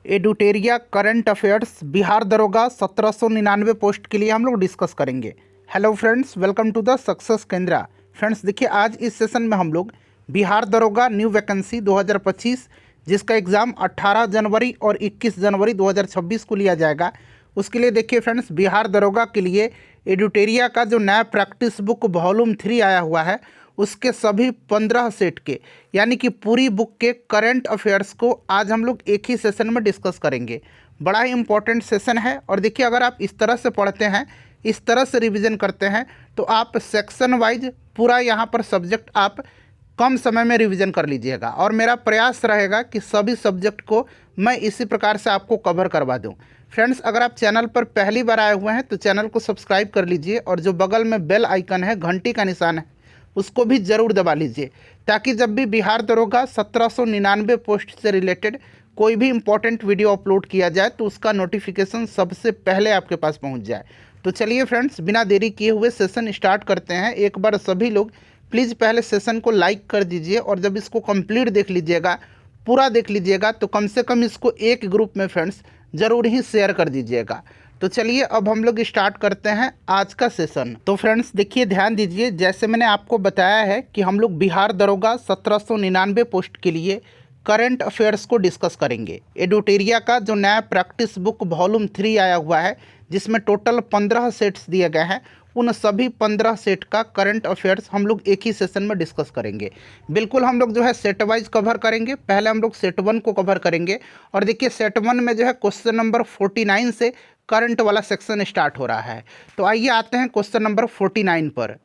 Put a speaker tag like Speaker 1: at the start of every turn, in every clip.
Speaker 1: एडुटेरिया current affairs Bihar दरोगा 1799 post के लिए हम लोग डिस्कस करेंगे। Hello friends, welcome to the success Kendra. Friends देखिए, आज इस सेशन में हम लोग बिहार दरोगा न्यू वैकेंसी 2025 जिसका एग्ज़ाम 18 जनवरी और 21 जनवरी 2026 को लिया जाएगा, उसके लिए देखिए फ्रेंड्स, बिहार दरोगा के लिए एडुटेरिया का जो नया प्रैक्टिस बुक वॉल्यूम 3 आया हुआ है उसके सभी 15 सेट के यानी कि पूरी बुक के करंट अफेयर्स को आज हम लोग एक ही सेशन में डिस्कस करेंगे। बड़ा ही इंपॉर्टेंट सेशन है और देखिए, अगर आप इस तरह से पढ़ते हैं, इस तरह से रिवीजन करते हैं तो आप सेक्शन वाइज पूरा यहाँ पर सब्जेक्ट आप कम समय में रिवीजन कर लीजिएगा और मेरा प्रयास रहेगा कि सभी सब्जेक्ट को मैं इसी प्रकार से आपको कवर करवा दूं। फ्रेंड्स, अगर आप चैनल पर पहली बार आए हुए हैं तो चैनल को सब्सक्राइब कर लीजिए और जो बगल में बेल आइकन है, घंटी का निशान है, उसको भी ज़रूर दबा लीजिए ताकि जब भी बिहार दरोगा 1799 पोस्ट से रिलेटेड कोई भी इंपॉर्टेंट वीडियो अपलोड किया जाए तो उसका नोटिफिकेशन सबसे पहले आपके पास पहुंच जाए। तो चलिए फ्रेंड्स, बिना देरी किए हुए सेशन स्टार्ट करते हैं। एक बार सभी लोग प्लीज़ पहले सेशन को लाइक कर दीजिए और जब इसको कंप्लीट देख लीजिएगा, पूरा देख लीजिएगा, तो कम से कम इसको एक ग्रुप में फ्रेंड्स ज़रूर ही शेयर कर दीजिएगा। तो चलिए अब हम लोग स्टार्ट करते हैं आज का सेशन। तो फ्रेंड्स देखिए, ध्यान दीजिए, जैसे मैंने आपको बताया है कि हम लोग बिहार दरोगा 1799 पोस्ट के लिए करंट अफेयर्स को डिस्कस करेंगे। एडुटेरिया का जो नया प्रैक्टिस बुक वॉल्यूम 3 आया हुआ है जिसमें टोटल 15 सेट्स दिए गए हैं, उन सभी 15 सेट का करंट अफेयर्स हम लोग एक ही सेशन में डिस्कस करेंगे। बिल्कुल हम लोग जो है सेट वाइज कवर करेंगे। पहले हम लोग सेट 1 को कवर करेंगे और देखिए सेट 1 में जो है क्वेश्चन नंबर 49 से करंट वाला सेक्शन स्टार्ट हो रहा है। तो आइए आते हैं क्वेश्चन नंबर 49 पर।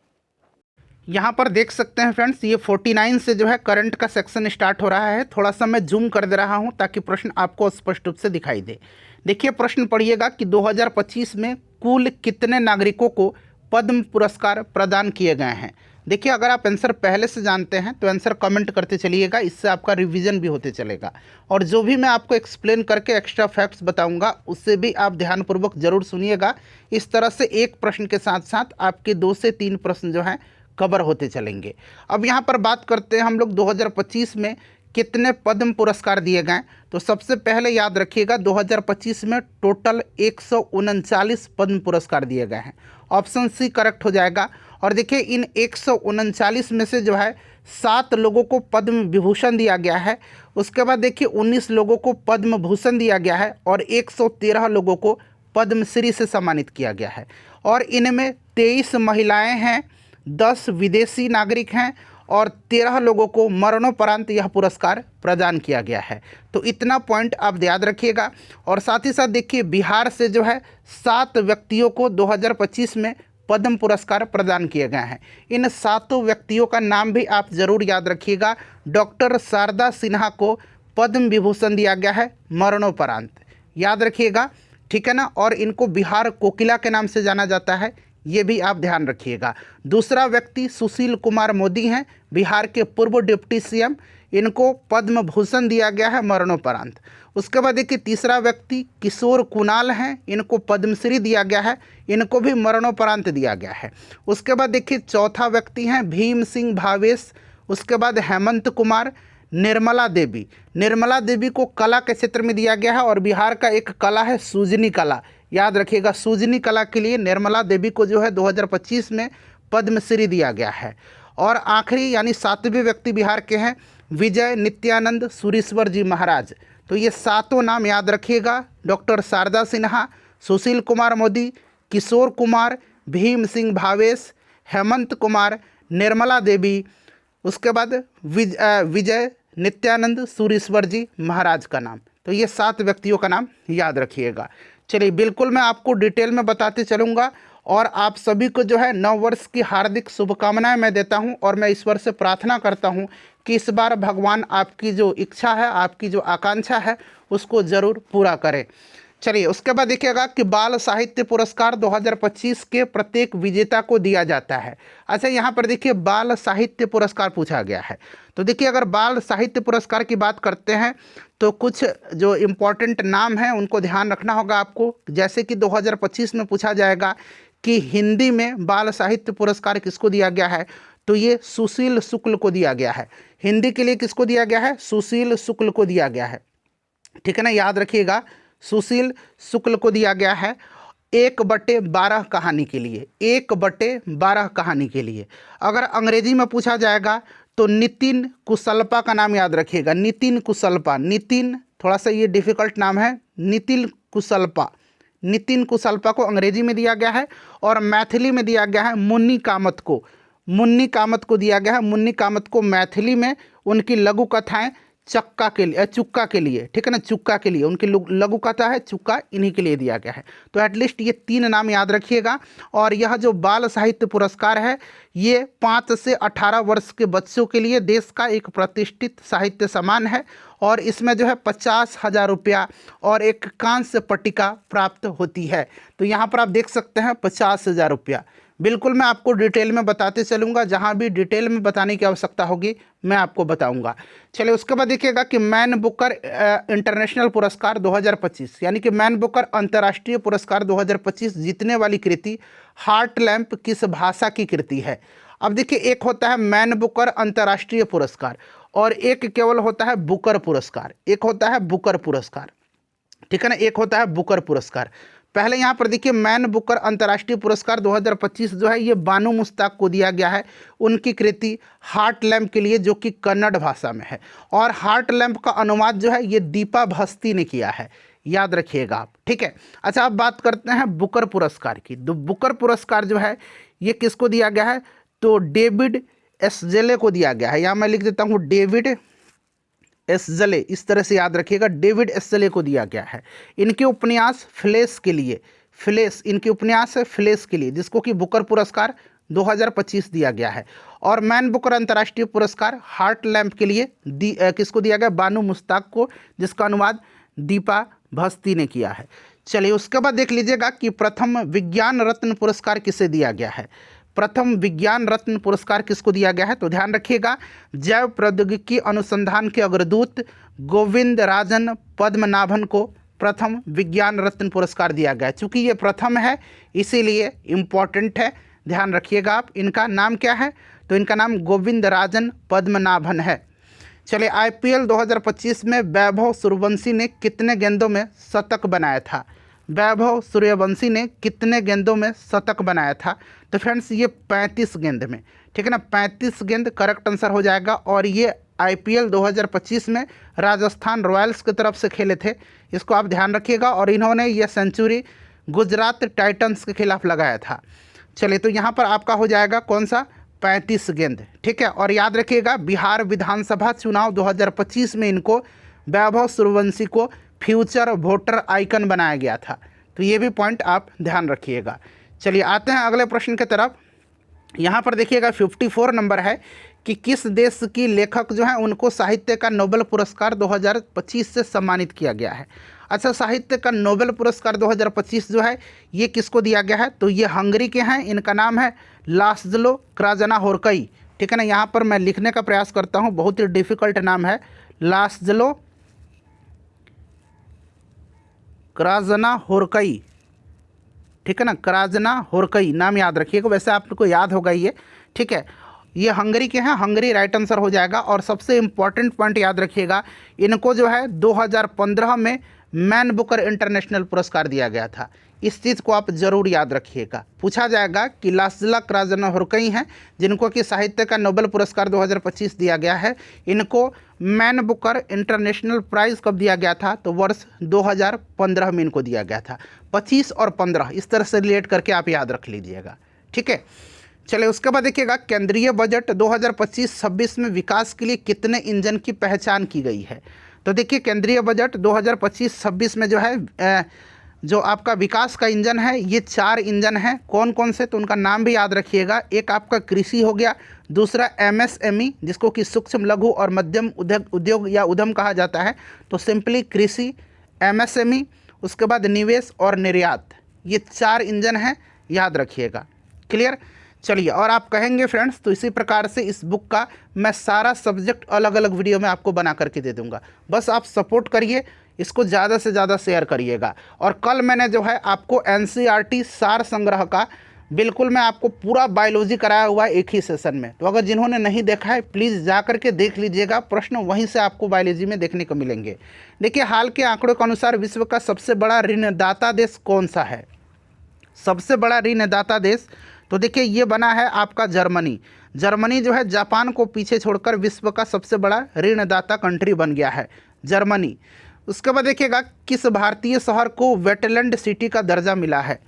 Speaker 1: यहाँ पर देख सकते हैं फ्रेंड्स, ये 49 से जो है करंट का सेक्शन स्टार्ट हो रहा है। थोड़ा सा मैं जूम कर दे रहा हूँ ताकि प्रश्न आपको स्पष्ट रूप से दिखाई दे। देखिए प्रश्न पढ़िएगा कि 2025 में कुल कितने नागरिकों को पद्म पुरस्कार प्रदान किए गए हैं। देखिए, अगर आप आंसर पहले से जानते हैं तो आंसर कमेंट करते चलिएगा, इससे आपका रिवीजन भी होते चलेगा। और जो भी मैं आपको एक्सप्लेन करके एक्स्ट्रा फैक्ट्स बताऊंगा उससे भी आप ध्यानपूर्वक जरूर सुनिएगा। इस तरह से एक प्रश्न के साथ साथ आपके 2 से 3 प्रश्न जो हैं कवर होते चलेंगे। अब यहाँ पर बात करते हैं हम लोग 2025 में कितने पद्म पुरस्कार दिए गए। तो सबसे पहले याद रखिएगा, 2025 में टोटल 139 पद्म पुरस्कार दिए गए हैं। ऑप्शन सी करेक्ट हो जाएगा। और देखिए, इन 139 में से जो है 7 लोगों को पद्म विभूषण दिया गया है। उसके बाद देखिए 19 लोगों को पद्म भूषण दिया गया है और 113 लोगों को पद्मश्री से सम्मानित किया गया है। और इनमें 23 महिलाएं हैं, 10 विदेशी नागरिक हैं और 13 लोगों को मरणोपरांत यह पुरस्कार प्रदान किया गया है। तो इतना पॉइंट आप याद रखिएगा। और साथ ही साथ देखिए, बिहार से जो है 7 व्यक्तियों को 2025 में पद्म पुरस्कार प्रदान किए गए हैं। इन 7 व्यक्तियों का नाम भी आप ज़रूर याद रखिएगा। डॉक्टर शारदा सिन्हा को पद्म विभूषण दिया गया है मरणोपरांत, याद रखिएगा, ठीक है ना। और इनको बिहार कोकिला के नाम से जाना जाता है, ये भी आप ध्यान रखिएगा। दूसरा व्यक्ति सुशील कुमार मोदी हैं, बिहार के पूर्व डिप्टी सीएम, इनको पद्म भूषण दिया गया है मरणोपरांत। उसके बाद देखिए तीसरा व्यक्ति किशोर कुणाल हैं, इनको पद्मश्री दिया गया है, इनको भी मरणोपरांत दिया गया है। उसके बाद देखिए चौथा व्यक्ति हैं भीम सिंह भावेश। उसके बाद हेमंत कुमार, निर्मला देवी। निर्मला देवी को कला के क्षेत्र में दिया गया है और बिहार का एक कला है सूजनी कला, याद रखिएगा। सूजनी कला के लिए निर्मला देवी को जो है 2025 में पद्मश्री दिया गया है। और आखिरी यानी 7वें व्यक्ति बिहार के हैं विजय नित्यानंद सूरीश्वर जी महाराज। तो ये 7 नाम याद रखिएगा, डॉक्टर शारदा सिन्हा, सुशील कुमार मोदी, किशोर कुमार, भीम सिंह भावेश, हेमंत कुमार, निर्मला देवी, उसके बाद विजय नित्यानंद सूरीश्वर जी महाराज का नाम। तो ये 7 व्यक्तियों का नाम याद रखिएगा। चलिए, बिल्कुल मैं आपको डिटेल में बताते चलूँगा और आप सभी को जो है नव वर्ष की हार्दिक शुभकामनाएं मैं देता हूं और मैं ईश्वर से प्रार्थना करता हूं कि इस बार भगवान आपकी जो इच्छा है, आपकी जो आकांक्षा है, उसको ज़रूर पूरा करें। चलिए, उसके बाद देखिएगा कि बाल साहित्य पुरस्कार 2025 के प्रत्येक विजेता को दिया जाता है। अच्छा, यहाँ पर देखिए बाल साहित्य पुरस्कार पूछा गया है। तो देखिए, अगर बाल साहित्य पुरस्कार की बात करते हैं तो कुछ जो इम्पोर्टेंट नाम हैं उनको ध्यान रखना होगा आपको। जैसे कि 2025 में पूछा जाएगा कि हिंदी में बाल साहित्य पुरस्कार किसको दिया गया है, तो ये सुशील शुक्ल को दिया गया है। हिंदी के लिए किसको दिया गया है? सुशील शुक्ल को दिया गया है। ठीक है ना, याद रखिएगा। सुशील शुक्ल को दिया गया है 1/12 कहानी के लिए, 1/12 कहानी के लिए। अगर अंग्रेजी में पूछा जाएगा तो नितिन कुशलपा का नाम याद रखिएगा, नितिन कुशलपा। नितिन, थोड़ा सा ये डिफिकल्ट नाम है, नितिन कुशलपा। नितिन कुशलपा को अंग्रेजी में दिया गया है और मैथिली में दिया गया है मुन्नी कामत को। मुन्नी कामत को दिया गया है, मुन्नी कामत को मैथिली में उनकी लघु कथाएं चक्का के लिए, चुक्का के लिए, ठीक है ना, चुक्का के लिए उनकी लघु कथा है चुक्का, इन्हीं के लिए दिया गया है। तो एटलीस्ट ये 3 नाम याद रखिएगा। और यह जो बाल साहित्य पुरस्कार है ये 5 से 18 वर्ष के बच्चों के लिए देश का एक प्रतिष्ठित साहित्य सम्मान है और इसमें जो है 50,000 रुपया और एक कांस्य पट्टिका प्राप्त होती है। तो यहाँ पर आप देख सकते हैं 50,000 रुपया। बिल्कुल मैं आपको डिटेल में बताते चलूँगा, जहाँ भी डिटेल में बताने की आवश्यकता होगी मैं आपको बताऊँगा। चलिए उसके बाद देखिएगा कि मैन बुकर इंटरनेशनल पुरस्कार 2025, यानी कि मैन बुकर अंतर्राष्ट्रीय पुरस्कार 2025 जीतने वाली कृति हार्ट लैम्प किस भाषा की कृति है। अब देखिए, एक होता है मैन बुकर अंतर्राष्ट्रीय पुरस्कार और एक केवल होता है बुकर पुरस्कार, एक होता है बुकर पुरस्कार, ठीक है ना, एक होता है बुकर पुरस्कार। पहले यहाँ पर देखिए, मैन बुकर अंतर्राष्ट्रीय पुरस्कार 2025 जो है ये बानू मुश्ताक को दिया गया है उनकी कृति हार्ट लैम्प के लिए, जो कि कन्नड़ भाषा में है। और हार्ट लैम्प का अनुवाद जो है ये दीपा भस्ती ने किया है, याद रखिएगा आप, ठीक है। अच्छा, अब बात करते हैं बुकर पुरस्कार की। तो बुकर पुरस्कार जो है ये किसको दिया गया है, तो डेविड एसजेले को दिया गया है। यहाँ मैं लिख देता हूँ डेविड एसजले, इस तरह से याद रखिएगा, डेविड एसजले को दिया गया है। इनके उपन्यास फ्लैश के लिए, फ्लैश, इनके उपन्यास है फ्लैश के लिए, जिसको कि बुकर पुरस्कार 2025 दिया गया है। और मैन बुकर अंतर्राष्ट्रीय पुरस्कार हार्ट लैम्प के लिए किसको दिया गया, बानू मुश्ताक को, जिसका अनुवाद दीपा भस्ती ने किया है। चलिए उसके बाद देख लीजिएगा कि प्रथम विज्ञान रत्न पुरस्कार किसे दिया गया है। प्रथम विज्ञान रत्न पुरस्कार किसको दिया गया है, तो ध्यान रखिएगा, जैव प्रौद्योगिकी अनुसंधान के अग्रदूत गोविंद राजन पद्मनाभन को प्रथम विज्ञान रत्न पुरस्कार दिया गया है। चूँकि ये प्रथम है इसीलिए इम्पॉर्टेंट है, ध्यान रखिएगा आप। इनका नाम क्या है, तो इनका नाम गोविंद राजन पद्मनाभन है। चलिए IPL 2025 में वैभव सूर्यवंशी ने कितने गेंदों में शतक बनाया था। वैभव सूर्यवंशी ने कितने गेंदों में शतक बनाया था, तो फ्रेंड्स ये 35 गेंद में, ठीक है ना, 35 गेंद करेक्ट आंसर हो जाएगा। और ये IPL 2025 में राजस्थान रॉयल्स की तरफ से खेले थे, इसको आप ध्यान रखिएगा। और इन्होंने ये सेंचुरी गुजरात टाइटंस के खिलाफ लगाया था। चलिए तो यहाँ पर आपका हो जाएगा कौन सा, 35 गेंद, ठीक है। और याद रखिएगा बिहार विधानसभा चुनाव 2025 में इनको, वैभव सूर्यवंशी को फ्यूचर वोटर आइकन बनाया गया था। तो ये भी पॉइंट आप ध्यान रखिएगा। चलिए आते हैं अगले प्रश्न की तरफ। यहाँ पर देखिएगा 54 नंबर है कि किस देश की लेखक जो है उनको साहित्य का नोबेल पुरस्कार 2025 से सम्मानित किया गया है। अच्छा, साहित्य का नोबेल पुरस्कार 2025 जो है ये किसको दिया गया है, तो ये हंगरी के हैं, इनका नाम है लास्लो क्राजनाहोर्कई, ठीक है ना। यहाँ पर मैं लिखने का प्रयास करता हूँ, बहुत ही डिफ़िकल्ट नाम है, लास्लो क्राजनाहोर्कई, ठीक है ना, क्राजनाहोर्कई नाम याद रखिएगा, वैसे आपको याद होगा ये, ठीक है। ये हंगरी के हैं, हंगरी राइट आंसर हो जाएगा। और सबसे इम्पॉर्टेंट पॉइंट याद रखिएगा, इनको जो है 2015 में मैन बुकर इंटरनेशनल पुरस्कार दिया गया था। इस चीज़ को आप ज़रूर याद रखिएगा, पूछा जाएगा कि लास्ला क्राजनाहोर्कई हैं जिनको कि साहित्य का नोबेल पुरस्कार 2025 दिया गया है, इनको मैन बुकर इंटरनेशनल प्राइज़ कब दिया गया था, तो वर्ष 2015 में इनको दिया गया था। 25 और 15 इस तरह से रिलेट करके आप याद रख लीजिएगा, ठीक है। चलिए उसके बाद देखिएगा केंद्रीय बजट 2025-26 में विकास के लिए कितने इंजन की पहचान की गई है। तो देखिए केंद्रीय बजट 2025-26 में जो है जो आपका विकास का इंजन है ये 4 इंजन हैं। कौन कौन से, तो उनका नाम भी याद रखिएगा। एक आपका कृषि हो गया, दूसरा MSME जिसको कि सूक्ष्म लघु और मध्यम उद्योग या उद्यम कहा जाता है, तो सिंपली कृषि, MSME, उसके बाद निवेश और निर्यात, ये 4 इंजन हैं, याद रखिएगा। क्लियर। चलिए, और आप कहेंगे फ्रेंड्स तो इसी प्रकार से इस बुक का मैं सारा सब्जेक्ट अलग अलग वीडियो में आपको बना करके दे दूंगा, बस आप सपोर्ट करिए, इसको ज़्यादा से ज़्यादा शेयर करिएगा। और कल मैंने जो है आपको NCERT सार संग्रह का बिल्कुल मैं आपको पूरा बायोलॉजी कराया हुआ है एक ही सेशन में, तो अगर जिन्होंने नहीं देखा है प्लीज़ जा करके देख लीजिएगा, प्रश्न वहीं से आपको बायोलॉजी में देखने को मिलेंगे। देखिए हाल के आंकड़ों के अनुसार विश्व का सबसे बड़ा ऋणदाता देश कौन सा है? सबसे बड़ा ऋणदाता देश तो देखिए ये बना है आपका जर्मनी। जर्मनी जो है जापान को पीछे छोड़कर विश्व का सबसे बड़ा ऋणदाता कंट्री बन गया है, जर्मनी। उसके बाद देखिएगा किस भारतीय शहर को वेटलैंड सिटी का दर्जा मिला है?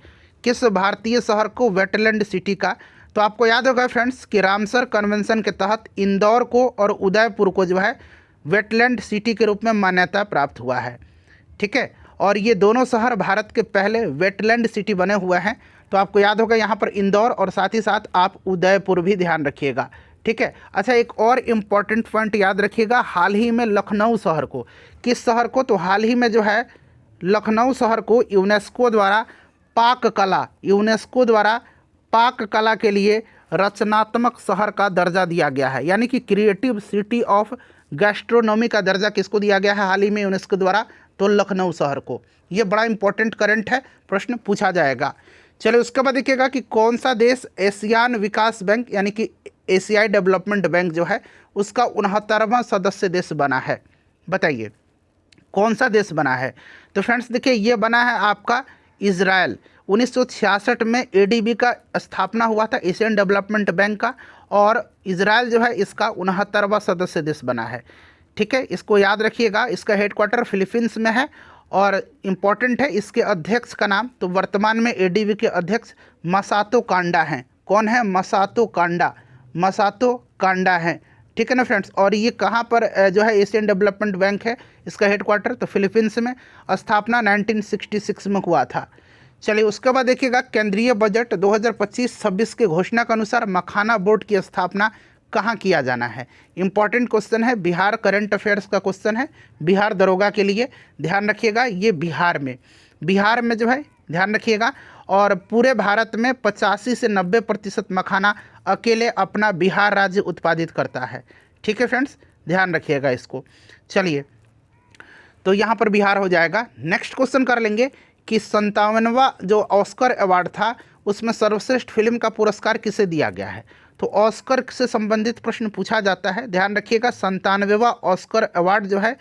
Speaker 1: किस भारतीय शहर को वेटलैंड सिटी का? तो आपको याद होगा फ्रेंड्स कि रामसर कन्वेंशन के तहत इंदौर को और उदयपुर को जो है वेटलैंड सिटी के रूप में मान्यता प्राप्त हुआ है, ठीक है। और ये दोनों शहर भारत के पहले वेटलैंड सिटी बने हुए हैं। तो आपको याद होगा यहाँ पर इंदौर और साथ ही साथ आप उदयपुर भी ध्यान रखिएगा, ठीक है। अच्छा एक और इम्पॉर्टेंट पॉइंट याद रखिएगा, हाल ही में लखनऊ शहर को, किस शहर को? तो हाल ही में जो है लखनऊ शहर को यूनेस्को द्वारा पाक कला के लिए रचनात्मक शहर का दर्जा दिया गया है, यानी कि क्रिएटिव सिटी ऑफ गैस्ट्रोनॉमी का दर्जा किसको दिया गया है हाल ही में यूनेस्को द्वारा? तो लखनऊ शहर को। ये बड़ा इंपॉर्टेंट करंट है, प्रश्न पूछा जाएगा। चलिए उसके बाद देखिएगा कि कौन सा देश एशियान विकास बैंक यानी कि एशियाई डेवलपमेंट बैंक जो है उसका 69वां सदस्य देश बना है? बताइए कौन सा देश बना है? तो फ्रेंड्स देखिए ये बना है आपका इजराइल। 1966 में एडीबी का स्थापना हुआ था, एशियन डेवलपमेंट बैंक का, और इजराइल जो है इसका 69वां सदस्य देश बना है, ठीक है। इसको याद रखिएगा। इसका हेडक्वार्टर फिलीपींस में है और इम्पॉर्टेंट है इसके अध्यक्ष का नाम, तो वर्तमान में एडीबी के अध्यक्ष मसातो कांडा हैं। कौन है? मसातो कांडा हैं, ठीक है ना फ्रेंड्स। और ये कहाँ पर जो है एशियन डेवलपमेंट बैंक है इसका हेडक्वार्टर? तो फिलीपींस में। स्थापना 1966 में हुआ था। चलिए उसके बाद देखिएगा केंद्रीय बजट 2025-26 के घोषणा के अनुसार मखाना बोर्ड की स्थापना कहाँ किया जाना है? इंपॉर्टेंट क्वेश्चन है, बिहार करंट अफेयर्स का क्वेश्चन है, बिहार दरोगा के लिए ध्यान रखिएगा। ये बिहार में जो है ध्यान रखिएगा। और पूरे भारत में 85 से 90% मखाना अकेले अपना बिहार राज्य उत्पादित करता है, ठीक है फ्रेंड्स, ध्यान रखिएगा इसको। चलिए तो यहाँ पर बिहार हो जाएगा। नेक्स्ट क्वेश्चन कर लेंगे कि 57वां जो ऑस्कर अवार्ड था उसमें सर्वश्रेष्ठ फिल्म का पुरस्कार किसे दिया गया है? तो ऑस्कर से संबंधित प्रश्न पूछा जाता है, ध्यान रखिएगा। 97वां ऑस्कर अवार्ड जो है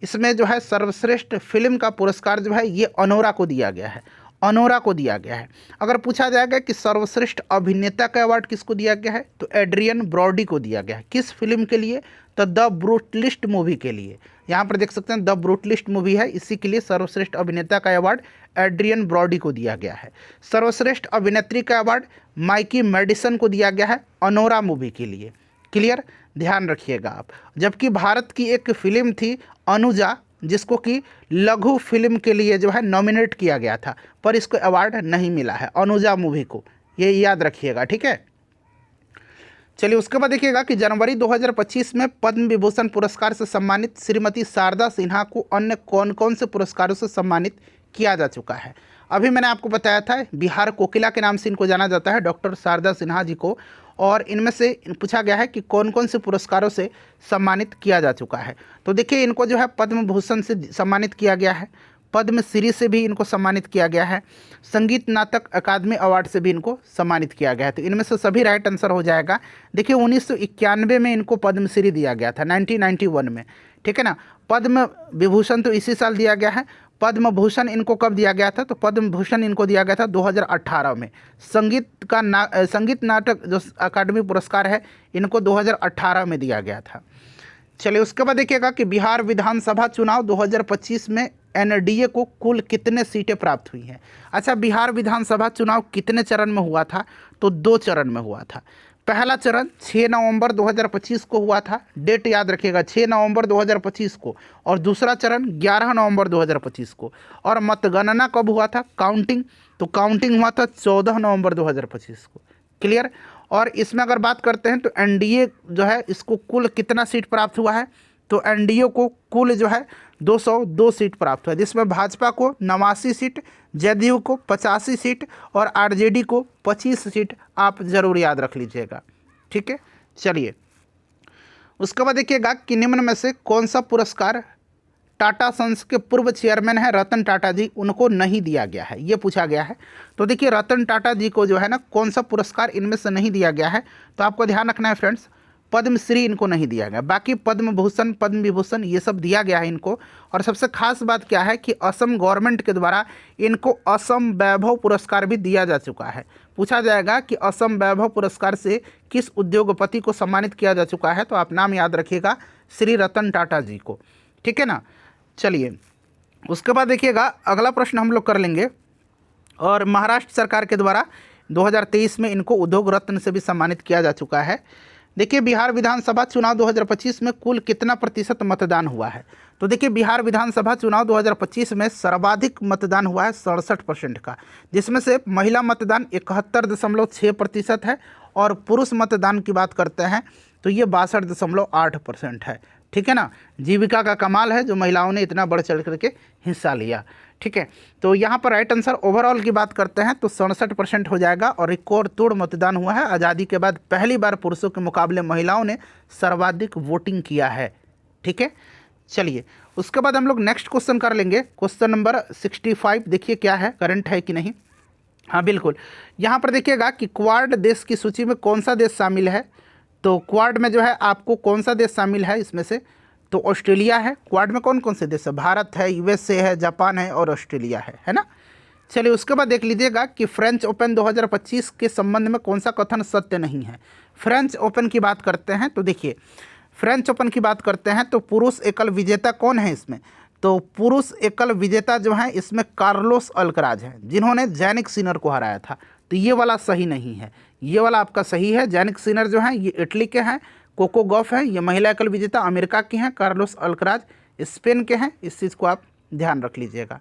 Speaker 1: इसमें जो है सर्वश्रेष्ठ फिल्म का पुरस्कार जो है ये अनोरा को दिया गया है, अगर पूछा जाएगा कि सर्वश्रेष्ठ अभिनेता का अवार्ड किसको दिया गया है तो एड्रियन ब्रॉडी को दिया गया है। किस फिल्म के लिए? तो द ब्रूटलिस्ट मूवी के लिए। यहाँ पर देख सकते हैं द ब्रूटलिस्ट मूवी है, इसी के लिए सर्वश्रेष्ठ अभिनेता का अवार्ड एड्रियन ब्रॉडी को दिया गया है। सर्वश्रेष्ठ अभिनेत्री का अवार्ड माइकी मेडिसन को दिया गया है अनोरा मूवी के लिए। क्लियर, ध्यान रखिएगा आप। जबकि भारत की एक फिल्म थी अनुजा जिसको कि लघु फिल्म के लिए जो है नॉमिनेट किया गया था, पर इसको अवार्ड नहीं मिला है, अनुजा मूवी को, ये याद रखिएगा, ठीक है। चलिए उसके बाद देखिएगा कि जनवरी 2025 में पद्म विभूषण पुरस्कार से सम्मानित श्रीमती शारदा सिन्हा को अन्य कौन कौन से पुरस्कारों से सम्मानित किया जा चुका है? अभी मैंने आपको बताया था बिहार कोकिला के नाम से इनको जाना जाता है, डॉक्टर शारदा सिन्हा जी को। और इनमें से पूछा गया है कि कौन कौन से पुरस्कारों से सम्मानित किया जा चुका है। तो देखिए इनको जो है पद्म भूषण से सम्मानित किया गया है, पद्मश्री से भी इनको सम्मानित किया गया है, संगीत नाटक अकादमी अवार्ड से भी इनको सम्मानित किया गया है। तो इनमें से सभी राइट आंसर हो जाएगा। देखिए 1991 में इनको पद्मश्री दिया गया था, 1991 में, ठीक है ना। पद्म विभूषण तो इसी साल दिया गया है। पद्म भूषण इनको कब दिया गया था? तो पद्म भूषण इनको दिया गया था 2018 में। संगीत नाटक जो अकादमी पुरस्कार है इनको 2018 में दिया गया था। चलिए उसके बाद देखिएगा कि बिहार विधानसभा चुनाव 2025 में एनडीए को कुल कितने सीटें प्राप्त हुई हैं? अच्छा, बिहार विधानसभा चुनाव कितने चरण में हुआ था? तो 2 चरण में हुआ था। पहला चरण 6 नवंबर 2025 को हुआ था, डेट याद रखिएगा 6 नवंबर 2025 को, और दूसरा चरण 11 नवंबर 2025 को। और मतगणना कब हुआ था? काउंटिंग, तो काउंटिंग हुआ था 14 नवंबर 2025 को। क्लियर। और इसमें अगर बात करते हैं तो एनडीए जो है इसको कुल कितना सीट प्राप्त हुआ है? तो एनडीए को कुल जो है 202 सीट प्राप्त हुआ, जिसमें भाजपा को 89 सीट, जदयू को 85 सीट और आरजेडी को 25 सीट। आप ज़रूर याद रख लीजिएगा, ठीक है। चलिए उसके बाद देखिएगा कि निम्न में से कौन सा पुरस्कार टाटा सन्स के पूर्व चेयरमैन हैं रतन टाटा जी, उनको नहीं दिया गया है, ये पूछा गया है। तो देखिए रतन टाटा जी को जो है ना कौन सा पुरस्कार इनमें से नहीं दिया गया है, तो आपको ध्यान रखना है फ्रेंड्स, पद्मश्री इनको नहीं दिया गया, बाकी पद्म भूषण, पद्म विभूषण ये सब दिया गया है इनको। और सबसे खास बात क्या है कि असम गवर्नमेंट के द्वारा इनको असम वैभव पुरस्कार भी दिया जा चुका है। पूछा जाएगा कि असम वैभव पुरस्कार से किस उद्योगपति को सम्मानित किया जा चुका है, तो आप नाम याद रखिएगा, श्री रतन टाटा जी को, ठीक है ना। चलिए उसके बाद देखिएगा अगला प्रश्न हम लोग कर लेंगे, और महाराष्ट्र सरकार के द्वारा 2023 में इनको उद्योग रत्न से भी सम्मानित किया जा चुका है। देखिए बिहार विधानसभा चुनाव 2025 में कुल कितना प्रतिशत मतदान हुआ है, तो देखिए बिहार विधानसभा चुनाव 2025 में सर्वाधिक मतदान हुआ है 67% का, जिसमें से महिला मतदान 71.6% है, और पुरुष मतदान की बात करते हैं तो ये 62.8% है, ठीक है ना। जीविका का कमाल है जो महिलाओं ने इतना बढ़ चढ़ करके हिस्सा लिया, ठीक है। तो यहाँ पर राइट आंसर ओवरऑल की बात करते हैं तो 67% हो जाएगा, और रिकॉर्ड तोड़ मतदान हुआ है। आज़ादी के बाद पहली बार पुरुषों के मुकाबले महिलाओं ने सर्वाधिक वोटिंग किया है, ठीक है। चलिए उसके बाद हम लोग नेक्स्ट क्वेश्चन कर लेंगे, क्वेश्चन नंबर 65। देखिए क्या है, करंट है कि नहीं। हाँ बिल्कुल, यहाँ पर देखिएगा कि क्वाड देश की सूची में कौन सा देश शामिल है, तो क्वाड में जो है आपको कौन सा देश शामिल है इसमें से, तो ऑस्ट्रेलिया है। क्वाड में कौन कौन से देश है, भारत है, यूएसए है, जापान है और ऑस्ट्रेलिया है ना। चलिए उसके बाद देख लीजिएगा कि फ्रेंच ओपन 2025 के संबंध में कौन सा कथन सत्य नहीं है। फ्रेंच ओपन की बात करते हैं तो देखिए फ्रेंच ओपन की बात करते हैं तो पुरुष एकल विजेता कौन है इसमें, तो पुरुष एकल विजेता जो है इसमें कार्लोस अल्कराज हैं, जिन्होंने जैनिक सिनर को हराया था। तो ये वाला सही नहीं है, ये वाला आपका सही है। जैनिक सिनर जो हैं ये इटली के हैं, कोको गॉफ हैं ये महिला एकल विजेता अमेरिका की हैं, कार्लोस अल्कराज स्पेन के हैं, इस चीज़ को आप ध्यान रख लीजिएगा।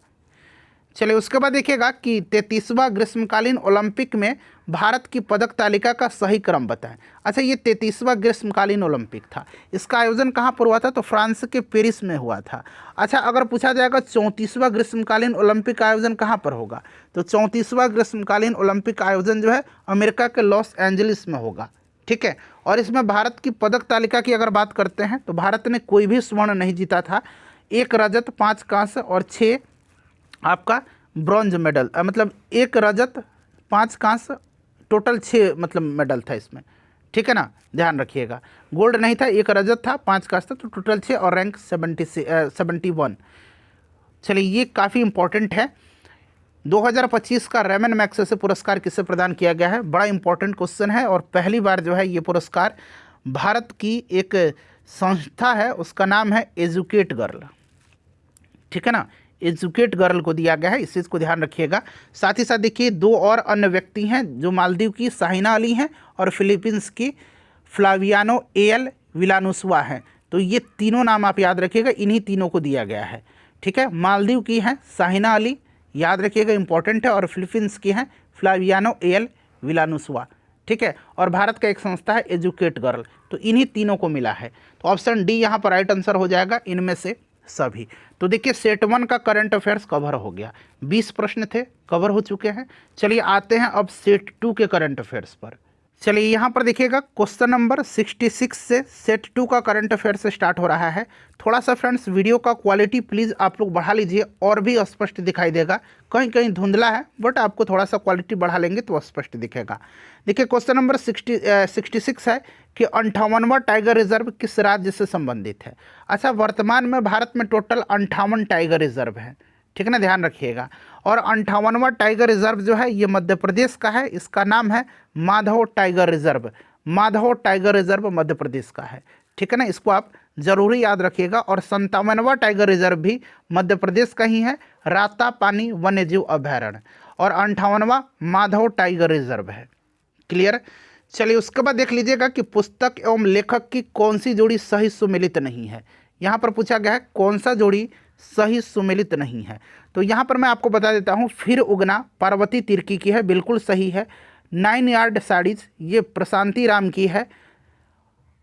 Speaker 1: चलिए उसके बाद देखिएगा कि 33वां ग्रीष्मकालीन ओलंपिक में भारत की पदक तालिका का सही क्रम बताएं। अच्छा ये 33वां ग्रीष्मकालीन ओलंपिक था, इसका आयोजन कहाँ पर हुआ था, तो फ्रांस के पेरिस में हुआ था। अच्छा अगर पूछा जाएगा 34वां ग्रीष्मकालीन ओलंपिक का आयोजन कहाँ पर होगा, तो 34वां ग्रीष्मकालीन ओलंपिक का आयोजन जो है अमेरिका के लॉस एंजलिस में होगा, ठीक है। और इसमें भारत की पदक तालिका की अगर बात करते हैं तो भारत ने कोई भी स्वर्ण नहीं जीता था, 1 रजत 5 कांस्य और 6 आपका ब्रॉन्ज मेडल, मतलब 1 रजत 5 कांस्य टोटल 6 मतलब मेडल था इसमें, ठीक है ना, ध्यान रखिएगा। गोल्ड नहीं था, 1 रजत था 5 कांस्य था, तो टोटल 6 और रैंक 71। चलिए ये काफ़ी इंपॉर्टेंट है। 2025 का रेमन मैग्सेसे पुरस्कार किसे प्रदान किया गया है, बड़ा इंपॉर्टेंट क्वेश्चन है। और पहली बार जो है ये पुरस्कार भारत की एक संस्था है, उसका नाम है एजुकेट गर्ल, ठीक है ना, एजुकेट गर्ल को दिया गया है, इस चीज़ को ध्यान रखिएगा। साथ ही साथ देखिए 2 और अन्य व्यक्ति हैं जो मालदीव की शाहिना अली हैं और फिलीपींस की फ्लावियानो एल विलानुसवा हैं। तो ये तीनों नाम आप याद रखिएगा, इन्हीं तीनों को दिया गया है, ठीक है। मालदीव की हैं शाहिना अली, याद रखिएगा इंपॉर्टेंट है, और फिलीपींस की हैं फ्लावियानो एल विलानुसवा, ठीक है। और भारत का एक संस्था है एजुकेट गर्ल, तो इन्हीं तीनों को मिला है। तो ऑप्शन डी यहाँ पर राइट आंसर हो जाएगा, इनमें से सभी। तो देखिए सेट 1 का करंट अफेयर्स कवर हो गया, 20 प्रश्न थे कवर हो चुके हैं। चलिए आते हैं अब सेट 2 के करंट अफेयर्स पर। चलिए यहाँ पर देखिएगा क्वेश्चन नंबर 66 से सेट 2 का करंट अफेयर्स स्टार्ट हो रहा है। थोड़ा सा फ्रेंड्स वीडियो का क्वालिटी प्लीज़ आप लोग बढ़ा लीजिए, और भी स्पष्ट दिखाई देगा, कहीं कहीं धुंधला है, बट आपको थोड़ा सा क्वालिटी बढ़ा लेंगे तो स्पष्ट दिखेगा। देखिए क्वेश्चन नंबर 66 है कि 58वां टाइगर रिजर्व किस राज्य से संबंधित है। अच्छा वर्तमान में भारत में टोटल 58 टाइगर रिजर्व हैं, ठीक है ना, ध्यान रखिएगा। और 58वां टाइगर रिजर्व जो है ये मध्य प्रदेश का है, इसका नाम है Madhav Tiger Reserve. Madhav Tiger Reserve Madhya Pradesh का है, ठीक है ना, इसको आप जरूरी याद रखिएगा। और 57वां टाइगर रिजर्व भी मध्य प्रदेश का ही है, रातापानी वन्यजीव अभयारण्य। और 58वां माधव टाइगर रिजर्व है, क्लियर। चलिए उसके बाद देख लीजिएगा कि पुस्तक एवं लेखक की कौन सी जोड़ी सही सुमेलित नहीं है। यहाँ पर पूछा गया है कौन सा जोड़ी सही सुमेलित नहीं है, तो यहाँ पर मैं आपको बता देता हूँ, फिर उगना पार्वती तिर्की की है, बिल्कुल सही है। 9 यार्ड साड़ीज ये प्रशांति राम की है।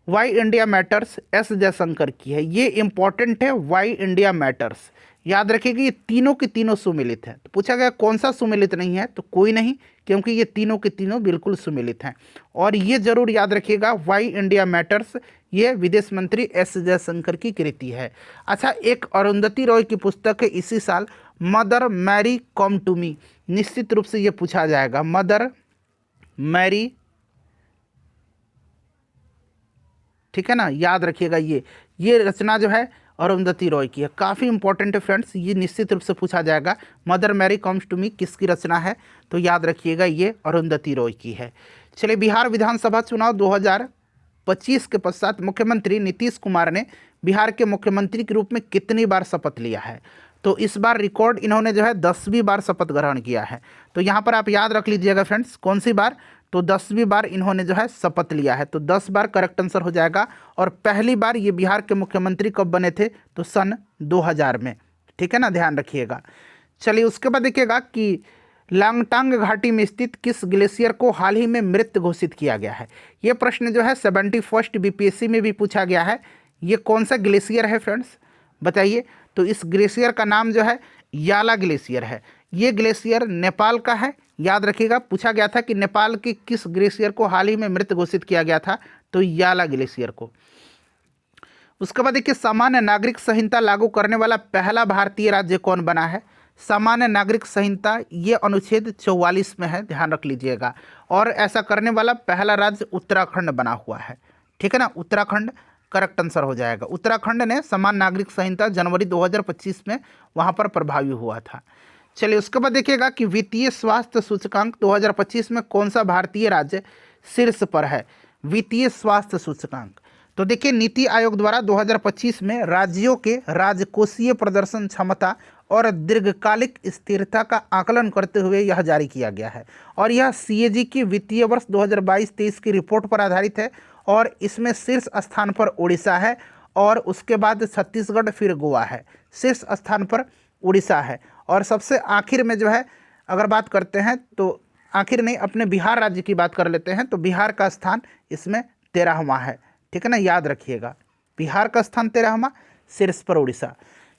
Speaker 1: Why India matters S Jaishankar की है, ये इंपॉर्टेंट है, वाई इंडिया मैटर्स याद रखिएगा ये तीनों के तीनों सुमेलित हैं। तो पूछा गया कौन सा सुमेलित नहीं है, तो कोई नहीं, क्योंकि ये तीनों के तीनों बिल्कुल सुमेलित हैं। और ये जरूर याद रखिएगा, वाई इंडिया मैटर्स, ये विदेश मंत्री एस जयशंकर की कृति है। अच्छा, एक अरुंधति रॉय की पुस्तक है इसी साल, mother Mary come to me, निश्चित रूप से ये पूछा जाएगा, मदर मैरी, ठीक है ना, याद रखिएगा ये रचना जो है अरुंधति रॉय की है, काफ़ी इंपॉर्टेंट है फ्रेंड्स, ये निश्चित रूप से पूछा जाएगा। Mother Mary comes to me किसकी रचना है, तो याद रखिएगा ये अरुंधति रॉय की है। चलिए, बिहार विधानसभा चुनाव 2025 के पश्चात मुख्यमंत्री नीतीश कुमार ने बिहार के मुख्यमंत्री के रूप में कितनी बार शपथ लिया है, तो इस बार रिकॉर्ड इन्होंने जो है 10वीं बार शपथ ग्रहण किया है। तो यहाँ पर आप याद रख लीजिएगा फ्रेंड्स, कौन सी बार, तो 10वीं बार इन्होंने जो है शपथ लिया है। तो 10 बार करेक्ट आंसर हो जाएगा। और पहली बार ये बिहार के मुख्यमंत्री कब बने थे, तो सन 2000 में, ठीक है ना, ध्यान रखिएगा। चलिए, उसके बाद देखिएगा कि लांगटांग घाटी में स्थित किस ग्लेशियर को हाल ही में मृत घोषित किया गया है। ये प्रश्न जो है 71st बीपीएससी में भी पूछा गया है। ये कौन सा ग्लेशियर है फ्रेंड्स, बताइए। तो इस ग्लेशियर का नाम जो है याला ग्लेशियर है। ये ग्लेशियर नेपाल का है, याद रखिएगा, पूछा गया था कि नेपाल के किस ग्लेशियर को हाल ही में मृत घोषित किया गया था, तो याला ग्लेशियर को। उसके बाद देखिए, सामान्य नागरिक संहिता लागू करने वाला पहला भारतीय राज्य कौन बना है। सामान्य नागरिक संहिता ये अनुच्छेद 44 में है, ध्यान रख लीजिएगा। और ऐसा करने वाला पहला राज्य उत्तराखंड बना हुआ है, ठीक है ना, उत्तराखंड करेक्ट आंसर हो जाएगा। उत्तराखंड ने समान नागरिक संहिता जनवरी 2025 में वहाँ पर प्रभावी हुआ था। चलिए, उसके बाद देखिएगा कि वित्तीय स्वास्थ्य सूचकांक 2025 में कौन सा भारतीय राज्य शीर्ष पर है। वित्तीय स्वास्थ्य सूचकांक, तो देखिए नीति आयोग द्वारा 2025 में राज्यों के राजकोषीय प्रदर्शन क्षमता और दीर्घकालिक स्थिरता का आकलन करते हुए यह जारी किया गया है। और यह सीएजी की वित्तीय वर्ष 2022-23 की रिपोर्ट पर आधारित है। और इसमें शीर्ष स्थान पर उड़ीसा है, और उसके बाद छत्तीसगढ़, फिर गोवा है। शीर्ष स्थान पर उड़ीसा है, और सबसे आखिर में जो है अगर बात करते हैं, तो आखिर नहीं, अपने बिहार राज्य की बात कर लेते हैं, तो बिहार का स्थान इसमें 13वां है, ठीक है ना, याद रखिएगा, बिहार का स्थान 13वां, शीर्ष पर उड़ीसा।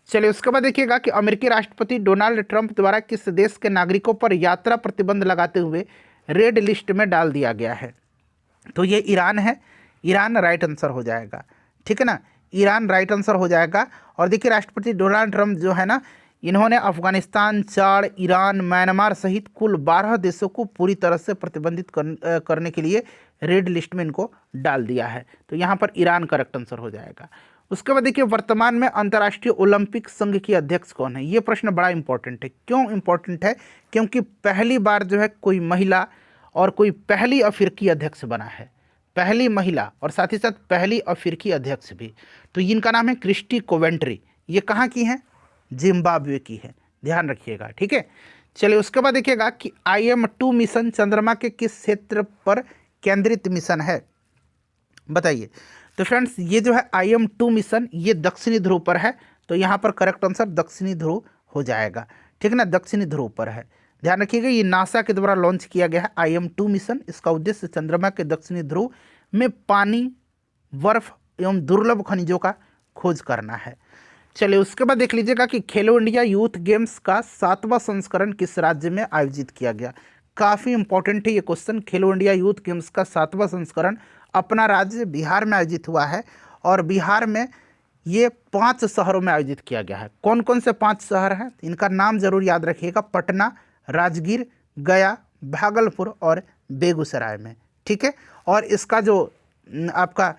Speaker 1: चलिए, उसके बाद देखिएगा कि अमेरिकी राष्ट्रपति डोनाल्ड ट्रंप द्वारा किस देश के नागरिकों पर यात्रा प्रतिबंध लगाते हुए रेड लिस्ट में डाल दिया गया है। तो ये ईरान है, ईरान राइट आंसर हो जाएगा, ठीक है ना, ईरान राइट आंसर हो जाएगा। और देखिए, राष्ट्रपति डोनाल्ड ट्रंप जो है ना, इन्होंने अफगानिस्तान, चाड, ईरान, म्यांमार सहित कुल 12 देशों को पूरी तरह से प्रतिबंधित करने के लिए रेड लिस्ट में इनको डाल दिया है। तो यहाँ पर ईरान करेक्ट आंसर हो जाएगा। उसके बाद देखिए, वर्तमान में अंतर्राष्ट्रीय ओलंपिक संघ की अध्यक्ष कौन है। ये प्रश्न बड़ा इंपॉर्टेंट है। क्यों इंपॉर्टेंट है, क्योंकि पहली बार जो है कोई महिला और कोई पहली अफ्रीकी अध्यक्ष बना है, पहली महिला और साथ ही साथ पहली अफ्रीकी अध्यक्ष भी। तो इनका नाम है क्रिस्टी कोवेंट्री। ये कहाँ की हैं, जिम्बाब्वे की है, ध्यान रखिएगा, ठीक है। चलिए, उसके बाद देखिएगा कि IM-2 मिशन चंद्रमा के किस क्षेत्र पर केंद्रित मिशन है, बताइए। तो फ्रेंड्स, ये जो है IM-2 मिशन, ये दक्षिणी ध्रुव पर है। तो यहाँ पर करेक्ट आंसर दक्षिणी ध्रुव हो जाएगा, ठीक है ना, दक्षिणी ध्रुव पर है, ध्यान रखिएगा। ये नासा के द्वारा लॉन्च किया गया है IM-2 मिशन। इसका उद्देश्य चंद्रमा के दक्षिणी ध्रुव में पानी, बर्फ एवं दुर्लभ खनिजों का खोज करना है। चलिए, उसके बाद देख लीजिएगा कि खेलो इंडिया यूथ गेम्स का 7वां संस्करण किस राज्य में आयोजित किया गया। काफ़ी इंपॉर्टेंट है ये क्वेश्चन। खेलो इंडिया यूथ गेम्स का 7वां संस्करण अपना राज्य बिहार में आयोजित हुआ है, और बिहार में ये 5 शहरों में आयोजित किया गया है। कौन कौन से 5 शहर हैं, इनका नाम जरूर याद रखिएगा, पटना, राजगीर, गया, भागलपुर और बेगूसराय में, ठीक है। और इसका जो आपका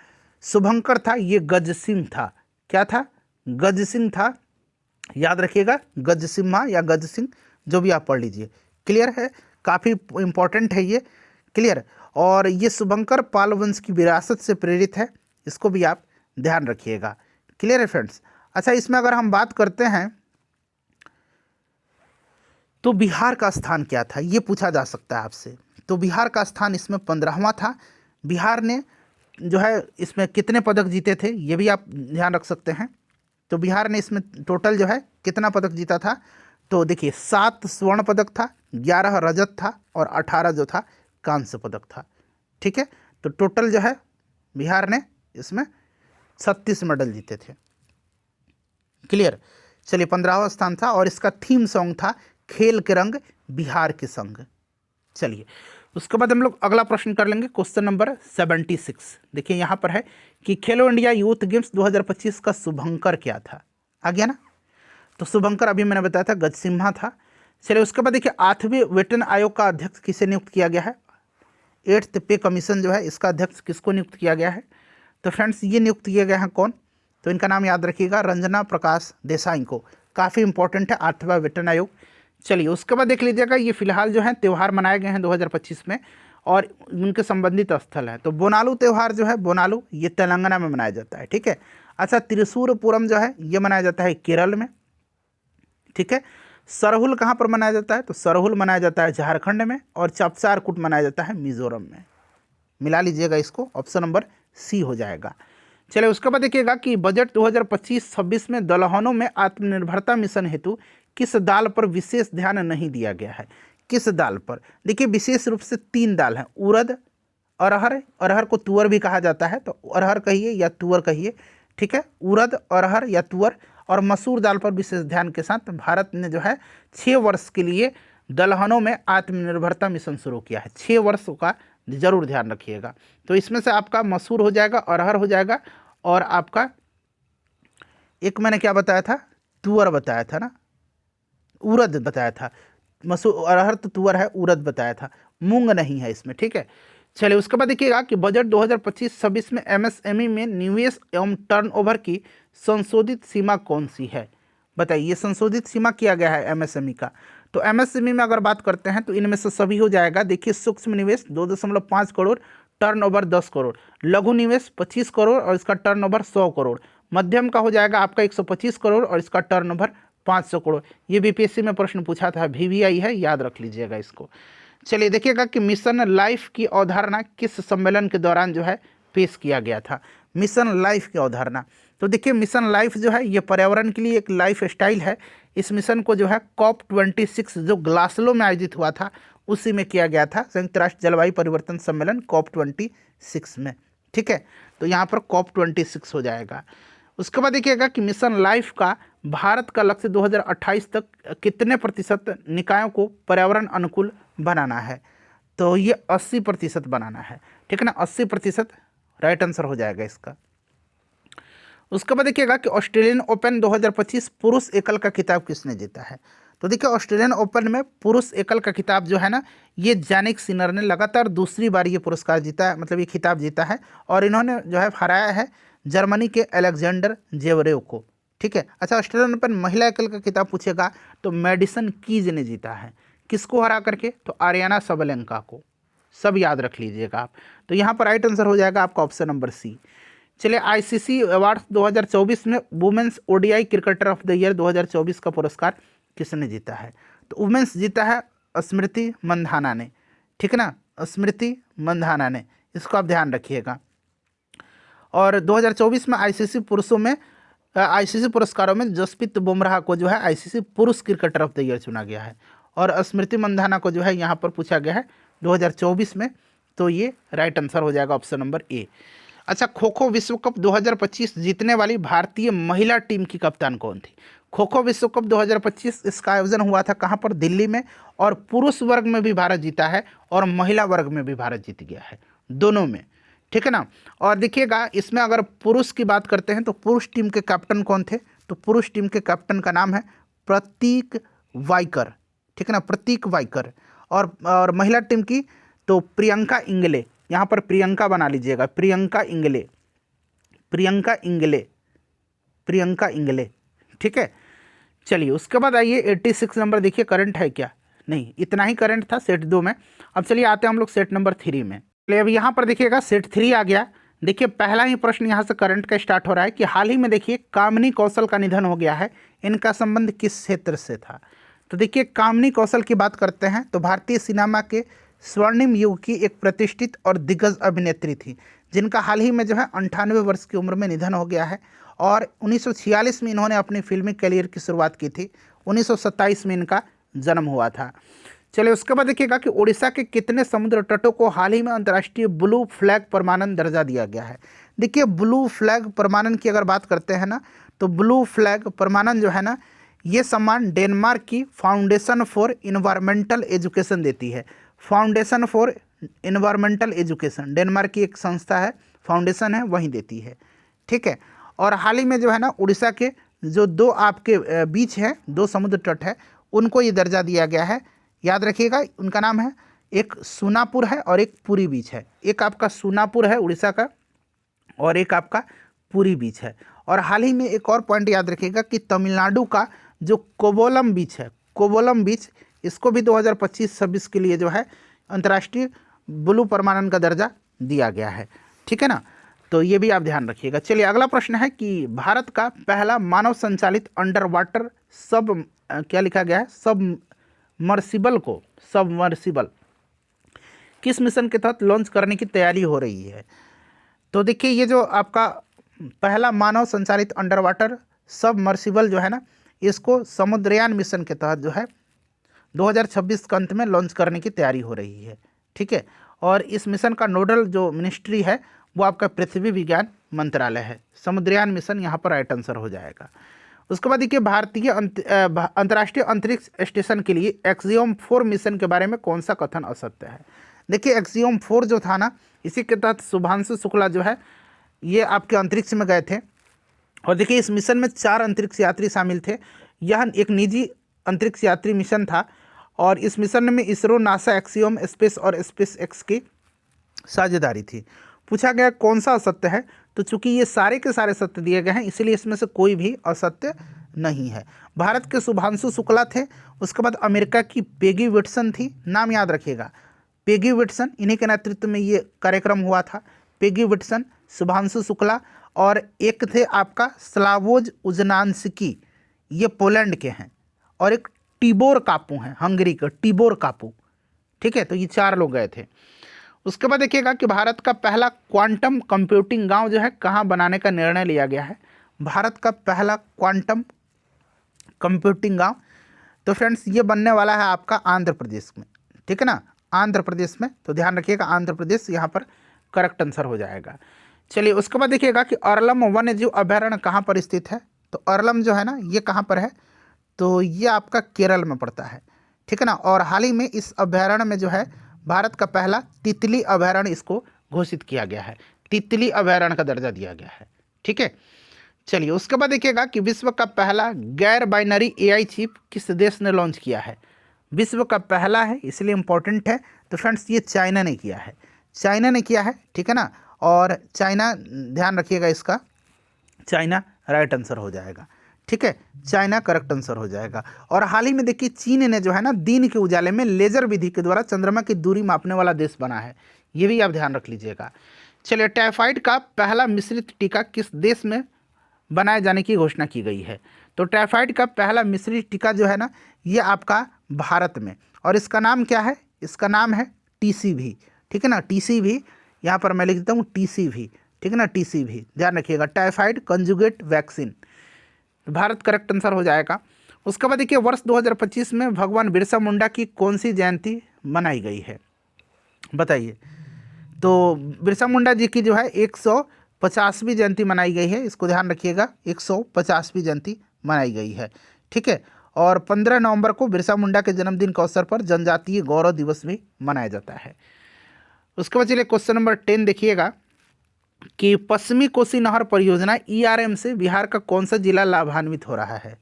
Speaker 1: शुभंकर था, ये गज सिंह था। क्या था, गज सिंह था, याद रखिएगा, गज सिम्हा या गज सिंह, जो भी आप पढ़ लीजिए, क्लियर है, काफ़ी इंपॉर्टेंट है ये, क्लियर। और ये शुभंकर पाल वंश की विरासत से प्रेरित है, इसको भी आप ध्यान रखिएगा, क्लियर है फ्रेंड्स। अच्छा, इसमें अगर हम बात करते हैं तो बिहार का स्थान क्या था, ये पूछा जा सकता है आपसे। तो बिहार का स्थान इसमें 15वां था। बिहार ने जो है इसमें कितने पदक जीते थे, ये भी आप ध्यान रख सकते हैं। तो बिहार ने इसमें टोटल जो है कितना पदक जीता था, तो देखिए 7 स्वर्ण पदक था, 11 रजत था और 18 जो था कांस्य पदक था, ठीक है। तो टोटल जो है बिहार ने इसमें 36 मेडल जीते थे, क्लियर। चलिए 15वां स्थान था और इसका थीम सॉन्ग था खेल के रंग बिहार के संग। चलिए उसके बाद हम लोग अगला प्रश्न कर लेंगे, क्वेश्चन नंबर 76। देखिए यहाँ पर है कि खेलो इंडिया यूथ गेम्स 2025 का शुभंकर क्या था। आ गया ना, तो शुभंकर अभी मैंने बताया था गजसिम्हा था। चलिए उसके बाद देखिए 8वें वेतन आयोग का अध्यक्ष किसे नियुक्त किया गया है। 8th पे कमीशन जो है इसका अध्यक्ष किसको नियुक्त किया गया है। तो फ्रेंड्स ये नियुक्त किए गए हैं कौन, तो इनका नाम याद रखिएगा, रंजना प्रकाश देसाई को। काफ़ी इंपॉर्टेंट है 8वां वेतन आयोग। चलिए उसके बाद देख लीजिएगा, ये फिलहाल जो है त्यौहार मनाए गए हैं 2025 में और उनके संबंधित स्थल है। तो बोनालू त्यौहार जो है, बोनालू ये तेलंगाना में मनाया जाता है, ठीक है। अच्छा त्रिशूरपुरम जो है ये मनाया जाता है केरल में, ठीक है। सरहुल कहाँ पर मनाया जाता है, तो सरहुल मनाया जाता है झारखंड में और चपसारकुट मनाया जाता है मिजोरम में। मिला लीजिएगा इसको, ऑप्शन नंबर सी हो जाएगा। चलिए उसके बाद देखिएगा कि बजट 2025-26 में दलहनों में आत्मनिर्भरता मिशन हेतु किस दाल पर विशेष ध्यान नहीं दिया गया है। किस दाल पर, देखिए विशेष रूप से 3 दाल हैं, उड़द, अरहर, अरहर को तुअर भी कहा जाता है, तो अरहर कहिए या तुअर कहिए, ठीक है। उड़द, अरहर या तुअर और मसूर दाल पर विशेष ध्यान के साथ भारत ने जो है 6 वर्ष के लिए दलहनों में आत्मनिर्भरता मिशन शुरू किया है। 6 वर्ष का जरूर ध्यान रखिएगा। तो इसमें से आपका मसूर हो जाएगा, अरहर हो जाएगा और आपका एक मैंने क्या बताया था, तुअर बताया था ना, उड़द बताया था। मसूर अरहर तो तुअर है, उड़द बताया था, मूंग नहीं है इसमें, ठीक है। चलिए उसके बाद देखिएगा कि बजट 2025-26 में एमएसएमई में निवेश एवं टर्नओवर की संशोधित सीमा कौन सी है। बताइए, ये संशोधित सीमा किया गया है एमएसएमई का। तो एमएसएमई में अगर बात करते हैं तो इनमें से सभी हो जाएगा। देखिए सूक्ष्म निवेश 2.5 करोड़, टर्नओवर 10 करोड़, लघु निवेश 25 करोड़ और इसका टर्नओवर 100 करोड़, मध्यम का हो जाएगा आपका 125 करोड़ और इसका टर्नओवर 500 करोड़। ये बीपीएससी में प्रश्न पूछा था, VVI है, याद रख लीजिएगा इसको। चलिए देखिएगा कि मिशन लाइफ की अवधारणा किस सम्मेलन के दौरान जो है पेश किया गया था। मिशन लाइफ की अवधारणा, तो देखिए मिशन लाइफ जो है ये पर्यावरण के लिए एक लाइफ स्टाइल है। इस मिशन को जो है COP26 जो ग्लासगो में आयोजित हुआ था उसी में किया गया था, संयुक्त राष्ट्र जलवायु परिवर्तन सम्मेलन COP26 में, ठीक है। तो यहाँ पर COP26 हो जाएगा। उसके बाद देखिएगा कि मिशन लाइफ का भारत का लक्ष्य 2028 तक कितने प्रतिशत निकायों को पर्यावरण अनुकूल बनाना है। तो ये 80% बनाना है, ठीक है ना, 80% राइट आंसर हो जाएगा इसका। उसके बाद देखिएगा कि ऑस्ट्रेलियन ओपन 2025 पुरुष एकल का खिताब किसने जीता है। तो देखिए ऑस्ट्रेलियन ओपन में पुरुष एकल का खिताब जो है ना, ये जानिक सिनर ने लगातार दूसरी बार ये पुरस्कार जीता है, मतलब ये खिताब जीता है और इन्होंने जो है हराया है जर्मनी के अलेक्जेंडर जेवरेव को, ठीक है। अच्छा ऑस्ट्रेलियन ओपन महिला एकल का खिताब पूछेगा तो मेडिसन कीज ने जीता है, किसको हरा करके, तो आरियाना सबलेंका को। सब याद रख लीजिएगा आप। तो यहाँ पर राइट आंसर हो जाएगा आपका ऑप्शन नंबर सी। चलिए आईसीसी अवार्ड्स 2024 में women's ODI cricketer of the year 2024 का पुरस्कार किसने जीता है। तो वुमेन्स जीता है स्मृति मंधाना ने, ठीक है ना, स्मृति मंधाना ने, इसको आप ध्यान रखिएगा। और 2024 में आईसीसी पुरुषों में आईसीसी पुरस्कारों में जसप्रीत बुमराह को जो है आईसीसी पुरुष क्रिकेटर ऑफ द ईयर चुना गया है और स्मृति मंधाना को जो है यहाँ पर पूछा गया है 2024 में। तो ये राइट आंसर हो जाएगा ऑप्शन नंबर ए। अच्छा खो खो विश्व कप 2025 जीतने वाली भारतीय महिला टीम की कप्तान कौन थी। खो खो विश्व कप 2025 इसका आयोजन हुआ था कहाँ पर, दिल्ली में, और पुरुष वर्ग में भी भारत जीता है और महिला वर्ग में भी भारत जीत गया है, दोनों में, ठीक है ना। और देखिएगा इसमें अगर पुरुष की बात करते हैं तो पुरुष टीम के कैप्टन कौन थे, तो पुरुष टीम के कैप्टन का नाम है प्रतीक वाइकर, ठीक है ना, प्रतीक वाइकर। और महिला टीम की तो प्रियंका इंगले, यहाँ पर प्रियंका बना लीजिएगा, प्रियंका इंगले, प्रियंका इंगले, प्रियंका इंगले, ठीक है। चलिए उसके बाद आइए 86 नंबर, देखिए करंट है क्या, नहीं इतना ही करंट था सेट 2 में। अब चलिए आते हैं हम लोग सेट नंबर 3 में। चलिए अब यहाँ पर देखिएगा सेट 3 आ गया। देखिए पहला ही प्रश्न यहाँ से करंट का स्टार्ट हो रहा है कि हाल ही में देखिए कामिनी कौशल का निधन हो गया है, इनका संबंध किस क्षेत्र से था। तो देखिए कामिनी कौशल की बात करते हैं तो भारतीय सिनेमा के स्वर्णिम युग की एक प्रतिष्ठित और दिग्गज अभिनेत्री थी जिनका हाल ही में जो है 98 वर्ष की उम्र में निधन हो गया है और 1946 में इन्होंने अपनी फिल्मी करियर की शुरुआत की थी, 1927 में इनका जन्म हुआ था। चलिए उसके बाद देखिएगा कि उड़ीसा के कितने समुद्र तटों को हाल ही में अंतर्राष्ट्रीय ब्लू फ्लैग परमाणन दर्जा दिया गया है। देखिए ब्लू फ्लैग परमाणन की अगर बात करते हैं ना तो ब्लू फ्लैग परमाणन जो है ना ये सम्मान डेनमार्क की फाउंडेशन फॉर इन्वायरमेंटल एजुकेशन देती है। Foundation for environmental education Denmark की एक संस्था है, फाउंडेशन है, वहीं देती है। ठीक है। और हाल ही में जो है ना, उड़ीसा के जो दो आपके बीच हैं, दो समुद्र तट है, उनको ये दर्जा दिया गया है। याद रखिएगा, उनका नाम है, एक सोनापुर है और एक पुरी बीच है। एक आपका सोनापुर है उड़ीसा का और एक आपका पुरी बीच है। और हाल ही में एक और पॉइंट याद रखिएगा कि तमिलनाडु का जो कोवलम बीच है, कोवलम बीच, इसको भी 2025-26 के लिए जो है अंतर्राष्ट्रीय ब्लू परमाणु का दर्जा दिया गया है। ठीक है ना, तो ये भी आप ध्यान रखिएगा। चलिए अगला प्रश्न है कि भारत का पहला मानव संचालित अंडर वाटर क्या लिखा गया है, सबमर्सिबल किस मिशन के तहत लॉन्च करने की तैयारी हो रही है। तो देखिए, ये जो आपका पहला मानव संचालित अंडर वाटर सबमर्सिबल जो है ना, इसको समुद्रयान मिशन के तहत जो है 2026 के अंत में लॉन्च करने की तैयारी हो रही है। ठीक है। और इस मिशन का नोडल जो मिनिस्ट्री है वो आपका पृथ्वी विज्ञान मंत्रालय है। समुद्रयान मिशन यहाँ पर राइट आंसर हो जाएगा। उसके बाद देखिए, भारतीय अंतर्राष्ट्रीय अंतरिक्ष स्टेशन के लिए एक्सियोम 4 मिशन के बारे में कौन सा कथन असत्य है। देखिए, एक्सियोम 4 जो था ना, इसी के तहत शुभांशु शुक्ला जो है ये आपके अंतरिक्ष में गए थे। और देखिए, इस मिशन में 4 अंतरिक्ष यात्री शामिल थे। यह एक निजी अंतरिक्ष यात्री मिशन था और इस मिशन में इसरो, नासा, एक्सियोम स्पेस और स्पेस एक्स की साझेदारी थी। पूछा गया कौन सा असत्य है, तो चूंकि ये सारे के सारे सत्य दिए गए हैं, इसलिए इसमें से कोई भी असत्य नहीं है। भारत के शुभांशु शुक्ला थे, उसके बाद अमेरिका की पेगी विट्सन थी, नाम याद रखिएगा, पेगी विट्सन, इन्हीं के नेतृत्व में ये कार्यक्रम हुआ था। पेगी विट्सन, शुभांशु शुक्ला, और एक थे आपका स्लावोज उजनान्स्की, ये पोलैंड के हैं, और एक टिबोर कापू हैं, हंगरी के टिबोर कापू। ठीक है, तो ये 4 लोग गए थे। उसके बाद देखिएगा कि भारत का पहला क्वांटम कंप्यूटिंग गांव जो है कहाँ बनाने का निर्णय लिया गया है। भारत का पहला क्वांटम कंप्यूटिंग गांव, तो फ्रेंड्स ये बनने वाला है आपका आंध्र प्रदेश में। ठीक है ना, आंध्र प्रदेश में, तो ध्यान रखिएगा आंध्र प्रदेश यहाँ पर करेक्ट आंसर हो जाएगा। चलिए उसके बाद देखिएगा कि अरलम वन्य जीव अभयारण्य कहाँ पर स्थित है। तो अरलम जो है ना, ये कहाँ पर है, तो ये आपका केरल में पड़ता है। ठीक है ना, और हाल ही में इस अभयारण्य में जो है भारत का पहला तितली अभयारण्य इसको घोषित किया गया है, तितली अभयारण्य का दर्जा दिया गया है। ठीक है। चलिए उसके बाद देखिएगा कि विश्व का पहला गैर बाइनरी एआई चिप किस देश ने लॉन्च किया है। विश्व का पहला है, इसलिए इम्पोर्टेंट है। तो फ्रेंड्स ये चाइना ने किया है, चाइना ने किया है। ठीक है ना, और चाइना, ध्यान रखिएगा इसका, चाइना राइट आंसर हो जाएगा। ठीक है, चाइना करेक्ट आंसर हो जाएगा। और हाल ही में देखिए, चीन ने जो है ना, दिन के उजाले में लेजर विधि के द्वारा चंद्रमा की दूरी मापने वाला देश बना है, ये भी आप ध्यान रख लीजिएगा। चलिए, टाइफाइड का पहला मिश्रित टीका किस देश में बनाए जाने की घोषणा की गई है। तो टाइफाइड का पहला मिश्रित टीका जो है ना, ये आपका भारत में, और इसका नाम क्या है, इसका नाम है TCV। ठीक है ना, TCV, यहाँ पर मैं लिख देता हूँ TCV। ठीक है ना, TCV ध्यान रखिएगा, typhoid conjugate vaccine, Bharat correct answer हो जाएगा। उसके बाद देखिए, वर्ष 2025 में भगवान बिरसा मुंडा की कौन सी जयंती मनाई गई है, बताइए। तो बिरसा मुंडा जी की जो है 150वीं जयंती मनाई गई है, इसको ध्यान रखिएगा, 150वीं जयंती मनाई गई है। ठीक है, और 15 नवंबर को बिरसा मुंडा के जन्मदिन के अवसर पर जनजातीय गौरव दिवस भी मनाया जाता है। उसके बाद चलिए क्वेश्चन नंबर 10 देखिएगा कि पश्चिमी कोसी नहर परियोजना ERM से बिहार का कौन सा जिला लाभान्वित हो रहा है।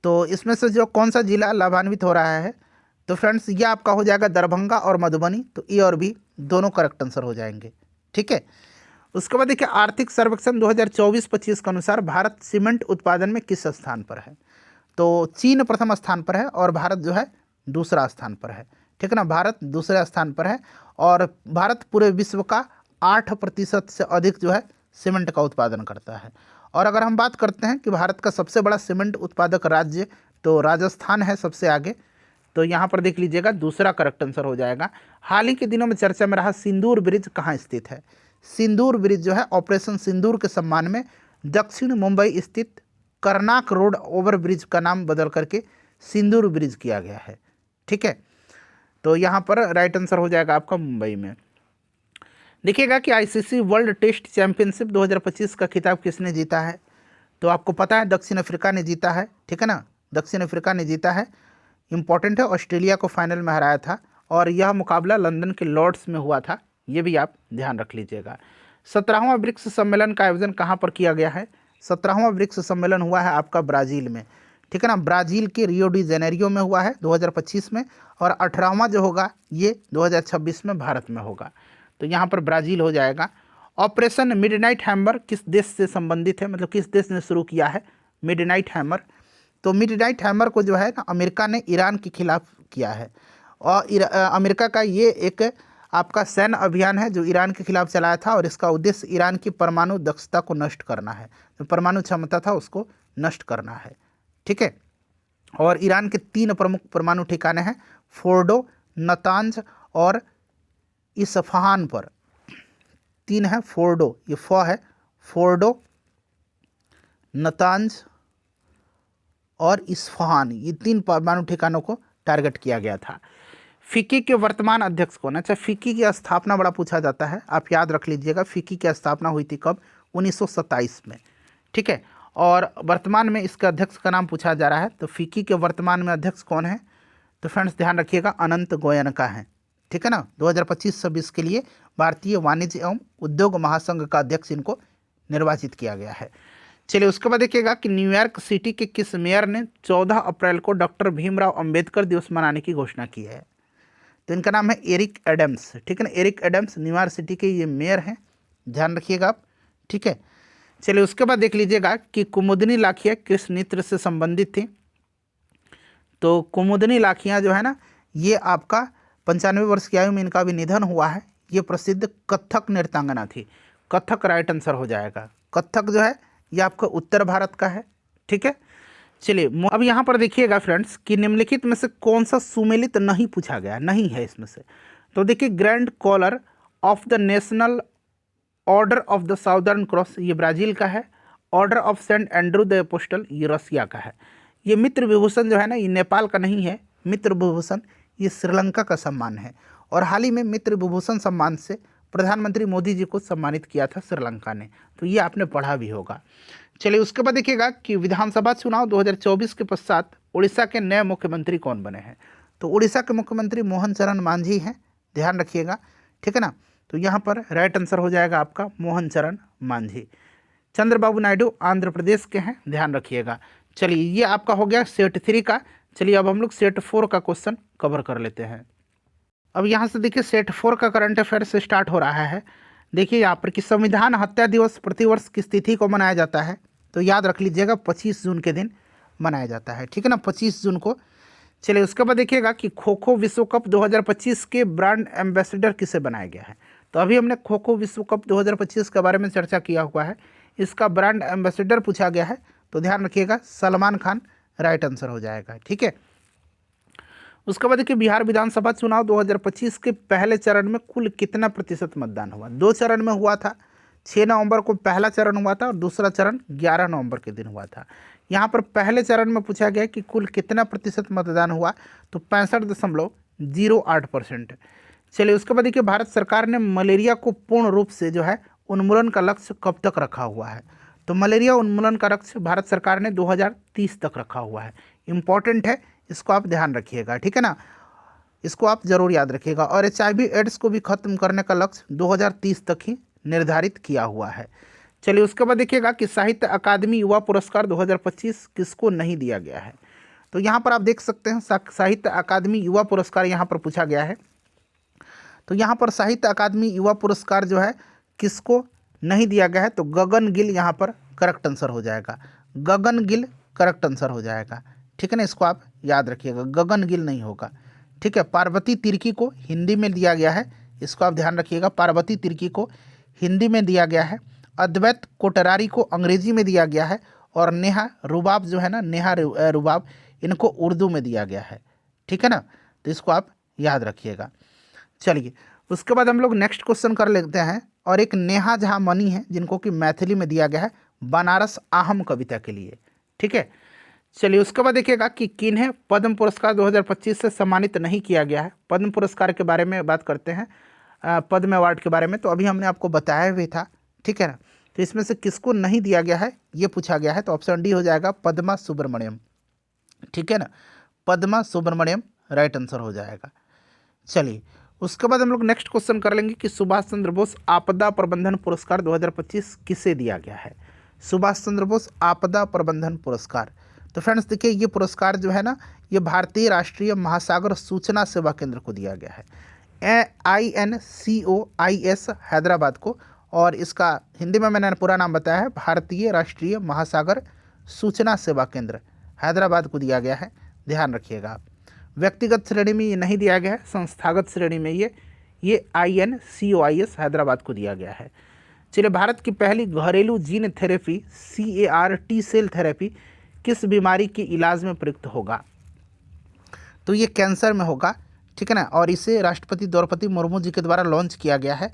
Speaker 1: तो इसमें से जो कौन सा जिला लाभान्वित हो रहा है, तो फ्रेंड्स ये आपका हो जाएगा दरभंगा और मधुबनी, तो ए और बी दोनों करेक्ट आंसर हो जाएंगे। ठीक है। उसके बाद देखिए, आर्थिक सर्वेक्षण 2024-25 के अनुसार भारत सीमेंट उत्पादन में किस स्थान पर है। तो चीन प्रथम स्थान पर है और भारत जो है दूसरा स्थान पर है। ठीक है ना, भारत दूसरे स्थान पर है, और भारत पूरे विश्व का 8% से अधिक जो है सीमेंट का उत्पादन करता है। और अगर हम बात करते हैं कि भारत का सबसे बड़ा सीमेंट उत्पादक राज्य, तो राजस्थान है सबसे आगे, तो यहाँ पर देख लीजिएगा दूसरा करेक्ट आंसर हो जाएगा। हाल ही के दिनों में चर्चा में रहा सिंदूर ब्रिज कहाँ स्थित है। सिंदूर ब्रिज जो है ऑपरेशन सिंदूर के सम्मान में दक्षिण मुंबई स्थित करनाक रोड ओवर ब्रिज का नाम बदल करके सिंदूर ब्रिज किया गया है। ठीक है, तो यहाँ पर राइट आंसर हो जाएगा आपका मुंबई में। देखिएगा कि ICC वर्ल्ड टेस्ट चैंपियनशिप 2025 का खिताब किसने जीता है। तो आपको पता है दक्षिण अफ्रीका ने जीता है, ठीक है ना, दक्षिण अफ्रीका ने जीता है, इंपॉर्टेंट है। ऑस्ट्रेलिया को फाइनल में हराया था और यह मुकाबला लंदन के लॉर्ड्स में हुआ था, ये भी आप ध्यान रख लीजिएगा। 17वां ब्रिक्स सम्मेलन का आयोजन कहाँ पर किया गया है? 17वां ब्रिक्स सम्मेलन हुआ है आपका ब्राज़ील में, ठीक है ना, ब्राज़ील के रियो डी जेनेरियो में हुआ है 2025 में, और 18वां जो होगा ये 2026 में भारत में होगा। तो यहाँ पर ब्राज़ील हो जाएगा। ऑपरेशन मिडनाइट हैमर किस देश से संबंधित है, मतलब किस देश ने शुरू किया है मिडनाइट हैमर? तो मिडनाइट हैमर को जो है ना अमेरिका ने ईरान के खिलाफ किया है, और अमेरिका का ये एक आपका सैन्य अभियान है जो ईरान के खिलाफ चलाया था, और इसका उद्देश्य ईरान की परमाणु दक्षता को नष्ट करना है, जो परमाणु क्षमता था उसको नष्ट करना है, ठीक है। और ईरान के 3 प्रमुख परमाणु ठिकाने हैं, फोर्डो, नतांज और इस्फहान पर। 3 है फोर्डो, ये है फोर्डो, नतांज और इस्फहान, ये 3 परमाणु ठिकानों को टारगेट किया गया था। फिक्की के वर्तमान अध्यक्ष कौन है? अच्छा, फिक्की की स्थापना बड़ा पूछा जाता है, आप याद रख लीजिएगा। फिक्की की स्थापना हुई थी कब? 1927 में, ठीक है। और वर्तमान में इसका अध्यक्ष का नाम पूछा जा रहा है, तो फिक्की के वर्तमान में अध्यक्ष कौन है? तो फ्रेंड्स ध्यान रखिएगा, अनंत गोयनका है, ठीक है ना। 2025-26 के लिए भारतीय वाणिज्य एवं उद्योग महासंघ का अध्यक्ष इनको निर्वाचित किया गया है। चलिए उसके बाद देखिएगा कि न्यूयॉर्क सिटी के किस मेयर ने 14 अप्रैल को डॉक्टर भीमराव अंबेडकर दिवस मनाने की घोषणा की है? तो इनका नाम है एरिक एडम्स, ठीक है ना, एरिक एडम्स न्यूयॉर्क सिटी के ये मेयर हैं, ध्यान रखिएगा आप, ठीक है। चलिए उसके बाद देख लीजिएगा कि कुमुदनी लाखिया किस नृत्य से संबंधित थी? तो कुमुदनी लाखिया जो है ना, ये आपका 95 वर्ष की आयु में इनका भी निधन हुआ है। ये प्रसिद्ध कथक नृत्यांगना थी। कथक राइट आंसर हो जाएगा। कथक जो है ये आपका उत्तर भारत का है, ठीक है। चलिए अब यहाँ पर देखिएगा फ्रेंड्स कि निम्नलिखित में से कौन सा सुमेलित नहीं पूछा गया, नहीं है इसमें से। तो देखिए, grand collar of the national order of the southern cross ये ब्राज़ील का है। Order of Saint Andrew the apostle ये रसिया का है। ये मित्र विभूषण जो है ना, ये नेपाल का नहीं है। मित्र विभूषण ये श्रीलंका का सम्मान है, और हाल ही में मित्र विभूषण सम्मान से प्रधानमंत्री मोदी जी को सम्मानित किया था श्रीलंका ने, तो ये आपने पढ़ा भी होगा। चलिए उसके बाद देखिएगा कि विधानसभा चुनाव 2024 के पश्चात उड़ीसा के नए मुख्यमंत्री कौन बने हैं? तो उड़ीसा के मुख्यमंत्री मोहन चरण मांझी हैं, ध्यान रखिएगा, ठीक है ना। तो यहाँ पर राइट आंसर हो जाएगा आपका मोहन चरण मांझी। चंद्रबाबू नायडू आंध्र प्रदेश के हैं, ध्यान रखिएगा। चलिए ये आपका हो गया सेट 3 का। चलिए अब हम लोग सेट 4 का क्वेश्चन कवर कर लेते हैं। अब यहाँ से देखिए सेट 4 का करंट अफेयर से स्टार्ट हो रहा है। देखिए यहाँ पर कि संविधान हत्या दिवस प्रतिवर्ष किस तिथि को मनाया जाता है? तो याद रख लीजिएगा 25 जून के दिन मनाया जाता है, ठीक है ना, 25 जून को। चलिए उसके बाद देखिएगा कि खो खो विश्व कप 2025 के ब्रांड एम्बेसडर किसे बनाया गया है? तो अभी हमने खो खो विश्व कप 2025 के बारे में चर्चा किया हुआ है, इसका ब्रांड एम्बेसडर पूछा गया है, तो ध्यान रखिएगा सलमान खान राइट आंसर हो जाएगा, ठीक है। उसके बाद देखिए बिहार विधानसभा चुनाव 2025 के पहले चरण में कुल कितना प्रतिशत मतदान हुआ? 2 चरण में हुआ था। 6 नवंबर को पहला चरण हुआ था और दूसरा चरण 11 नवंबर के दिन हुआ था। यहाँ पर पहले चरण में पूछा गया कि कुल कितना प्रतिशत मतदान हुआ? तो 65.08%। चलिए उसके बाद देखिए भारत सरकार ने मलेरिया को पूर्ण रूप से जो है उन्मूलन का लक्ष्य कब तक रखा हुआ है? तो मलेरिया उन्मूलन का लक्ष्य भारत सरकार ने 2030 तक रखा हुआ है। इंपॉर्टेंट है, इसको आप ध्यान रखिएगा, ठीक है ना, इसको आप जरूर याद रखिएगा। और HIV एड्स को भी खत्म करने का लक्ष्य 2030 तक ही निर्धारित किया हुआ है। चलिए उसके बाद देखिएगा कि साहित्य अकादमी युवा पुरस्कार 2025 किसको नहीं दिया गया है? तो यहाँ पर आप देख सकते हैं साहित्य अकादमी युवा पुरस्कार यहाँ पर पूछा गया है। तो यहाँ पर साहित्य अकादमी युवा पुरस्कार जो है किसको नहीं दिया गया है? तो गगन गिल यहाँ पर करेक्ट आंसर हो जाएगा। गगन गिल करेक्ट आंसर हो जाएगा, ठीक है ना, इसको आप याद रखिएगा, गगन गिल नहीं होगा, ठीक है। पार्वती तिर्की को हिंदी में दिया गया है, इसको आप ध्यान रखिएगा, पार्वती तिर्की को हिंदी में दिया गया है। अद्वैत कोटरारी को अंग्रेजी में दिया गया है, और नेहा रुबाब जो है ना, नेहा रुबाब, इनको उर्दू में दिया गया है, ठीक है ना, तो इसको आप याद रखिएगा। चलिए उसके बाद हम लोग नेक्स्ट क्वेश्चन कर लेते हैं, और एक नेहा झा मनी है जिनको कि मैथिली में दिया गया है बनारस आहम कविता के लिए, ठीक है। चलिए उसके बाद देखिएगा कि किन्हें पद्म पुरस्कार 2025 से सम्मानित नहीं किया गया है। पद्म पुरस्कार के बारे में बात करते हैं, पद्म अवार्ड के बारे में, तो अभी हमने आपको बताया भी था, ठीक है ना। तो इसमें से किसको नहीं दिया गया है ये पूछा गया है, तो ऑप्शन डी हो जाएगा पद्मा सुब्रमण्यम। ठीक है ना, पद्मा सुब्रमण्यम राइट आंसर हो जाएगा। चलिए उसके बाद हम लोग नेक्स्ट क्वेश्चन कर लेंगे कि सुभाष चंद्र बोस आपदा प्रबंधन पुरस्कार 2025 किसे दिया गया है। सुभाष चंद्र बोस आपदा प्रबंधन पुरस्कार, तो फ्रेंड्स देखिए ये पुरस्कार जो है ना ये भारतीय राष्ट्रीय महासागर सूचना सेवा केंद्र को दिया गया है, INCOIS हैदराबाद को, और इसका हिंदी में मैंने पूरा नाम बताया है भारतीय राष्ट्रीय महासागर सूचना सेवा केंद्र हैदराबाद को दिया गया है, ध्यान रखिएगा आप। व्यक्तिगत श्रेणी में ये नहीं दिया गया है, संस्थागत श्रेणी में ये INCOIS हैदराबाद को दिया गया है। चलिए भारत की पहली घरेलू gene therapy CAR T cell therapy किस बीमारी के इलाज में प्रयुक्त होगा, तो ये कैंसर में होगा। ठीक है ना, और इसे राष्ट्रपति द्रौपदी मुर्मू जी के द्वारा लॉन्च किया गया है।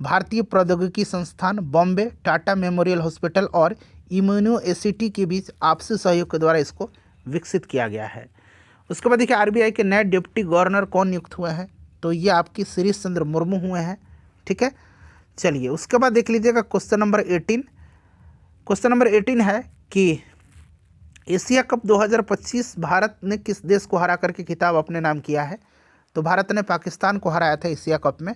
Speaker 1: भारतीय प्रौद्योगिकी संस्थान बॉम्बे, टाटा मेमोरियल हॉस्पिटल और इम्यूनो एसिटी के बीच आपसी सहयोग के द्वारा इसको विकसित किया गया है। उसके बाद देखिए RBI के नए डिप्टी गवर्नर कौन नियुक्त हुए हैं, तो ये आपकी शिरीष चंद्र मुर्मू हुए हैं। ठीक है, चलिए उसके बाद देख लीजिएगा क्वेश्चन नंबर 18। क्वेश्चन नंबर 18 है कि एशिया कप 2025 भारत ने किस देश को हरा करके खिताब अपने नाम किया है, तो भारत ने पाकिस्तान को हराया था एशिया कप में,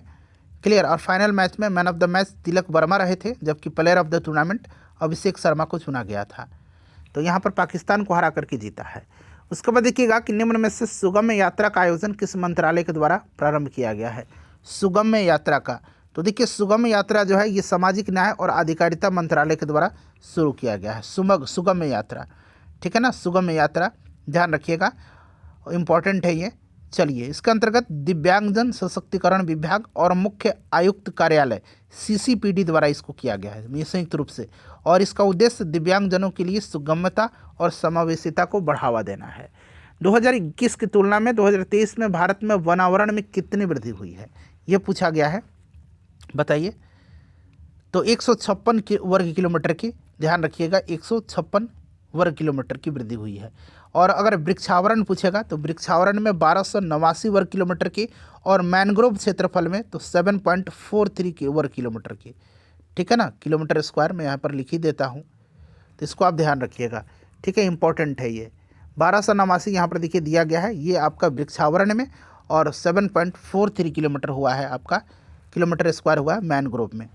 Speaker 1: क्लियर। और फाइनल मैच में man of the match Tilak Varma रहे थे, जबकि player of the tournament Abhishek Sharma को चुना गया था। तो यहाँ पर पाकिस्तान को हरा करके जीता है। उसके बाद देखिएगा कि निम्न में से सुगम्य यात्रा का आयोजन किस मंत्रालय के द्वारा प्रारंभ किया गया है, सुगम्य यात्रा का, तो देखिए सुगम्य यात्रा जो है ये सामाजिक न्याय और अधिकारिता मंत्रालय के द्वारा शुरू किया गया है, सुगम्य यात्रा। ठीक है ना, सुगम्य यात्रा ध्यान रखिएगा, इम्पॉर्टेंट है ये। चलिए इसके अंतर्गत दिव्यांगजन सशक्तिकरण विभाग और मुख्य आयुक्त कार्यालय CCPD द्वारा इसको किया गया है, ये संयुक्त रूप से, और इसका उद्देश्य दिव्यांगजनों के लिए सुगमता और समावेशिता को बढ़ावा देना है। 2021 की तुलना में 2023 में भारत में वनावरण में कितनी वृद्धि हुई है, ये पूछा गया है, बताइए। तो 156 वर्ग किलोमीटर की, ध्यान रखिएगा 156 वर्ग किलोमीटर की वृद्धि हुई है। और अगर वृक्षावरण पूछेगा तो वृक्षावरण में 1289 वर्ग किलोमीटर की, और मैनग्रोव क्षेत्रफल में तो 7.43 वर्ग किलोमीटर की। ठीक है ना, किलोमीटर स्क्वायर में यहाँ पर लिख ही देता हूँ, तो इसको आप ध्यान रखिएगा। ठीक है, इंपॉर्टेंट है ये। 1289 यहाँ पर देखिए दिया गया है, ये आपका वृक्षावरण में, और 7.43 किलोमीटर हुआ है आपका, किलोमीटर स्क्वायर हुआ है मैनग्रोव में।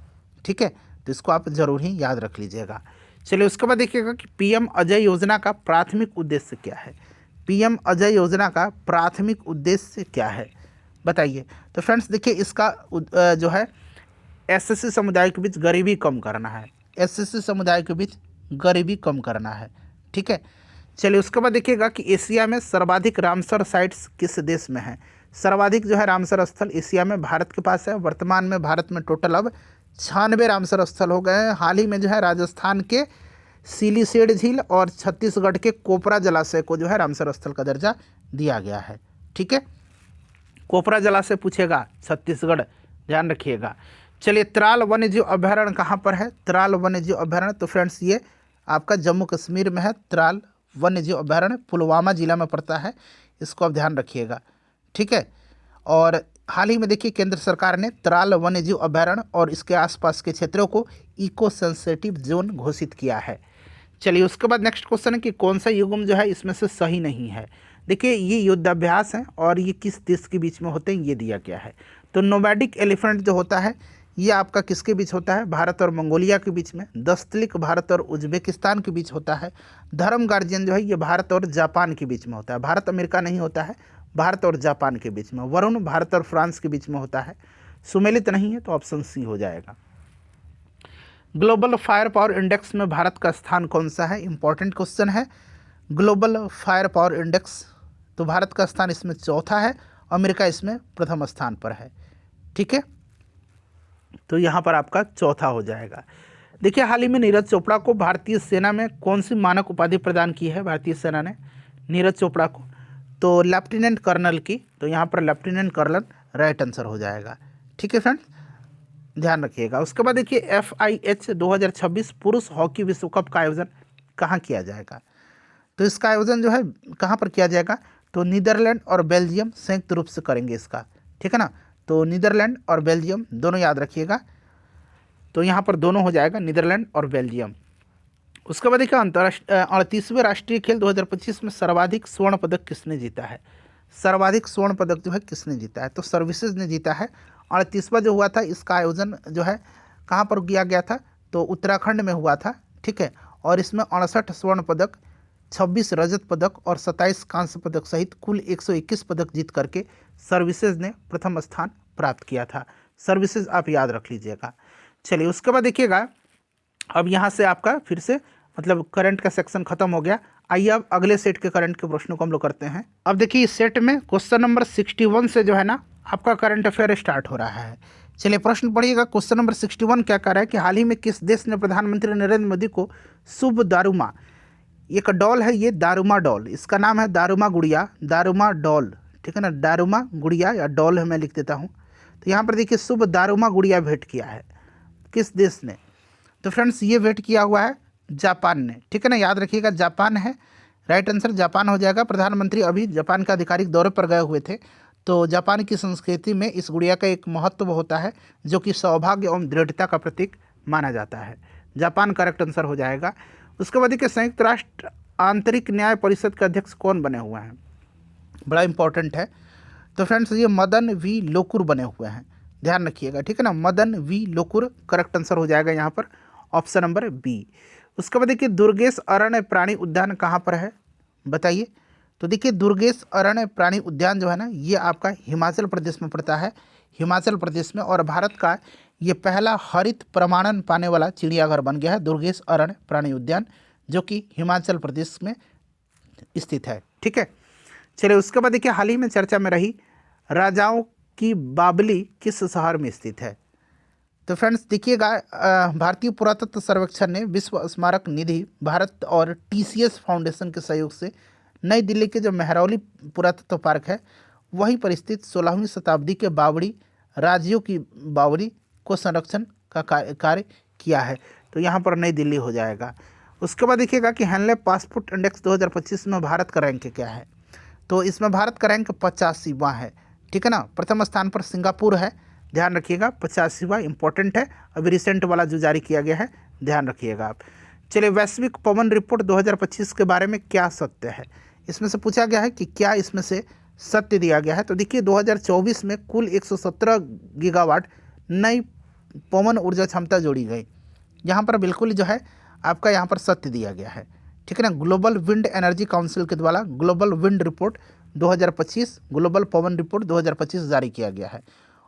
Speaker 1: ठीक है, तो इसको आप जरूर ही याद रख लीजिएगा। चलिए उसके बाद देखिएगा कि PM अजय योजना का प्राथमिक उद्देश्य क्या है, PM अजय योजना का प्राथमिक उद्देश्य क्या है, बताइए। तो फ्रेंड्स देखिए इसका जो है SC समुदाय के बीच गरीबी कम करना है, SC समुदाय के बीच गरीबी कम करना है। ठीक है, चलिए उसके बाद देखिएगा कि एशिया में सर्वाधिक रामसर साइट्स किस देश में है, सर्वाधिक जो है रामसर स्थल एशिया में भारत के पास है। वर्तमान में भारत में टोटल अब 96 रामसर स्थल हो गए हैं। हाल ही में जो है राजस्थान के सिलीसेड झील और छत्तीसगढ़ के कोपरा जलाशय को जो है रामसर स्थल का दर्जा दिया गया है। ठीक है, कोपरा जलाशय पूछेगा छत्तीसगढ़, ध्यान रखिएगा। चलिए त्राल वन्यजीव अभयारण्य कहाँ पर है, त्राल वन्यजीव अभयारण्य, तो फ्रेंड्स ये आपका जम्मू कश्मीर में है। त्राल वन्यजीव अभयारण्य पुलवामा जिला में पड़ता है, इसको आप ध्यान रखिएगा। ठीक है, और हाल ही में देखिए केंद्र सरकार ने त्राल वन्यजीव अभयारण्य और इसके आसपास के क्षेत्रों को इको सेंसिटिव जोन घोषित किया है। चलिए उसके बाद नेक्स्ट क्वेश्चन है कि कौन सा युग्म जो है इसमें से सही नहीं है। देखिए ये युद्धाभ्यास हैं और ये किस देश के बीच में होते हैं ये दिया गया है। तो नोमैडिक एलिफेंट जो होता है ये आपका किसके बीच होता है, भारत और मंगोलिया के बीच में। दस्तलिक भारत और उज्बेकिस्तान के बीच होता है। धर्म गार्जियन जो है ये भारत और जापान के बीच में होता है, भारत अमेरिका नहीं होता है, भारत और जापान के बीच में। वरुण भारत और फ्रांस के बीच में होता है। सुमेलित नहीं है तो ऑप्शन सी हो जाएगा। ग्लोबल फायर पावर इंडेक्स में भारत का स्थान कौन सा है, इंपॉर्टेंट क्वेश्चन है। ग्लोबल फायर पावर इंडेक्स, तो भारत का स्थान इसमें चौथा है, अमेरिका इसमें प्रथम स्थान पर है। ठीक है, तो यहाँ पर आपका चौथा हो जाएगा। देखिए हाल ही में नीरज चोपड़ा को भारतीय सेना में कौन सी मानक उपाधि प्रदान की है भारतीय सेना ने नीरज चोपड़ा को, तो लेफ्टिनेंट कर्नल की, तो यहाँ पर लेफ्टिनेंट कर्नल राइट आंसर हो जाएगा। ठीक है फ्रेंड्स, ध्यान रखिएगा। उसके बाद देखिए FIH 2026 पुरुष हॉकी विश्व कप का आयोजन कहाँ किया जाएगा, तो इसका आयोजन जो है कहाँ पर किया जाएगा, तो नीदरलैंड और बेल्जियम संयुक्त रूप से करेंगे इसका। ठीक है ना, तो नीदरलैंड और बेल्जियम दोनों याद रखिएगा। तो यहाँ पर दोनों हो जाएगा, नीदरलैंड और बेल्जियम। उसके बाद देखिए 38वें राष्ट्रीय खेल 2025 में सर्वाधिक स्वर्ण पदक किसने जीता है? सर्वाधिक स्वर्ण पदक जो है किसने जीता है? तो सर्विसेज ने जीता है। 38वां जो हुआ था इसका आयोजन जो है कहाँ पर किया गया था? तो उत्तराखंड में हुआ था, ठीक है। और इसमें 68 स्वर्ण पदक, 26 रजत पदक और 27 कांस्य पदक सहित कुल 121 पदक जीत करके सर्विसेज ने प्रथम स्थान प्राप्त किया था। सर्विसेज आप याद रख लीजिएगा। चलिए उसके बाद देखिएगा, अब यहाँ से आपका फिर से मतलब करंट का सेक्शन खत्म हो गया। आइए अब अगले सेट के करंट के प्रश्नों को हम लोग करते हैं। अब देखिए इस सेट में क्वेश्चन नंबर 61 से जो है ना आपका करंट अफेयर स्टार्ट हो रहा है। चलिए प्रश्न पढ़िएगा। क्वेश्चन नंबर 61 क्या कह रहा है कि हाल ही में किस देश ने प्रधानमंत्री नरेंद्र मोदी को शुभ दारूमा, एक डॉल है ये दारूमा डॉल, इसका नाम है दारूमा गुड़िया, दारूमा डॉल, ठीक है ना, दारूमा गुड़िया या डॉल है, मैं लिख देता हूँ। तो यहाँ पर देखिए शुभ दारूमा गुड़िया भेंट किया है किस देश ने? तो फ्रेंड्स ये भेंट किया हुआ है जापान ने, ठीक है ना, याद रखिएगा जापान है राइट आंसर, जापान हो जाएगा। प्रधानमंत्री अभी जापान का आधिकारिक दौरे पर गए हुए थे। तो जापान की संस्कृति में इस गुड़िया का एक महत्व होता है जो कि सौभाग्य एवं दृढ़ता का प्रतीक माना जाता है। जापान करेक्ट आंसर हो जाएगा। उसके बाद देखिए संयुक्त राष्ट्र आंतरिक न्याय परिषद के अध्यक्ष कौन बने हुए हैं? बड़ा इंपॉर्टेंट है। तो फ्रेंड्स ये मदन वी लोकुर बने हुए हैं, ध्यान रखिएगा, ठीक है ना, Madan V Lokur correct answer हो जाएगा यहाँ पर ऑप्शन नंबर बी। उसके बाद देखिए दुर्गेश अरण्य प्राणी उद्यान कहाँ पर है बताइए? तो देखिए दुर्गेश अरण्य प्राणी उद्यान जो है ना ये आपका हिमाचल प्रदेश में पड़ता है, हिमाचल प्रदेश में, और भारत का ये पहला हरित प्रमाणन पाने वाला चिड़ियाघर बन गया है दुर्गेश अरण्य प्राणी उद्यान, जो कि हिमाचल प्रदेश में स्थित है, ठीक है। चलिए उसके बाद देखिए हाल ही में चर्चा में रही राजाओं की बावली किस शहर में स्थित है? तो फ्रेंड्स देखिएगा भारतीय पुरातत्व सर्वेक्षण ने विश्व स्मारक निधि भारत और TCS फाउंडेशन के सहयोग से नई दिल्ली के जो मेहरौली पुरातत्व पार्क है वहीं पर स्थित 16वीं शताब्दी के बावड़ी राज्यों की बावड़ी को संरक्षण का कार्य किया है। तो यहाँ पर नई दिल्ली हो जाएगा। उसके बाद देखिएगा कि हैनले पासपोर्ट इंडेक्स 2025 में भारत का रैंक क्या है? तो इसमें भारत का रैंक 85वां है, ठीक है ना। प्रथम स्थान पर सिंगापुर है, ध्यान रखिएगा, 85वां इंपॉर्टेंट है, अभी रिसेंट वाला जो जारी किया गया है ध्यान रखिएगा आप। चलिए वैश्विक पवन रिपोर्ट 2025 के बारे में क्या सत्य है? इसमें से पूछा गया है कि क्या इसमें से सत्य दिया गया है। तो देखिए 2024 में कुल 117 गीगावाट नई पवन ऊर्जा क्षमता जोड़ी गई। यहाँ पर बिल्कुल जो है आपका यहाँ पर सत्य दिया गया है, ठीक है ना। ग्लोबल विंड एनर्जी काउंसिल के द्वारा ग्लोबल विंड रिपोर्ट 2025, ग्लोबल पवन रिपोर्ट 2025 जारी किया गया है।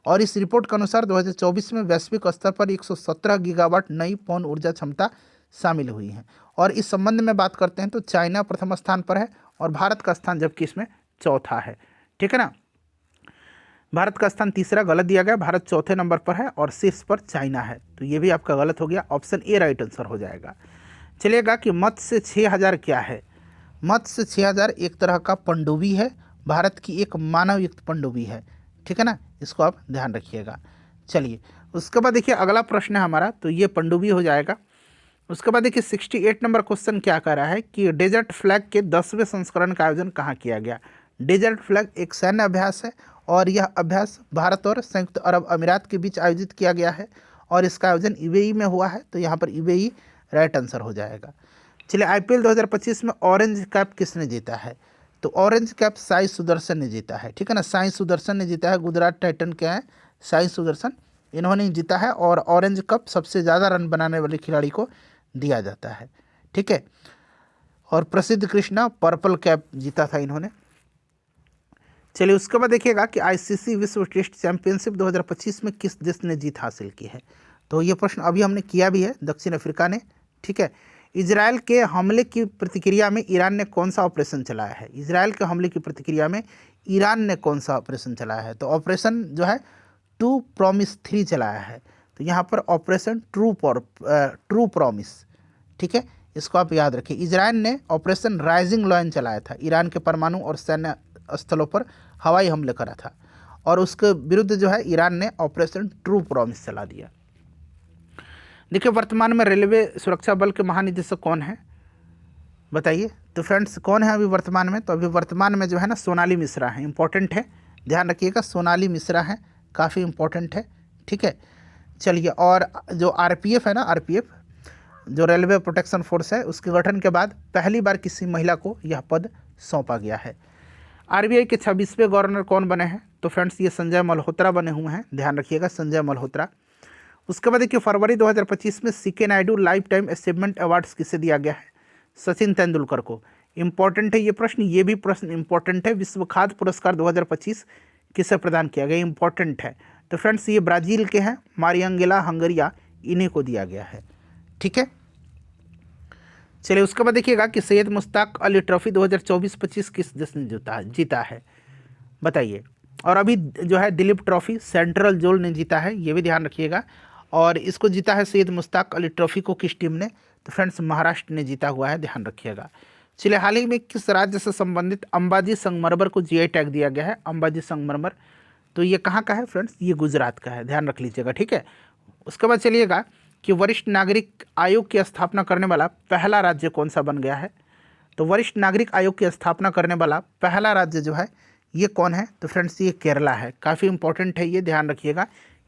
Speaker 1: और इस रिपोर्ट के अनुसार 2024 में वैश्विक स्तर पर 117 गीगावाट नई पवन ऊर्जा क्षमता शामिल हुई है। और इस संबंध में बात करते हैं तो चाइना प्रथम स्थान पर है और भारत का स्थान जबकि इसमें चौथा है, ठीक है ना। भारत का स्थान तीसरा गलत दिया गया, भारत चौथे नंबर पर है और शीर्ष पर चाइना है। तो ये भी आपका गलत हो गया, ऑप्शन ए राइट आंसर हो जाएगा। चलिएगा कि मत्स्य 6000 क्या है? मत्स्य 6000 एक तरह का पनडुब्बी है, भारत की एक मानवयुक्त पनडुब्बी है, ठीक है ना, इसको आप ध्यान रखिएगा। चलिए उसके बाद देखिए अगला प्रश्न है हमारा, तो ये पनडुब्बी हो जाएगा। उसके बाद देखिए 68 नंबर क्वेश्चन क्या कह रहा है कि डेजर्ट फ्लैग के 10वें संस्करण का आयोजन कहाँ किया गया? डेजर्ट फ्लैग एक सैन्य अभ्यास है और यह अभ्यास भारत और संयुक्त अरब अमीरात के बीच आयोजित किया गया है और इसका आयोजन UAE में हुआ है। तो यहाँ पर UAE राइट आंसर हो जाएगा। चलिए IPL 2025 में ऑरेंज कैप किसने जीता है? तो ऑरेंज कैप साई सुदर्शन ने जीता है, ठीक है ना, साई सुदर्शन ने जीता है। गुजरात टाइटन के हैं साई सुदर्शन, इन्होंने जीता है और ऑरेंज कप सबसे ज़्यादा रन बनाने वाले खिलाड़ी को दिया जाता है, ठीक है। और प्रसिद्ध कृष्णा पर्पल कैप जीता था इन्होंने। चलिए उसके बाद देखिएगा कि ICC विश्व टेस्ट चैंपियनशिप 2025 में किस देश ने जीत हासिल की है? तो ये प्रश्न अभी हमने किया भी है, दक्षिण अफ्रीका ने, ठीक है। इजराइल के हमले की प्रतिक्रिया में ईरान ने कौन सा ऑपरेशन चलाया है? इजराइल के हमले की प्रतिक्रिया में ईरान ने कौन सा ऑपरेशन चलाया है? तो ऑपरेशन जो है टू प्रॉमिस 3 चलाया है। तो यहाँ पर ऑपरेशन ट्रू प्रॉमिस, ठीक है, इसको आप याद रखिए। इजराइल ने ऑपरेशन राइजिंग लायन चलाया था, ईरान के परमाणु और सैन्य स्थलों पर हवाई हमले करा था और उसके विरुद्ध जो है ईरान ने ऑपरेशन ट्रू प्रॉमिस चला दिया। देखिए वर्तमान में रेलवे सुरक्षा बल के महानिदेशक कौन है बताइए? तो फ्रेंड्स कौन है अभी वर्तमान में? तो अभी वर्तमान में जो है ना सोनाली मिश्रा है, इंपॉर्टेंट है, ध्यान रखिएगा, सोनाली मिश्रा है, काफ़ी इंपॉर्टेंट है, ठीक है। चलिए, और जो आरपीएफ है ना, आरपीएफ जो रेलवे प्रोटेक्शन फोर्स है, उसके गठन के बाद पहली बार किसी महिला को यह पद सौंपा गया है। आरबीआई के 26वें गवर्नर कौन बने हैं? तो फ्रेंड्स ये संजय मल्होत्रा बने हुए हैं, ध्यान रखिएगा, संजय मल्होत्रा। उसके बाद देखिए फरवरी 2025 में CK Naidu life time achievement awards किसे दिया गया है? सचिन तेंदुलकर को। इंपॉर्टेंट है ये प्रश्न, ये भी प्रश्न इंपॉर्टेंट है। विश्व खाद्य पुरस्कार 2025 किसे प्रदान किया गया? इंपॉर्टेंट है। तो फ्रेंड्स ये ब्राज़ील के हैं, मारियांगेला हंगरिया, इन्हीं को दिया गया है। ठीक है, चलिए उसके बाद देखिएगा कि सैयद मुश्ताक अली ट्रॉफी 2024-25 किस देश ने जीता है बताइए। और अभी जो है दिलीप ट्रॉफी सेंट्रल जोन ने जीता है, ये भी ध्यान रखिएगा। और इसको जीता है सैयद मुश्ताक अली ट्रॉफी को किस टीम ने? तो फ्रेंड्स महाराष्ट्र ने जीता हुआ है, ध्यान रखिएगा। चलिए हाल ही में किस राज्य से संबंधित अंबाजी संगमरमर को जीआई टैग दिया गया है? अंबाजी संगमरमर, तो ये कहाँ का है फ्रेंड्स? ये गुजरात का है, ध्यान रख लीजिएगा। ठीक है, उसके बाद चलिएगा कि वरिष्ठ नागरिक आयोग की स्थापना करने वाला पहला राज्य कौन सा बन गया है? तो वरिष्ठ नागरिक आयोग की स्थापना करने वाला पहला राज्य जो है ये कौन है? तो फ्रेंड्स ये केरला है, काफ़ी इंपॉर्टेंट है ये, ध्यान रखिएगा।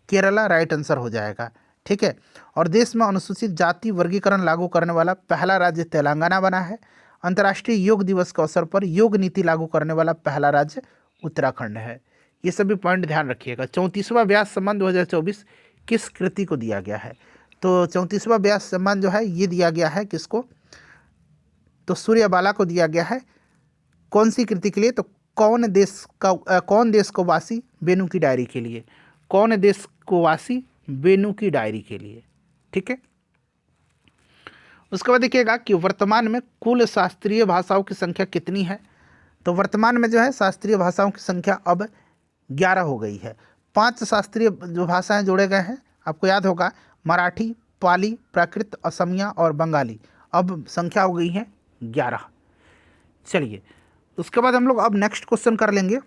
Speaker 1: केरला राइट आंसर हो जाएगा। ठीक है, और देश में अनुसूचित जाति वर्गीकरण लागू करने वाला पहला राज्य तेलंगाना बना है। अंतर्राष्ट्रीय योग दिवस के अवसर पर योग नीति लागू करने वाला पहला राज्य उत्तराखंड है। ये सभी पॉइंट ध्यान रखिएगा। 34वां व्यास सम्मान 2024 किस कृति को दिया गया है? तो 34वां व्यास सम्मान जो है ये दिया गया है किसको? तो सूर्यबाला को दिया गया है। कौन सी कृति के लिए? तो कौन देश को वासी बेनू की डायरी के लिए। कौन देश को वासी बेनू की डायरी के लिए। ठीक है, उसके बाद देखिएगा कि वर्तमान में कुल शास्त्रीय भाषाओं की संख्या कितनी है? तो वर्तमान में जो है शास्त्रीय भाषाओं की संख्या अब 11 हो गई है। 5 शास्त्रीय जो भाषाएं जोड़े गए हैं, आपको याद होगा, मराठी, पाली, प्राकृत, असमिया और बंगाली। अब संख्या हो गई है 11। चलिए उसके बाद हम लोग अब नेक्स्ट क्वेश्चन कर लेंगे।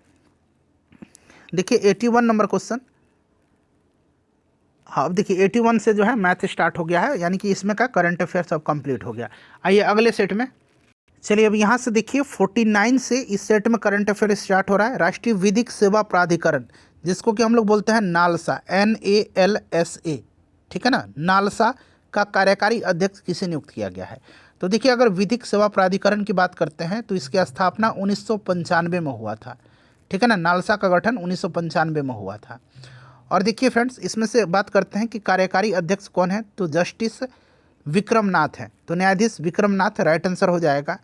Speaker 1: देखिए 81 नंबर क्वेश्चन। हाँ, अब देखिए 81 से जो है मैथ स्टार्ट हो गया है, यानी कि इसमें का करंट अफेयर्स अब कंप्लीट हो गया। आइए अगले सेट में। चलिए अब यहाँ से देखिए 49 से इस सेट में करंट अफेयर स्टार्ट हो रहा है। राष्ट्रीय विधिक सेवा प्राधिकरण, जिसको कि हम लोग बोलते हैं नालसा, NALSA, ठीक है ना, नालसा का कार्यकारी अध्यक्ष किसे नियुक्त किया गया है? तो देखिए अगर विधिक सेवा प्राधिकरण की बात करते हैं तो इसकी स्थापना 1995 में हुआ था। ठीक है ना, नालसा का गठन 1995 में हुआ था। और देखिए फ्रेंड्स इसमें से बात करते हैं कि कार्यकारी अध्यक्ष कौन है? तो जस्टिस विक्रमनाथ हैं। तो न्यायाधीश विक्रमनाथ राइट आंसर हो जाएगा।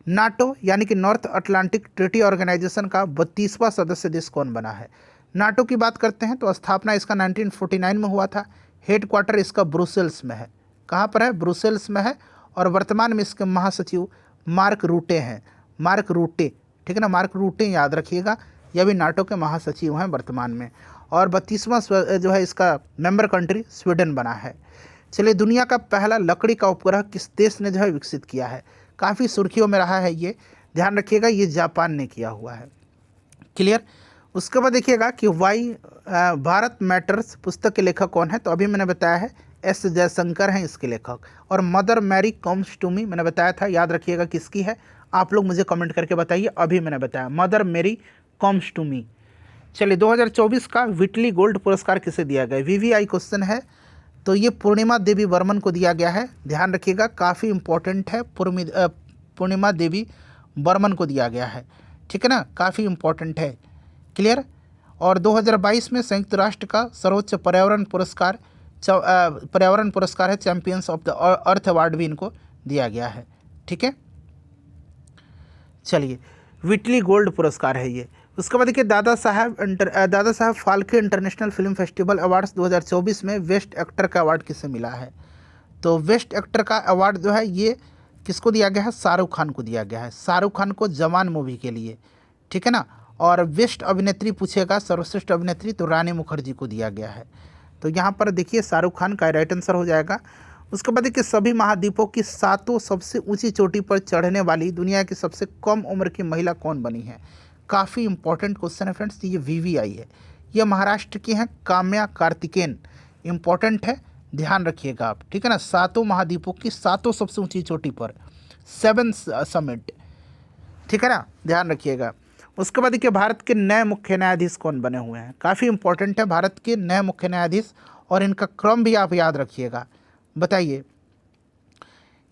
Speaker 1: नाटो यानी कि नॉर्थ अटलांटिक ट्रीटी ऑर्गेनाइजेशन का 32वां सदस्य देश कौन बना है? नाटो की बात करते हैं तो स्थापना इसका 1949 में हुआ था। हेडक्वार्टर इसका ब्रुसेल्स में है। कहाँ पर है? ब्रुसेल्स में है। और वर्तमान में इसके महासचिव मार्क रूटे हैं। मार्क रूटे, ठीक है ना, मार्क रूटे याद रखिएगा, यह भी नाटो के महासचिव हैं वर्तमान में। और 32वां जो है इसका मेंबर कंट्री स्वीडन बना है। चलिए दुनिया का पहला लकड़ी का उपग्रह किस देश ने जो है विकसित किया है? काफ़ी सुर्खियों में रहा है ये, ध्यान रखिएगा, ये जापान ने किया हुआ है। क्लियर। उसके बाद देखिएगा कि वाई भारत मैटर्स पुस्तक के लेखक कौन है? तो अभी मैंने बताया है S जयशंकर हैं इसके लेखक। और mother Mary comes to me मैंने बताया था, याद रखिएगा किसकी है? आप लोग मुझे कमेंट करके बताइए। अभी मैंने बताया mother Mary comes to me. चलिए 2024 का व्हिटली गोल्ड पुरस्कार किसे दिया गया? VVI क्वेश्चन है, तो ये पूर्णिमा देवी बर्मन को दिया गया है। ध्यान रखिएगा, काफ़ी इंपॉर्टेंट है, पूर्णिमा देवी बर्मन को दिया गया है। ठीक है ना, काफ़ी इंपॉर्टेंट है। क्लियर। और 2022 में संयुक्त राष्ट्र का सर्वोच्च पर्यावरण पुरस्कार है champions of the earth award भी इनको दिया गया है। ठीक है, चलिए व्हिटली गोल्ड पुरस्कार है ये। उसके बाद देखिए Dada Saheb Phalke international film festival awards 2024 में बेस्ट एक्टर का अवार्ड किसे मिला है? तो बेस्ट एक्टर का अवार्ड जो है ये किसको दिया गया है? शाहरुख खान को दिया गया है। शाहरुख खान को जवान मूवी के लिए। ठीक है ना। और बेस्ट अभिनेत्री पूछेगा, सर्वश्रेष्ठ अभिनेत्री, तो रानी मुखर्जी को दिया गया है। तो यहाँ पर देखिए शाहरुख खान का राइट आंसर हो जाएगा। उसके बाद देखिए सभी महाद्वीपों की 7 सबसे ऊंची चोटी पर चढ़ने वाली दुनिया की सबसे कम उम्र की महिला कौन बनी है? काफ़ी इंपॉर्टेंट क्वेश्चन है फ्रेंड्स, ये VVI है। ये महाराष्ट्र की हैं काम्या कार्तिकेन। इंपॉर्टेंट है, ध्यान रखिएगा आप। ठीक है ना, 7 महाद्वीपों की 7 सबसे ऊंची चोटी पर, 7 समिट। ठीक है ना, ध्यान रखिएगा। उसके बाद देखिए भारत के नए मुख्य न्यायाधीश कौन बने हुए हैं? काफ़ी इंपॉर्टेंट है, भारत के नए मुख्य न्यायाधीश और इनका क्रम भी आप याद रखिएगा। बताइए,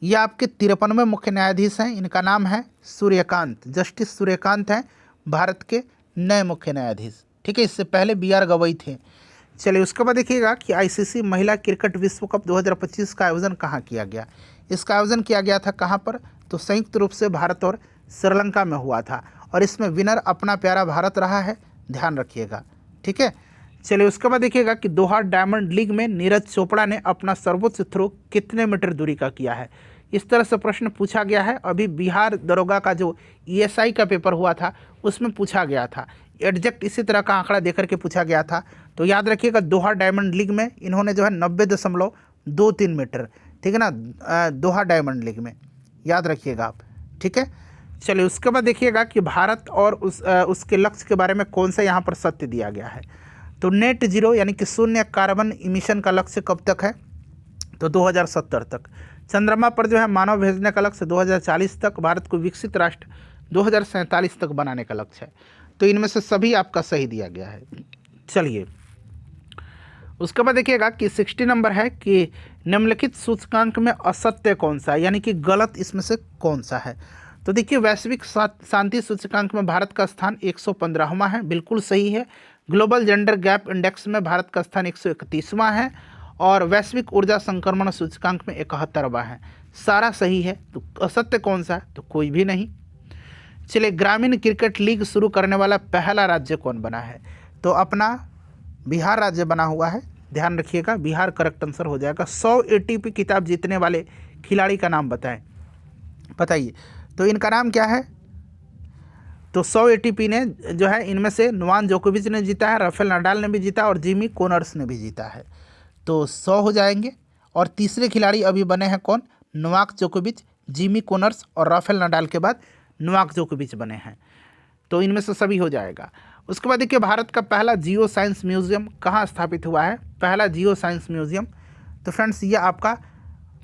Speaker 1: ये आपके 53वें मुख्य न्यायाधीश हैं। इनका नाम है सूर्यकांत, जस्टिस सूर्यकांत हैं भारत के नए मुख्य न्यायाधीश। ठीक है, इससे पहले BR गवई थे। चलिए, उसके बाद देखिएगा कि ICC महिला क्रिकेट विश्व कप 2025 का आयोजन कहाँ किया गया। इसका आयोजन किया गया था कहाँ पर, तो संयुक्त रूप से भारत और श्रीलंका में हुआ था, और इसमें विनर अपना प्यारा भारत रहा है, ध्यान रखिएगा। ठीक है, चलिए उसके बाद देखिएगा कि दोहा डायमंड लीग में नीरज चोपड़ा ने अपना सर्वोच्च थ्रो कितने मीटर दूरी का किया है। इस तरह से प्रश्न पूछा गया है। अभी बिहार दरोगा का जो ESI का पेपर हुआ था उसमें पूछा गया था, एग्जैक्ट इसी तरह का आंकड़ा देकर के पूछा गया था। तो याद रखिएगा, दोहा डायमंड लीग में इन्होंने जो है 90.23 मीटर, ठीक है ना, दोहा डायमंड लीग में, याद रखिएगा आप। ठीक है, चलिए उसके बाद देखिएगा कि भारत और उसके लक्ष्य के बारे में कौन सा यहाँ पर सत्य दिया गया है। तो नेट जीरो यानी कि शून्य कार्बन इमिशन का लक्ष्य कब तक है, तो 2070 तक। चंद्रमा पर जो है मानव भेजने का लक्ष्य 2040 तक। भारत को विकसित राष्ट्र 2047 तक बनाने का लक्ष्य है। तो इनमें से सभी आपका सही दिया गया है। चलिए उसके बाद देखिएगा कि 60 नंबर है कि निम्नलिखित सूचकांक में असत्य कौन सा है, यानी कि गलत इसमें से कौन सा है। तो देखिए, वैश्विक शांति सूचकांक में भारत का स्थान 115वां है, बिल्कुल सही है। ग्लोबल जेंडर गैप इंडेक्स में भारत का स्थान 131वां है, और वैश्विक ऊर्जा संक्रमण सूचकांक में 71वां है। सारा सही है। तो असत्य कौन सा है, तो कोई भी नहीं। चलिए, ग्रामीण क्रिकेट लीग शुरू करने वाला पहला राज्य कौन बना है, तो अपना बिहार राज्य बना हुआ है, ध्यान रखिएगा। बिहार करेक्ट आंसर हो जाएगा। 100 ATP खिताब जीतने वाले खिलाड़ी का नाम बताएं, बताइए। तो इनका नाम क्या है, तो 100 ATP ने जो है इनमें से नोवाक जोकोविच ने जीता है, राफेल नडाल ने भी जीता और जिमी कॉनर्स ने भी जीता है। तो 100 हो जाएंगे। और तीसरे खिलाड़ी अभी बने हैं कौन, नोवाक जोकोविच, जिमी कॉनर्स और राफेल नडाल के बाद नोवाक जोकोविच बने हैं। तो इनमें से सभी हो जाएगा। उसके बाद देखिए, भारत का पहला जियो साइंस म्यूजियम कहाँ स्थापित हुआ है। पहला जियो साइंस म्यूजियम, तो फ्रेंड्स ये आपका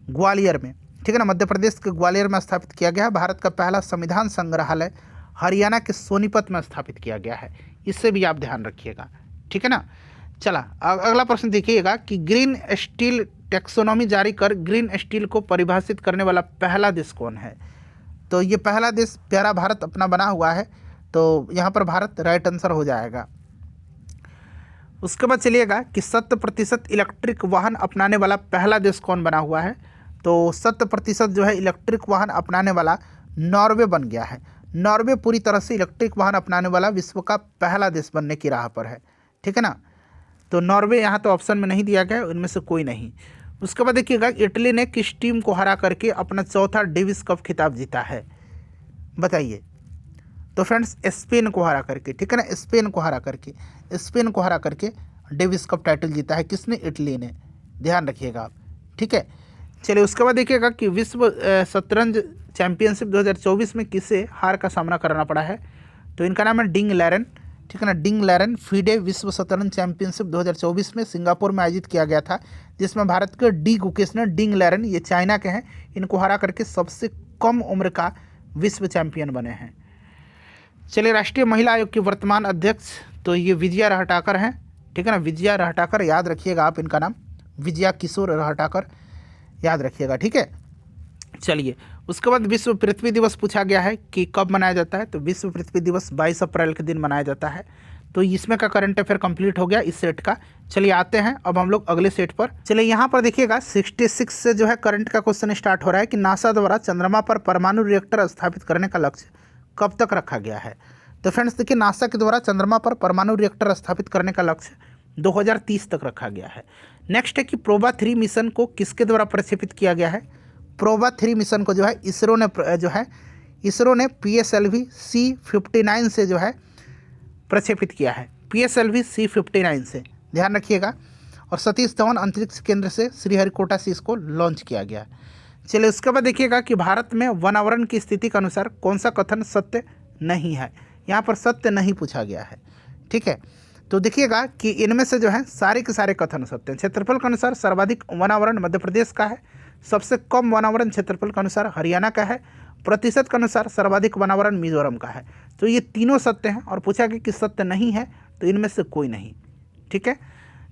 Speaker 1: ग्वालियर में, ठीक है ना, मध्य प्रदेश के ग्वालियर में स्थापित किया गया है। भारत का पहला संविधान संग्रहालय हरियाणा के सोनीपत में स्थापित किया गया है। इससे भी आप ध्यान रखिएगा। ठीक है ना। चला, अगला प्रश्न देखिएगा कि ग्रीन स्टील टैक्सोनॉमी जारी कर ग्रीन स्टील को परिभाषित करने वाला पहला देश कौन है। तो ये पहला देश प्यारा भारत अपना बना हुआ है। तो यहाँ पर भारत राइट आंसर हो जाएगा। उसके बाद चलिएगा कि 100% इलेक्ट्रिक वाहन अपनाने वाला पहला देश कौन बना हुआ है। तो 100% जो है इलेक्ट्रिक वाहन अपनाने वाला नॉर्वे बन गया है। नॉर्वे पूरी तरह से इलेक्ट्रिक वाहन अपनाने वाला विश्व का पहला देश बनने की राह पर है। ठीक है ना। तो नॉर्वे यहाँ तो ऑप्शन में नहीं दिया गया, इनमें से कोई नहीं। उसके बाद देखिएगा इटली ने किस टीम को हरा करके अपना चौथा डेविस कप खिताब जीता है, बताइए। तो फ्रेंड्स स्पेन को हरा करके, ठीक है ना, स्पेन को हरा करके डेविस कप टाइटल जीता है। किसने, इटली ने, ध्यान रखिएगा आप। ठीक है, चलिए उसके बाद देखिएगा कि विश्व शतरंज चैंपियनशिप 2024 में किसे हार का सामना करना पड़ा है। तो इनका नाम है डिंग लैरन, ठीक है ना, डिंग लैरन। फीडे विश्व शतरंज चैंपियनशिप 2024 में सिंगापुर में आयोजित किया गया था, जिसमें भारत के डी गुकेश ने डिंग लैरन, ये चाइना के हैं, इनको हरा करके सबसे कम उम्र का विश्व चैंपियन बने हैं। चलिए, राष्ट्रीय महिला आयोग की वर्तमान अध्यक्ष, तो ये विजया रहटाकर हैं, ठीक है ना, विजया रहटाकर, याद रखिएगा आप इनका नाम, विजया किशोर रहटाकर, याद रखिएगा। ठीक है, चलिए उसके बाद विश्व पृथ्वी दिवस पूछा गया है कि कब मनाया जाता है। तो विश्व पृथ्वी दिवस 22 अप्रैल के दिन मनाया जाता है। तो इसमें का करंट अफेयर कंप्लीट हो गया इस सेट का। चलिए आते हैं अब हम लोग अगले सेट पर। चलिए यहाँ पर देखिएगा 66 से जो है करंट का क्वेश्चन स्टार्ट हो रहा है कि नासा द्वारा चंद्रमा पर परमाणु रिएक्टर स्थापित करने का लक्ष्य कब तक रखा गया है। तो फ्रेंड्स देखिए, नासा के द्वारा चंद्रमा पर परमाणु रिएक्टर स्थापित करने का लक्ष्य 2030 तक रखा गया है। नेक्स्ट है कि प्रोबा 3 मिशन को किसके द्वारा प्रक्षेपित किया गया है। प्रोबा 3 मिशन को जो है इसरो ने PSLV C-59 से जो है प्रक्षेपित किया है, PSLV C-59 से, ध्यान रखिएगा। और सतीश धवन अंतरिक्ष केंद्र से श्रीहरिकोटा से इसको लॉन्च किया गया। चलिए उसके बाद देखिएगा कि भारत में वनावरण की स्थिति के अनुसार कौन सा कथन सत्य नहीं है। यहाँ पर सत्य नहीं पूछा गया है। ठीक है, तो देखिएगा कि इनमें से जो है सारे के सारे कथन सत्य हैं। क्षेत्रफल के अनुसार सर्वाधिक वनावरण मध्य प्रदेश का है, सबसे कम वनावरण क्षेत्रफल के अनुसार हरियाणा का है, प्रतिशत के अनुसार सर्वाधिक वनावरण मिजोरम का है। तो ये तीनों सत्य हैं और पूछा गया कि सत्य नहीं है, तो इनमें से कोई नहीं। ठीक है,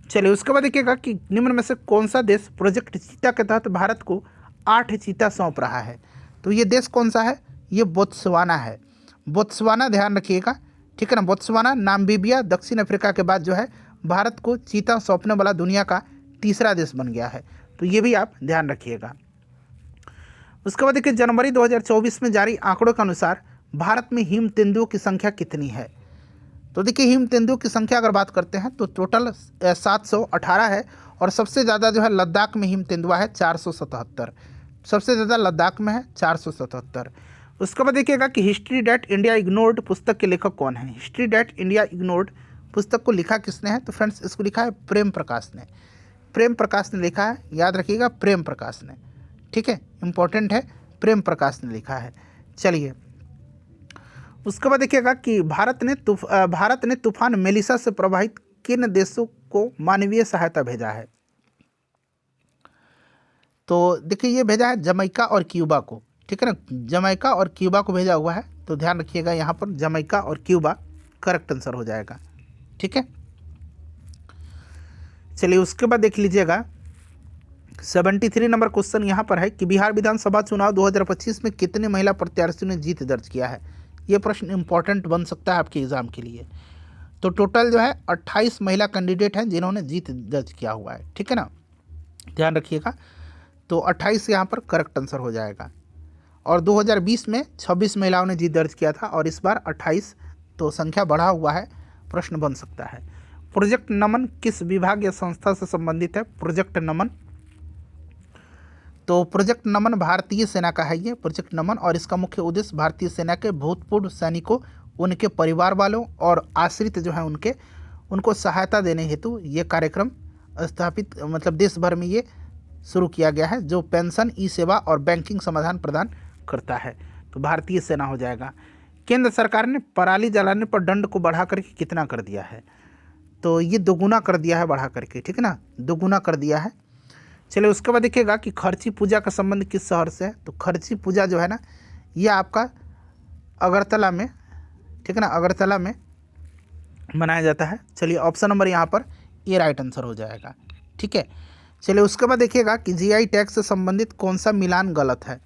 Speaker 1: चलिए उसके बाद देखिएगा कि निम्न में से कौन सा देश प्रोजेक्ट चीता के तहत भारत को 8 चीता सौंप रहा है। तो ये देश कौन सा है, ये बोत्सवाना है। बोत्सवाना ध्यान रखिएगा, ठीक है ना। बोत्सवाना, नामीबिया, दक्षिण अफ्रीका के बाद जो है भारत को चीता सौंपने वाला दुनिया का तीसरा देश बन गया है। तो ये भी आप ध्यान रखिएगा। उसके बाद देखिए जनवरी 2024 में जारी आंकड़ों के अनुसार भारत में हिम तेंदुओं की संख्या कितनी है। तो देखिए हिम तेंदुओं की संख्या अगर बात करते हैं तो टोटल 718 है और सबसे ज़्यादा जो है लद्दाख में हिम तेंदुआ है 477, सबसे ज़्यादा लद्दाख में है 477। उसके बाद देखिएगा कि हिस्ट्री डेट इंडिया इग्नोर्ड पुस्तक के लेखक कौन है। हिस्ट्री डेट इंडिया इग्नोर्ड पुस्तक को लिखा किसने है, तो फ्रेंड्स इसको लिखा है प्रेम प्रकाश ने। प्रेम प्रकाश ने लिखा है, याद रखिएगा प्रेम प्रकाश ने, ठीक है, इंपॉर्टेंट है, प्रेम प्रकाश ने लिखा है। चलिए उसके बाद देखिएगा कि भारत ने तूफान मेलिसा से प्रभावित किन देशों को मानवीय सहायता भेजा है। तो देखिए ये भेजा है जमैका और क्यूबा को, ठीक है ना, जमैका और क्यूबा को भेजा हुआ है। तो ध्यान रखिएगा यहाँ पर जमैका और क्यूबा करेक्ट आंसर हो जाएगा, ठीक है। चलिए उसके बाद देख लीजिएगा 73 नंबर क्वेश्चन यहाँ पर है कि बिहार विधानसभा चुनाव 2025 में कितने महिला प्रत्याशियों ने जीत दर्ज किया है। ये प्रश्न इंपॉर्टेंट बन सकता है आपके एग्जाम के लिए। तो टोटल जो है 28 महिला कैंडिडेट हैं जिन्होंने जीत दर्ज किया हुआ है, ठीक है ना, ध्यान रखिएगा। तो 28 यहाँ पर करेक्ट आंसर हो जाएगा। और 2020 में 26 महिलाओं ने जीत दर्ज किया था और इस बार 28, तो संख्या बढ़ा हुआ है, प्रश्न बन सकता है। प्रोजेक्ट नमन किस विभाग या संस्था से संबंधित है। प्रोजेक्ट नमन, तो प्रोजेक्ट नमन भारतीय सेना का है ये प्रोजेक्ट नमन, और इसका मुख्य उद्देश्य भारतीय सेना के भूतपूर्व सैनिकों, उनके परिवार वालों और आश्रित जो है उनको सहायता देने हेतु ये कार्यक्रम स्थापित मतलब देश भर में ये शुरू किया गया है, जो पेंशन, ई सेवा और बैंकिंग समाधान प्रदान करता है। तो भारतीय सेना हो जाएगा। केंद्र सरकार ने पराली जलाने पर दंड को बढ़ा करके कितना कर दिया है। तो ये दोगुना कर दिया है बढ़ा करके, ठीक है ना, दोगुना कर दिया है। चलिए उसके बाद देखिएगा कि खर्ची पूजा का संबंध किस शहर से है। तो खर्ची पूजा जो है ना ये आपका अगरतला में, ठीक है ना, अगरतला में मनाया जाता है। चलिए ऑप्शन नंबर यहाँ पर ये राइट आंसर हो जाएगा, ठीक है। चलिए उसके बाद देखिएगा कि जीआई टैग से संबंधित कौन सा मिलान गलत है।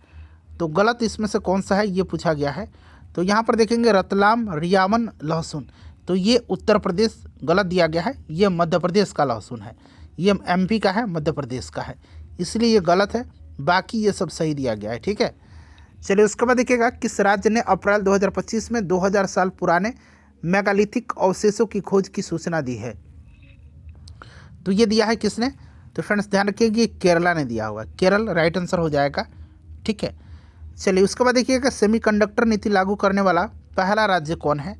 Speaker 1: तो गलत इसमें से कौन सा है ये पूछा गया है। तो यहाँ पर देखेंगे रतलाम रियावन लहसुन, तो ये उत्तर प्रदेश गलत दिया गया है, ये मध्य प्रदेश का लहसुन है, ये एमपी का है, मध्य प्रदेश का है, इसलिए ये गलत है। बाकी ये सब सही दिया गया है, ठीक है। चलिए उसके बाद देखिएगा किस राज्य ने अप्रैल 2025 में 2000 साल पुराने मेगालिथिक अवशेषों की खोज की सूचना दी है। तो ये दिया है किसने। तो फ्रेंड्स ध्यान रखिएगा ये केरला ने दिया हुआ, केरल राइट आंसर हो जाएगा, ठीक है। चलिए उसके बाद देखिएगा सेमीकंडक्टर नीति लागू करने वाला पहला राज्य कौन है।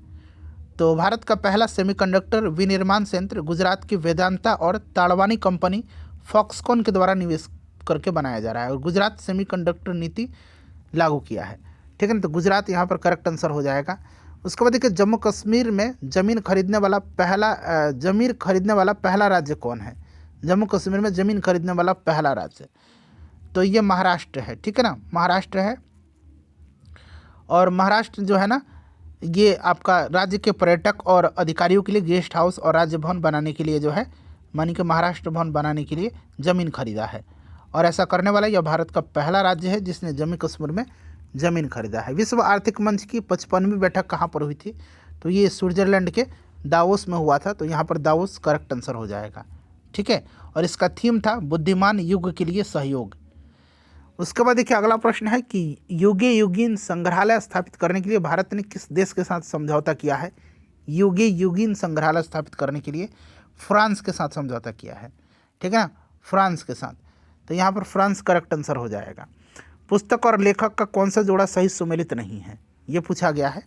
Speaker 1: तो भारत का पहला सेमीकंडक्टर विनिर्माण संयंत्र गुजरात की वेदांता और ताड़वानी कंपनी फॉक्सकॉन के द्वारा निवेश करके बनाया जा रहा है और गुजरात सेमीकंडक्टर नीति लागू किया है, ठीक है ना। तो गुजरात यहाँ पर करेक्ट आंसर हो जाएगा। उसके बाद देखिए जम्मू कश्मीर में जमीन खरीदने वाला पहला राज्य कौन है। जम्मू कश्मीर में ज़मीन खरीदने वाला पहला राज्य, तो ये महाराष्ट्र है, ठीक है ना, महाराष्ट्र है। और महाराष्ट्र जो है ना ये आपका राज्य के पर्यटक और अधिकारियों के लिए गेस्ट हाउस और राज्य भवन बनाने के लिए जो है मानी कि महाराष्ट्र भवन बनाने के लिए ज़मीन खरीदा है। और ऐसा करने वाला यह भारत का पहला राज्य है जिसने जम्मू कश्मीर में ज़मीन खरीदा है। विश्व आर्थिक मंच की 55वीं बैठक कहाँ पर हुई थी। तो ये स्विट्जरलैंड के दावोस में हुआ था, तो यहाँ पर दावोस करेक्ट आंसर हो जाएगा, ठीक है। और इसका थीम था बुद्धिमान युग के लिए सहयोग। उसके बाद देखिए अगला प्रश्न है कि युगे युगीन संग्रहालय स्थापित करने के लिए भारत ने किस देश के साथ समझौता किया है। युगे युगीन संग्रहालय स्थापित करने के लिए फ्रांस के साथ समझौता किया है, ठीक है ना, फ्रांस के साथ। तो यहाँ पर फ्रांस करेक्ट आंसर हो जाएगा। पुस्तक और लेखक का कौन सा जोड़ा सही सुमेलित नहीं है, ये पूछा गया है,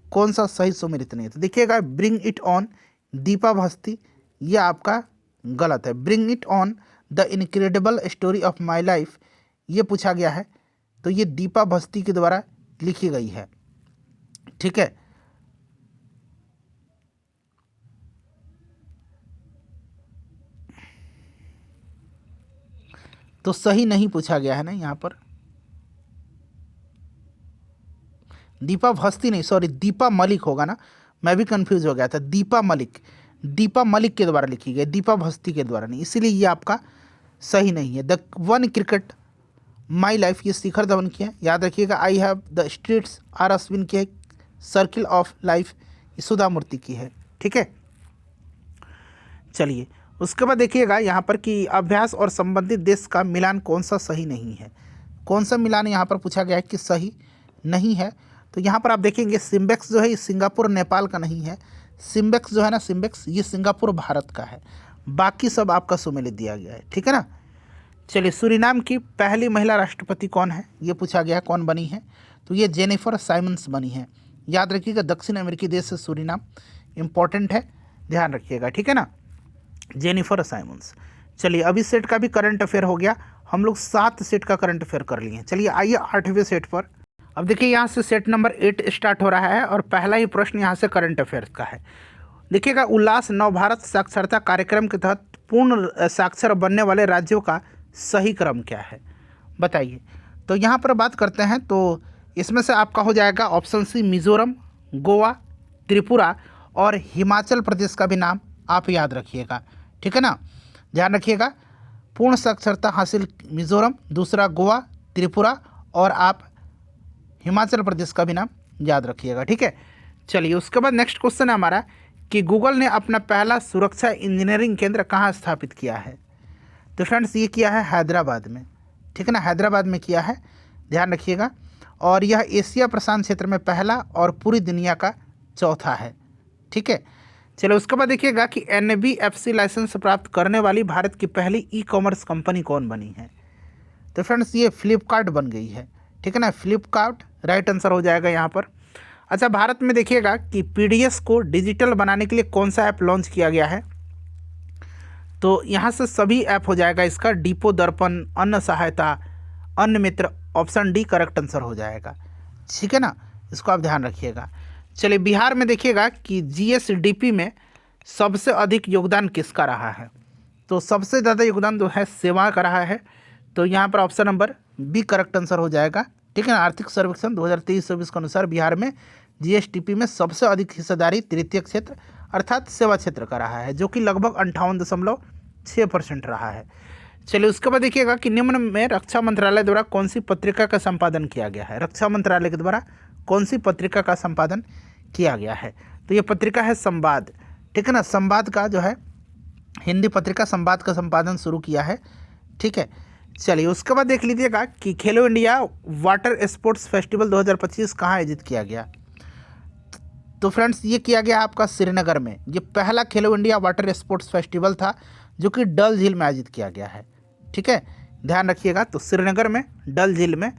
Speaker 1: कौन सा सही सुमेलित नहीं है। तो देखिएगा ब्रिंग इट ऑन दीपा भस्ती, ये आपका गलत है। Bring it on the incredible story of my life ये पूछा गया है, तो ये दीपा भस्ती के द्वारा लिखी गई है, ठीक है। तो सही नहीं पूछा गया है ना यहाँ पर, दीपा भस्ती नहीं, सॉरी दीपा मलिक होगा ना, मैं भी कंफ्यूज हो गया था। दीपा मलिक दीपा मलिक के द्वारा लिखी गई, दीपा भस्ती के द्वारा नहीं, इसीलिए ये आपका सही नहीं है। The one cricket my life ये शिखर धवन की है, याद रखिएगा। I have the streets R Ashwin की है। सर्किल ऑफ लाइफ ये सुधा मूर्ति की है, ठीक है। चलिए उसके बाद देखिएगा यहाँ पर कि अभ्यास और संबंधित देश का मिलान कौन सा सही नहीं है। कौन सा मिलान यहाँ पर पूछा गया है कि सही नहीं है। तो यहाँ पर आप देखेंगे सिम्बेक्स जो है ये सिंगापुर नेपाल का नहीं है। सिम्बेक्स जो है ना, सिम्बेक्स ये सिंगापुर भारत का है। बाकी सब आपका सुमेलित दिया गया है, ठीक है ना। चलिए सूरीनाम की पहली महिला राष्ट्रपति कौन है, ये पूछा गया है कौन बनी है। तो ये जेनिफर साइमंस बनी है। याद रखिएगा दक्षिण अमेरिकी देश है सूरीनाम, इंपॉर्टेंट है, ध्यान रखिएगा, ठीक है ना, जेनिफर साइमंस। चलिए अभी सेट का भी करंट अफेयर हो गया, हम लोग 7 सेट का करंट अफेयर कर लिए हैं। चलिए आइए 8वें सेट पर। अब देखिए यहाँ से सेट नंबर 8 स्टार्ट हो रहा है और पहला ही प्रश्न यहाँ से करंट अफेयर का है। देखिएगा उल्लास नवभारत साक्षरता कार्यक्रम के तहत पूर्ण साक्षर बनने वाले राज्यों का सही क्रम क्या है, बताइए। तो यहाँ पर बात करते हैं तो इसमें से आपका हो जाएगा ऑप्शन सी मिजोरम, गोवा, त्रिपुरा और हिमाचल प्रदेश का भी नाम आप याद रखिएगा, ठीक है ना, ध्यान रखिएगा। पूर्ण साक्षरता हासिल मिजोरम, दूसरा गोवा, त्रिपुरा और आप हिमाचल प्रदेश का भी नाम याद रखिएगा, ठीक है। चलिए उसके बाद नेक्स्ट क्वेश्चन है हमारा कि गूगल ने अपना पहला सुरक्षा इंजीनियरिंग केंद्र कहाँ स्थापित किया है। तो फ्रेंड्स ये किया है हैदराबाद में, ठीक है ना, हैदराबाद में किया है, ध्यान रखिएगा। और यह एशिया प्रशांत क्षेत्र में पहला और पूरी दुनिया का चौथा है, ठीक है। चलो उसके बाद देखिएगा कि NBFC लाइसेंस प्राप्त करने वाली भारत की पहली ई-कॉमर्स कंपनी कौन बनी है। तो फ्रेंड्स ये फ्लिपकार्ट बन गई है, ठीक है ना, फ्लिपकार्ट राइट आंसर हो जाएगा यहाँ पर। अच्छा भारत में देखिएगा कि PDS को डिजिटल बनाने के लिए कौन सा ऐप लॉन्च किया गया है। तो यहाँ से सभी ऐप हो जाएगा इसका, डिपो दर्पण, अन्न सहायता, अन्न मित्र, ऑप्शन डी करेक्ट आंसर हो जाएगा, ठीक है ना, इसको आप ध्यान रखिएगा। चलिए बिहार में देखिएगा कि GSDP में सबसे अधिक योगदान किसका रहा है। तो सबसे ज़्यादा योगदान जो है सेवा का रहा है। तो यहाँ पर option number B correct answer हो जाएगा, ठीक है ना। आर्थिक सर्वेक्षण 2023-24 के अनुसार बिहार में GSDP में सबसे अधिक हिस्सेदारी तृतीय क्षेत्र अर्थात सेवा क्षेत्र का रहा है, जो कि लगभग 58.6% रहा है। चलिए उसके बाद देखिएगा कि निम्न में रक्षा मंत्रालय द्वारा कौन सी पत्रिका का संपादन किया गया है। रक्षा मंत्रालय के द्वारा कौन सी पत्रिका का संपादन किया गया है। तो ये पत्रिका है संवाद, ठीक है ना, संवाद का जो है हिंदी पत्रिका संवाद का संपादन शुरू किया है, ठीक है। चलिए उसके बाद देख लीजिएगा कि खेलो इंडिया वाटर स्पोर्ट्स फेस्टिवल 2025 कहाँ आयोजित किया गया। तो फ्रेंड्स ये किया गया आपका श्रीनगर में। ये पहला खेलो इंडिया वाटर स्पोर्ट्स फेस्टिवल था जो कि डल झील में आयोजित किया गया है, ठीक है, ध्यान रखिएगा। तो श्रीनगर में, डल झील में।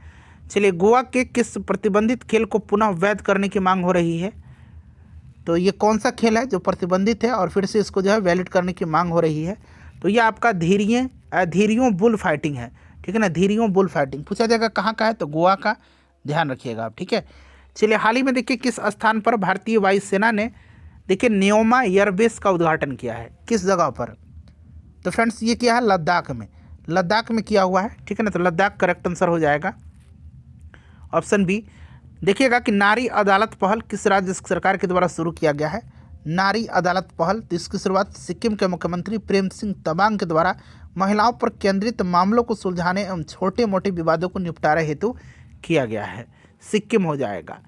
Speaker 1: चलिए गोवा के किस प्रतिबंधित खेल को पुनः वैध करने की मांग हो रही है। तो ये कौन सा खेल है जो प्रतिबंधित है और फिर से इसको जो है वैलिड करने की मांग हो रही है। तो ये आपका धीरियों बुल फाइटिंग है, ठीक है ना, धीरियों बुल फाइटिंग पूछा जाएगा कहाँ का है, तो गोवा का, ध्यान रखिएगा आप, ठीक है। चलिए हाल ही में देखिए किस स्थान पर भारतीय वायुसेना ने देखिए न्योमा एयरबेस का उद्घाटन किया है, किस जगह पर। तो फ्रेंड्स ये किया है लद्दाख में, लद्दाख में किया हुआ है, ठीक है ना। तो लद्दाख करेक्ट आंसर हो जाएगा, ऑप्शन बी। देखिएगा कि नारी अदालत पहल किस राज्य सरकार के द्वारा शुरू किया गया है। नारी अदालत पहल, तो इसकी शुरुआत सिक्किम के मुख्यमंत्री प्रेम सिंह तमांग के द्वारा महिलाओं पर केंद्रित मामलों को सुलझाने एवं छोटे मोटे विवादों को निपटारा हेतु किया गया है, सिक्किम हो जाएगा।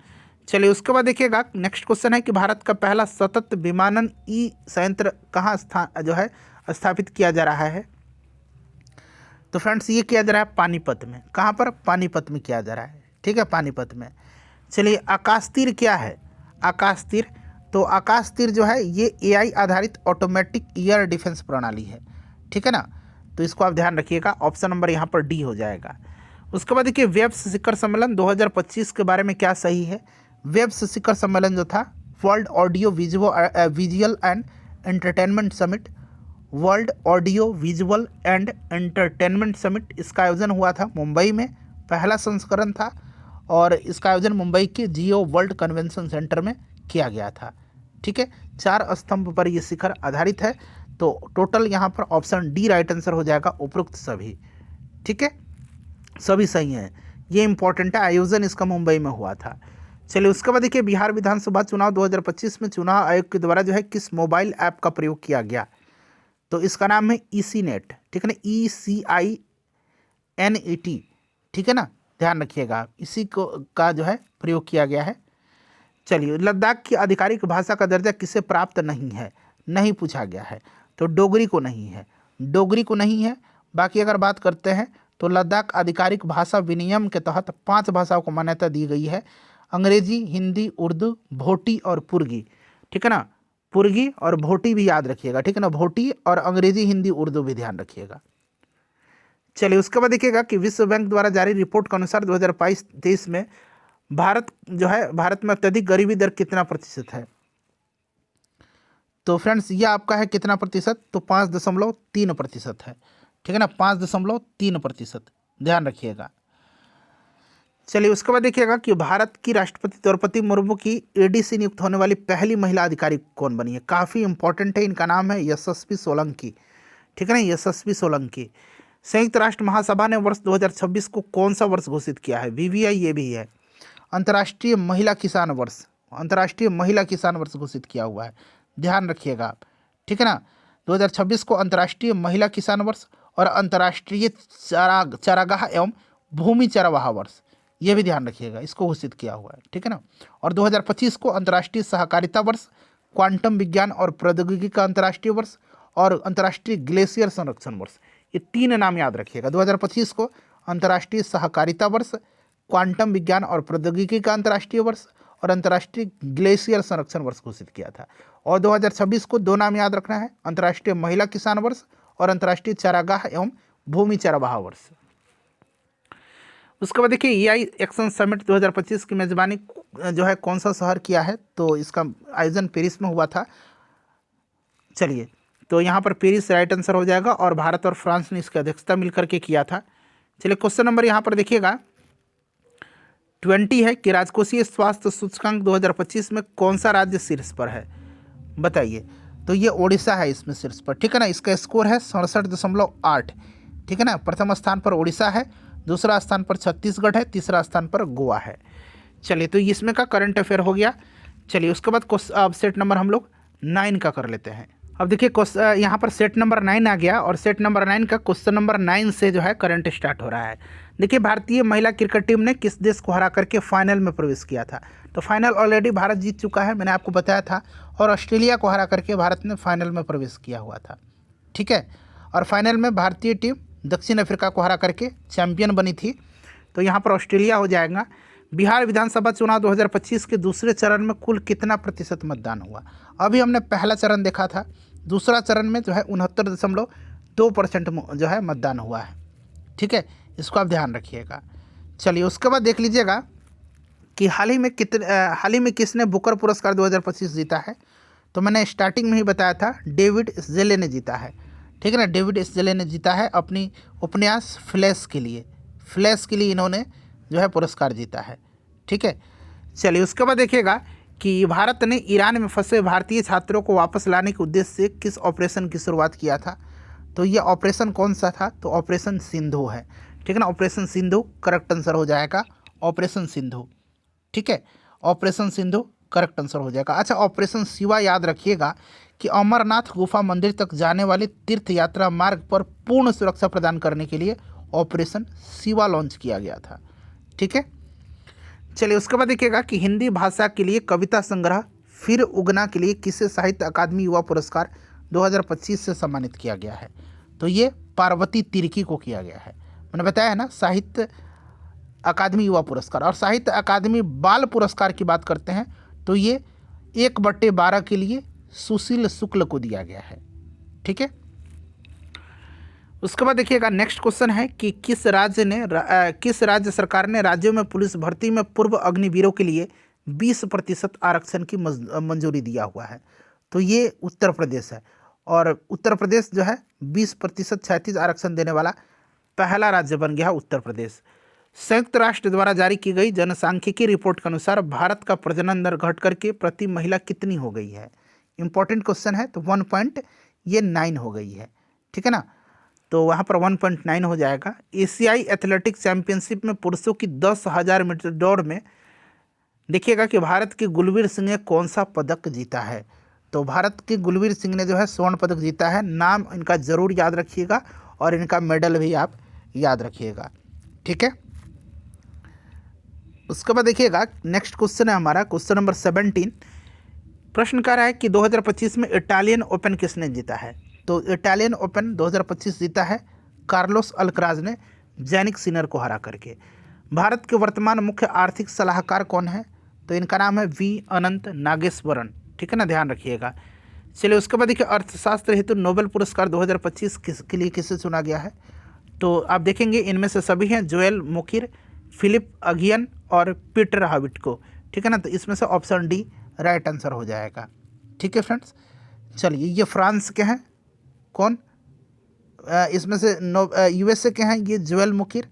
Speaker 1: चलिए उसके बाद देखिएगा नेक्स्ट क्वेश्चन है कि भारत का पहला सतत विमानन ई संयंत्र कहाँ स्थापित किया जा रहा है। तो फ्रेंड्स ये किया जा रहा है पानीपत में। कहाँ पर, पानीपत में किया जा रहा है, ठीक है, पानीपत में। चलिए आकाश तीर क्या है, आकाश तीर। तो आकाश तीर जो है ये AI आधारित ऑटोमेटिक एयर डिफेंस प्रणाली है, ठीक है ना। तो इसको आप ध्यान रखिएगा, ऑप्शन नंबर यहाँ पर डी हो जाएगा। उसके बाद देखिए वेब्स शिखर सम्मेलन 2025 के बारे में क्या सही है। वेब्स शिखर सम्मेलन जो था world audio visual and entertainment summit, world audio visual and entertainment summit, इसका आयोजन हुआ था मुंबई में, पहला संस्करण था और इसका आयोजन मुंबई के जियो वर्ल्ड कन्वेंशन सेंटर में किया गया था, ठीक है। 4 स्तंभ पर यह शिखर आधारित है। तो टोटल यहाँ पर ऑप्शन डी राइट आंसर हो जाएगा, उपरोक्त सभी, ठीक है, सभी सही हैं। ये इंपॉर्टेंट है, आयोजन इसका मुंबई में हुआ था। चलिए उसके बाद देखिए बिहार विधानसभा चुनाव 2025 में चुनाव आयोग के द्वारा जो है किस मोबाइल ऐप का प्रयोग किया गया, तो इसका नाम है ईसी नेट, ठीक है ना, ECINET, ठीक है ना, ध्यान रखिएगा आप, इसी को का जो है प्रयोग किया गया है। चलिए लद्दाख की आधिकारिक भाषा का दर्जा किसे प्राप्त नहीं है, नहीं पूछा गया है, तो डोगरी को नहीं है, डोगरी को नहीं है। बाकी अगर बात करते हैं तो लद्दाख आधिकारिक भाषा विनियम के तहत 5 भाषाओं को मान्यता दी गई है, अंग्रेजी, हिंदी, उर्दू, भोटी और पुर्गी, ठीक है ना, पुर्गी और भोटी भी याद रखिएगा, ठीक है ना, भोटी और अंग्रेजी, हिंदी, उर्दू भी ध्यान रखिएगा। चलिए उसके बाद देखिएगा कि विश्व बैंक द्वारा जारी रिपोर्ट के अनुसार 2022-23 में भारत जो है, भारत में अत्यधिक गरीबी दर कितना प्रतिशत है, तो फ्रेंड्स ये आपका है कितना प्रतिशत, तो 5.3% है, ठीक है ना, 5.3%, ध्यान रखिएगा। चलिए उसके बाद देखिएगा कि भारत की राष्ट्रपति द्रौपदी मुर्मू की एडीसी नियुक्त होने वाली पहली महिला अधिकारी कौन बनी है, काफ़ी इंपॉर्टेंट है, इनका नाम है यशस्वी सोलंकी, ठीक है ना, यशस्वी सोलंकी। संयुक्त राष्ट्र महासभा ने वर्ष 2026 को कौन सा वर्ष घोषित किया है, VVI ये भी है, अंतर्राष्ट्रीय महिला किसान वर्ष, अंतर्राष्ट्रीय महिला किसान वर्ष घोषित किया हुआ है, ध्यान रखिएगा आप, ठीक है ना, 2026 को अंतर्राष्ट्रीय महिला किसान वर्ष और अंतर्राष्ट्रीय चारागाह एवं भूमि चरवाहा वर्ष, ये भी ध्यान रखिएगा, इसको घोषित किया हुआ है, ठीक है ना। और 2025 को अंतर्राष्ट्रीय सहकारिता वर्ष, क्वांटम विज्ञान और प्रौद्योगिकी का अंतर्राष्ट्रीय वर्ष और अंतर्राष्ट्रीय ग्लेशियर संरक्षण वर्ष, ये 3 नाम याद रखिएगा। 2025 को अंतर्राष्ट्रीय सहकारिता वर्ष, क्वांटम विज्ञान और प्रौद्योगिकी का अंतर्राष्ट्रीय वर्ष और अंतर्राष्ट्रीय ग्लेशियर संरक्षण वर्ष घोषित किया था। और 2026 को 2 नाम याद रखना है, अंतर्राष्ट्रीय महिला किसान वर्ष और अंतर्राष्ट्रीय चारागाह एवं भूमि चरवाहा वर्ष। उसके बाद देखिए EI एक्शन समिट 2025 की मेजबानी जो है कौन सा शहर किया है, तो इसका आयोजन पेरिस में हुआ था। चलिए तो यहाँ पर पेरिस राइट आंसर हो जाएगा और भारत और फ्रांस ने इसकी अध्यक्षता मिलकर के किया था। चलिए क्वेश्चन नंबर यहाँ पर देखिएगा 20 है कि राजकोषीय स्वास्थ्य सूचकांक 2025 में कौन सा राज्य शीर्ष पर है, बताइए, तो ये ओडिशा है इसमें शीर्ष पर, ठीक है ना, इसका स्कोर है 67.8, ठीक है ना, प्रथम स्थान पर ओडिशा है, दूसरा स्थान पर छत्तीसगढ़ है, तीसरा स्थान पर गोवा है। चलिए तो इसमें का करंट अफेयर हो गया। चलिए उसके बाद अब सेट नंबर हम लोग 9 का कर लेते हैं। अब देखिए यहाँ पर सेट नंबर 9 आ गया और सेट नंबर 9 का क्वेश्चन नंबर 9 से जो है करंट स्टार्ट हो रहा है। देखिए भारतीय महिला क्रिकेट टीम ने किस देश को हरा करके फाइनल में प्रवेश किया था, तो फाइनल ऑलरेडी भारत जीत चुका है, मैंने आपको बताया था, और ऑस्ट्रेलिया को हरा करके भारत ने फाइनल में प्रवेश किया हुआ था, ठीक है। और फाइनल में भारतीय टीम दक्षिण अफ्रीका को हरा करके चैंपियन बनी थी, तो यहाँ पर ऑस्ट्रेलिया हो जाएगा। बिहार विधानसभा चुनाव 2025 के दूसरे चरण में कुल कितना प्रतिशत मतदान हुआ, अभी हमने पहला चरण देखा था, दूसरा चरण में जो है 69.2% जो है मतदान हुआ है, ठीक है, इसको आप ध्यान रखिएगा। चलिए उसके बाद देख लीजिएगा कि हाल ही में किसने बुकर पुरस्कार 2025 जीता है, तो मैंने स्टार्टिंग में ही बताया था, डेविड एसजेले ने जीता है, ठीक है ना, डेविड एसजेले ने जीता है अपनी उपन्यास फ्लैश के लिए इन्होंने जो है पुरस्कार जीता है, ठीक है। चलिए उसके बाद देखिएगा कि भारत ने ईरान में फंसे भारतीय छात्रों को वापस लाने के उद्देश्य से किस ऑपरेशन की शुरुआत किया था, तो ये ऑपरेशन कौन सा था, तो ऑपरेशन सिंधु है, ठीक है ना, ऑपरेशन सिंधु करेक्ट आंसर हो जाएगा, ऑपरेशन सिंधु, ठीक है, ऑपरेशन सिंधु करेक्ट आंसर हो जाएगा। अच्छा ऑपरेशन शिवा याद रखिएगा कि अमरनाथ गुफा मंदिर तक जाने वाले तीर्थ यात्रा मार्ग पर पूर्ण सुरक्षा प्रदान करने के लिए ऑपरेशन शिवा लॉन्च किया गया था, ठीक है। चलिए उसके बाद देखिएगा कि हिंदी भाषा के लिए कविता संग्रह फिर उगना के लिए किसे साहित्य अकादमी युवा पुरस्कार 2025 से सम्मानित किया गया है, तो ये पार्वती तिर्की को किया गया है, मैंने बताया है ना, साहित्य अकादमी युवा पुरस्कार। और साहित्य अकादमी बाल पुरस्कार की बात करते हैं तो ये 1/12 के लिए सुशील शुक्ल को दिया गया है, ठीक है। उसके बाद देखिएगा नेक्स्ट क्वेश्चन है कि किस राज्य सरकार ने राज्यों में पुलिस भर्ती में पूर्व अग्निवीरों के लिए 20% आरक्षण की मंजूरी दिया हुआ है, तो ये उत्तर प्रदेश है, और उत्तर प्रदेश जो है 20% क्षैतिज आरक्षण देने वाला पहला राज्य बन गया उत्तर प्रदेश। संयुक्त राष्ट्र द्वारा जारी की गई जनसांख्यिकी रिपोर्ट के अनुसार भारत का प्रजनन दर घट करके प्रति महिला कितनी हो गई है, इंपॉर्टेंट क्वेश्चन है, तो 1.9 हो गई है, ठीक है ना, तो वहाँ पर 1.9 हो जाएगा। एशियाई एथलेटिक्स चैंपियनशिप में पुरुषों की 10,000 मीटर दौड़ में देखिएगा कि भारत की गुलवीर सिंह ने कौन सा पदक जीता है। तो भारत के गुलवीर सिंह ने जो है स्वर्ण पदक जीता है। नाम इनका जरूर याद रखिएगा और इनका मेडल भी आप याद रखिएगा, ठीक है। उसके बाद देखिएगा नेक्स्ट क्वेश्चन है हमारा क्वेश्चन नंबर 17। प्रश्न कह रहा है कि 2025 में इटालियन ओपन किसने जीता है। तो इटालियन ओपन 2025 जीता है कार्लोस अल्कराज ने जैनिक सिनर को हरा करके। भारत के वर्तमान मुख्य आर्थिक सलाहकार कौन है। तो इनका नाम है वी अनंत नागेश्वरन, ठीक है ना, ध्यान रखिएगा। चलिए उसके बाद देखिए अर्थशास्त्र हेतु नोबेल पुरस्कार 2025 के लिए किसे चुना गया है। तो आप देखेंगे इनमें से सभी हैं जोएल मोकिर, फिलिप अगियन और पीटर हाविट को, ठीक है ना। तो इसमें से ऑप्शन डी राइट आंसर हो जाएगा, ठीक है फ्रेंड्स। चलिए ये फ्रांस के हैं, कौन इसमें से यूएसए के हैं ये जोएल मोकिर।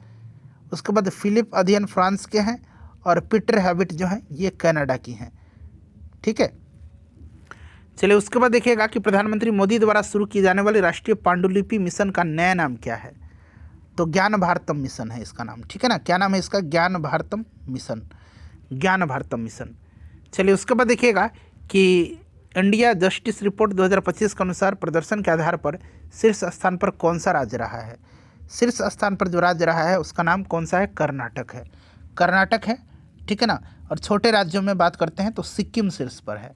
Speaker 1: उसके बाद फिलिप अगियन फ्रांस के हैं और पीटर हाविट जो हैं ये कनाडा की हैं, ठीक है। चलिए उसके बाद देखिएगा कि प्रधानमंत्री मोदी द्वारा शुरू की जाने वाली राष्ट्रीय पांडुलिपि मिशन का नया नाम क्या है। तो ज्ञान भारतम मिशन है इसका नाम, ठीक है ना। क्या नाम है इसका, ज्ञान भारतम मिशन, ज्ञान भारतम मिशन। चलिए उसके बाद देखिएगा कि इंडिया जस्टिस रिपोर्ट 2025 के अनुसार प्रदर्शन के आधार पर शीर्ष स्थान पर कौन सा राज्य रहा है। शीर्ष स्थान पर जो राज्य रहा है उसका नाम कौन सा है, कर्नाटक है, कर्नाटक है, ठीक है ना। और छोटे राज्यों में बात करते हैं तो सिक्किम शीर्ष पर है।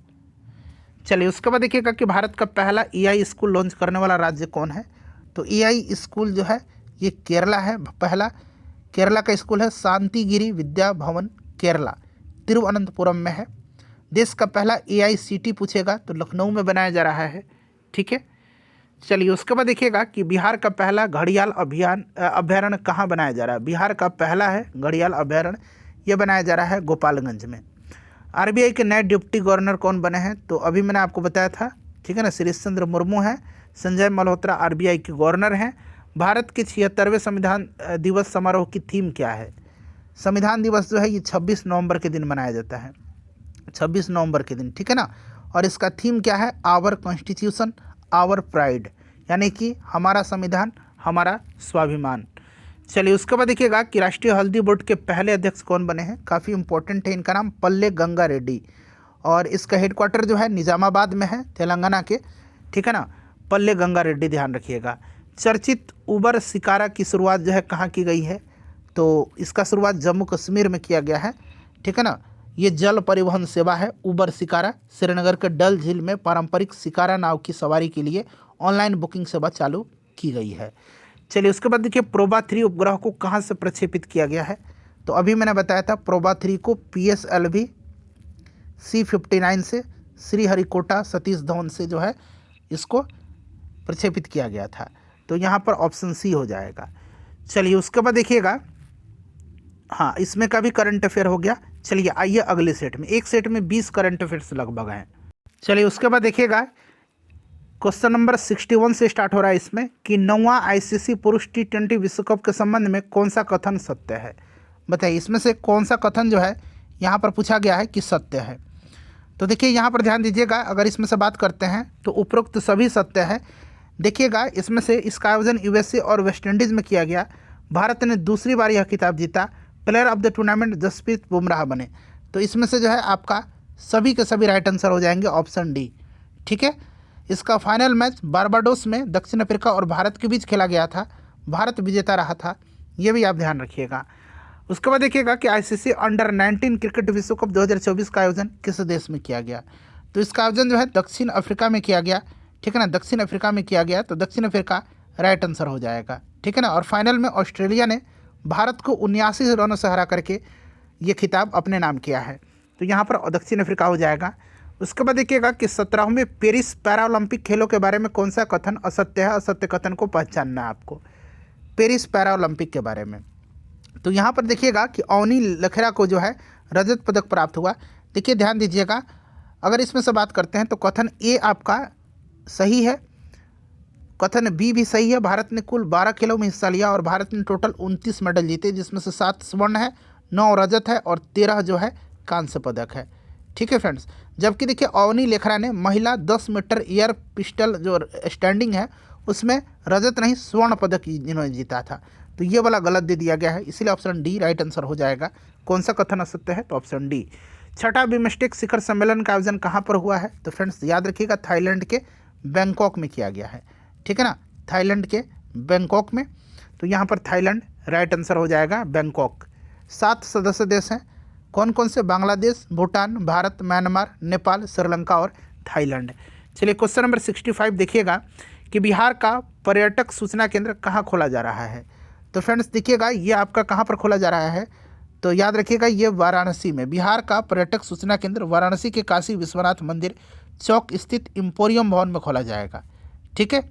Speaker 1: चलिए उसके बाद देखिएगा कि भारत का पहला एआई स्कूल लॉन्च करने वाला राज्य कौन है। तो एआई स्कूल जो है ये केरला है, पहला केरला का स्कूल है शांतिगिरी विद्या भवन केरला, तिरुवनंतपुरम में है। देश का पहला एआई सिटी पूछेगा तो लखनऊ में बनाया जा रहा है, ठीक है। चलिए उसके बाद देखिएगा कि बिहार का पहला घड़ियाल अभ्यारण्य कहाँ बनाया जा रहा है। बिहार का पहला है घड़ियाल अभ्यारण्य, ये बनाया जा रहा है गोपालगंज में। आरबीआई के नए डिप्टी गवर्नर कौन बने हैं। तो अभी मैंने आपको बताया था, ठीक है ना, श्रीश चंद्र मुर्मू हैं। संजय मल्होत्रा आरबीआई के गवर्नर हैं। भारत के 76वें संविधान दिवस समारोह की थीम क्या है। संविधान दिवस जो है ये 26 नवंबर के दिन मनाया जाता है, 26 नवंबर के दिन, ठीक है ना। और इसका थीम क्या है, आवर कॉन्स्टिट्यूशन आवर प्राइड, यानी कि हमारा संविधान हमारा स्वाभिमान। चलिए उसके बाद देखिएगा कि राष्ट्रीय हल्दी बोर्ड के पहले अध्यक्ष कौन बने हैं। काफ़ी इंपॉर्टेंट है, इनका नाम पल्ले गंगा रेड्डी और इसका हेडक्वार्टर जो है निज़ामाबाद में है, तेलंगाना के, ठीक है ना। पल्ले गंगा रेड्डी, ध्यान रखिएगा। चर्चित उबर शिकारा की शुरुआत जो है कहाँ की गई है। तो इसका शुरुआत जम्मू कश्मीर में किया गया है, ठीक है ना। ये जल परिवहन सेवा है उबर शिकारा। श्रीनगर के डल झील में पारंपरिक शिकारा नाव की सवारी के लिए ऑनलाइन बुकिंग सेवा चालू की गई है। चलिए उसके बाद देखिए प्रोबा 3 उपग्रह को कहाँ से प्रक्षेपित किया गया है। तो अभी मैंने बताया था प्रोबा 3 को PSLV C-59 से श्रीहरिकोटा सतीश धवन से जो है इसको प्रक्षेपित किया गया था। तो यहाँ पर ऑप्शन सी हो जाएगा। चलिए उसके बाद देखिएगा, हाँ इसमें का भी करंट अफेयर हो गया। चलिए आइए अगले सेट में, एक सेट में 20 करंट अफेयर्स लगभग हैं। चलिए उसके बाद देखिएगा क्वेश्चन नंबर 61 से स्टार्ट हो रहा है इसमें कि 9वां ICC पुरुष T20 विश्व कप के संबंध में कौन सा कथन सत्य है। बताइए इसमें से कौन सा कथन जो है यहाँ पर पूछा गया है कि सत्य है। तो देखिए यहाँ पर ध्यान दीजिएगा, अगर इसमें से बात करते हैं तो उपरोक्त सभी सत्य है। देखिएगा इसमें से इसका आयोजन USA और वेस्ट इंडीज़ में किया गया। भारत ने दूसरी बार यह खिताब जीता। Player of the tournament Jasprit Bumrah बने। तो इसमें से जो है आपका सभी के सभी राइट आंसर हो जाएंगे, ऑप्शन डी, ठीक है। इसका फाइनल मैच बारबाडोस में दक्षिण अफ्रीका और भारत के बीच खेला गया था। भारत विजेता रहा था, ये भी आप ध्यान रखिएगा। उसके बाद देखिएगा कि ICC अंडर 19 क्रिकेट विश्व कप 2024 का आयोजन किस देश में किया गया। तो इसका आयोजन जो है दक्षिण अफ्रीका में किया गया, ठीक है ना, दक्षिण अफ्रीका में किया गया। तो दक्षिण अफ्रीका राइट आंसर हो जाएगा, ठीक है ना। और फाइनल में ऑस्ट्रेलिया ने भारत को 79 रनों से हरा करके ये खिताब अपने नाम किया है। तो यहाँ पर दक्षिण अफ्रीका हो जाएगा। उसके बाद देखिएगा कि 17वें पेरिस पैरालंपिक खेलों के बारे में कौन सा कथन असत्य है। असत्य कथन को पहचानना है आपको पेरिस पैरालंपिक के बारे में। तो यहाँ पर देखिएगा कि अवनी लखेरा को जो है रजत पदक प्राप्त हुआ। देखिए ध्यान दीजिएगा, अगर इसमें से बात करते हैं तो कथन ए आपका सही है, कथन बी भी सही है। भारत ने कुल 12 खेलों में हिस्सा लिया और भारत ने टोटल 29 मेडल जीते, जिसमें से 7 स्वर्ण है, 9 रजत है और 13 जो है कांस्य पदक है, ठीक है फ्रेंड्स। जबकि देखिए अवनी लेखरा ने महिला 10 मीटर एयर पिस्टल जो स्टैंडिंग है उसमें रजत नहीं स्वर्ण पदक इन्होंने जीता था। तो ये वाला गलत दे दिया गया है, इसीलिए ऑप्शन डी राइट आंसर हो जाएगा। कौन सा कथन असत्य है, तो ऑप्शन डी। छठा बिमस्टेक शिखर सम्मेलन का आयोजन कहाँ पर हुआ है? तो फ्रेंड्स याद रखिएगा थाईलैंड के बैंकॉक में किया गया है, ठीक है ना, थाईलैंड के बैंकॉक में। तो यहाँ पर थाईलैंड राइट आंसर हो जाएगा, बैंकॉक। 7 सदस्य देश हैं, कौन कौन से? बांग्लादेश, भूटान, भारत, म्यांमार, नेपाल, श्रीलंका और थाईलैंड। चलिए क्वेश्चन नंबर 65 देखिएगा कि बिहार का पर्यटक सूचना केंद्र कहाँ खोला जा रहा है? तो फ्रेंड्स देखिएगा ये आपका कहाँ पर खोला जा रहा है? तो याद रखिएगा ये वाराणसी में, बिहार का पर्यटक सूचना केंद्र वाराणसी के काशी विश्वनाथ मंदिर चौक स्थित एम्पोरियम भवन में खोला जाएगा, ठीक है।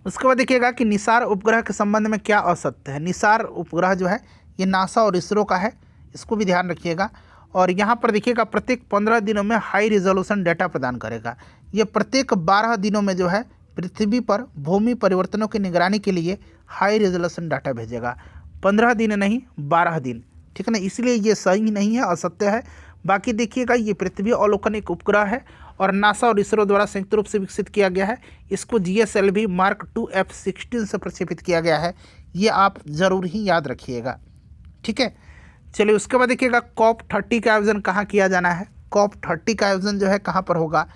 Speaker 1: उसके बाद देखिएगा कि निसार उपग्रह के संबंध में क्या असत्य है? निसार उपग्रह जो है ये नासा और इसरो का है, इसको भी ध्यान रखिएगा। और यहाँ पर देखिएगा प्रत्येक 15 दिनों में हाई रिजोल्यूशन डाटा प्रदान करेगा। ये प्रत्येक 12 दिनों में जो है पृथ्वी पर भूमि परिवर्तनों की निगरानी के लिए हाई रिजोल्यूशन डाटा भेजेगा। 15 दिन नहीं, 12 दिन, ठीक है ना, इसलिए ये सही नहीं है, असत्य है। बाकी देखिएगा ये पृथ्वी अवलोकन एक उपग्रह है और नासा और इसरो द्वारा संयुक्त रूप से विकसित किया गया है। इसको GSLV Mark II F-16 से प्रक्षेपित किया गया है, ये आप ज़रूर ही याद रखिएगा, ठीक है। चलिए उसके बाद देखिएगा COP30 का आयोजन कहाँ किया जाना है? COP30 का आयोजन जो है कहाँ पर होगा?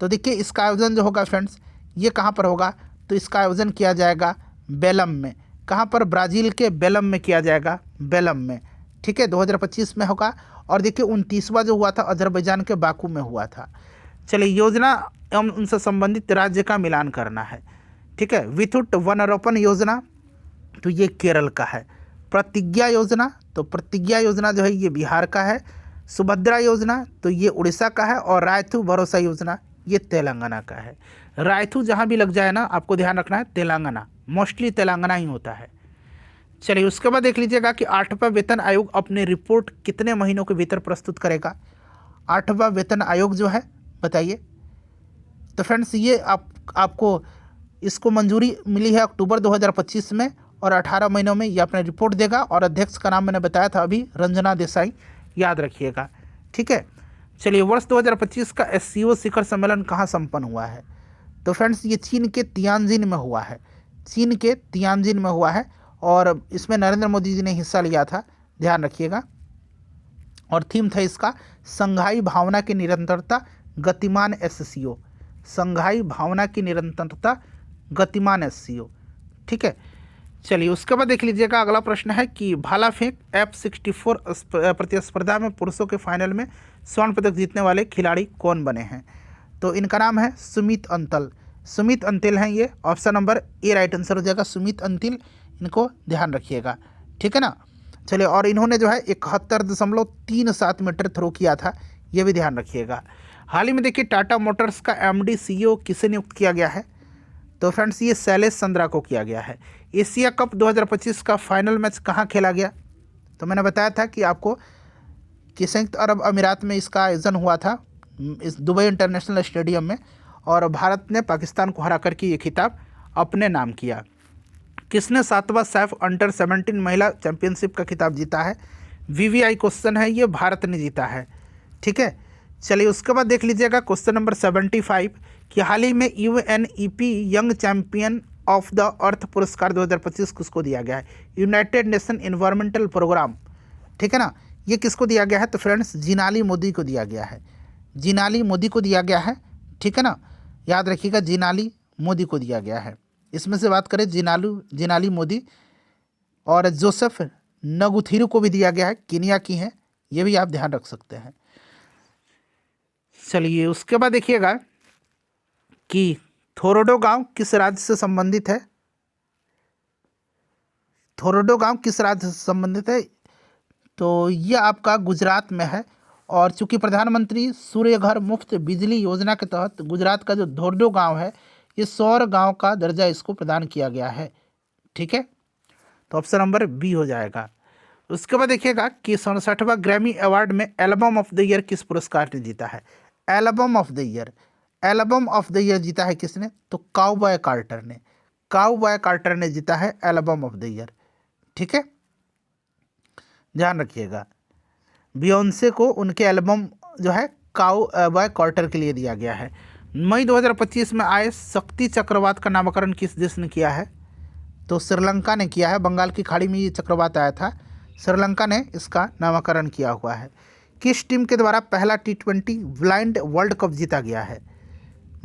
Speaker 1: तो देखिए इसका आयोजन जो होगा फ्रेंड्स ये कहाँ पर होगा? तो इसका आयोजन किया जाएगा बेलम में। कहाँ पर? ब्राज़ील के बेलम में किया जाएगा, बेलम में, ठीक है, 2025 में होगा। और देखिए 29वां जो हुआ था अजरबैजान के बाकू में हुआ था। चलिए योजना एवं उनसे संबंधित राज्य का मिलान करना है, ठीक है। विद्युत वनारोपण योजना तो ये केरल का है। प्रतिज्ञा योजना, तो प्रतिज्ञा योजना जो है ये बिहार का है। सुभद्रा योजना तो ये उड़ीसा का है। और रायथू भरोसा योजना ये तेलंगाना का है। रायथू जहाँ भी लग जाए ना आपको ध्यान रखना है, तेलंगाना, मोस्टली तेलंगाना ही होता है। चलिए उसके बाद देख लीजिएगा कि 8वां वेतन आयोग अपनी रिपोर्ट कितने महीनों के भीतर प्रस्तुत करेगा? 8वां वेतन आयोग जो है बताइए। तो फ्रेंड्स ये आपको इसको मंजूरी मिली है अक्टूबर 2025 में और 18 महीनों में ये अपनी रिपोर्ट देगा। और अध्यक्ष का नाम मैंने बताया था अभी, रंजना देसाई, याद रखिएगा, ठीक है। चलिए वर्ष 2025 का SCO शिखर सम्मेलन कहाँ संपन्न हुआ है? तो फ्रेंड्स ये चीन के तियानजिन में हुआ है, चीन के तियानजिन में हुआ है। और इसमें नरेंद्र मोदी जी ने हिस्सा लिया था, ध्यान रखिएगा। और थीम था इसका संघाई भावना की निरंतरता गतिमान SCO, संघाई भावना की निरंतरता गतिमान SCO, ठीक है। चलिए उसके बाद देख लीजिएगा अगला प्रश्न है कि भाला फेंक F-64 प्रतिस्पर्धा में पुरुषों के फाइनल में स्वर्ण पदक जीतने वाले खिलाड़ी कौन बने हैं? तो इनका नाम है सुमित अंतल, सुमित अंतिल हैं ये। Option number A right answer हो जाएगा, सुमित अंतिल, इनको ध्यान रखिएगा, ठीक है ना। चलिए और इन्होंने जो है 71.37 मीटर थ्रो किया था, ये भी ध्यान रखिएगा। हाल ही में देखिए टाटा मोटर्स का MD CEO किसे नियुक्त किया गया है? तो फ्रेंड्स ये शैलेश चंद्रा को किया गया है। एशिया कप 2025 का फाइनल मैच कहाँ खेला गया? तो मैंने बताया था कि आपको कि संयुक्त अरब अमीरात में इसका आयोजन हुआ था, इस दुबई इंटरनेशनल स्टेडियम में। और भारत ने पाकिस्तान को हरा करके ये खिताब अपने नाम किया। किसने 7वां सैफ अंडर 17 महिला चैंपियनशिप का खिताब जीता है? VVI क्वेश्चन है, ये भारत ने जीता है, ठीक है। चलिए उसके बाद देख लीजिएगा क्वेश्चन नंबर 75 कि हाल ही में UNEP young champion of the earth पुरस्कार 2025 किसको दिया गया है? यूनाइटेड नेशन एनवायरमेंटल प्रोग्राम, ठीक है ना, ये किसको दिया गया है? तो फ्रेंड्स जिनाली मोदी को दिया गया है, जिनाली मोदी को दिया गया है, ठीक है ना, याद रखिएगा जिनाली मोदी को दिया गया है। इसमें से बात करें जिनाली मोदी और जोसेफ नगुथिरू को भी दिया गया है, केनिया की हैं, ये भी आप ध्यान रख सकते हैं। चलिए उसके बाद देखिएगा कि थोरोडो गांव किस राज्य से संबंधित है? थोरोडो गांव किस राज्य से संबंधित है? तो ये आपका गुजरात में है। और चूंकि प्रधानमंत्री सूर्य घर मुफ्त बिजली योजना के तहत गुजरात का जो थोरोडो गांव है ये सौर गांव का दर्जा इसको प्रदान किया गया है, ठीक है। तो ऑप्शन नंबर बी हो जाएगा। उसके बाद देखिएगा कि 67वां ग्रैमी अवार्ड में एल्बम ऑफ द ईयर किस पुरस्कार ने जीता है? Album of the year, album of the year जीता है किसने? तो काउबॉय कार्टर ने, काउबॉय कार्टर ने जीता है एल्बम ऑफ द ईयर, ठीक है, ध्यान रखिएगा। बियोंसे को उनके एल्बम जो है काउबॉय कार्टर के लिए दिया गया है। मई 2025 में आए शक्ति चक्रवात का नामकरण किस देश ने किया है? तो श्रीलंका ने किया है। बंगाल की खाड़ी में ये चक्रवात आया था, श्रीलंका ने इसका नामकरण किया हुआ है। किस टीम के द्वारा पहला T20 ब्लाइंड वर्ल्ड कप जीता गया है?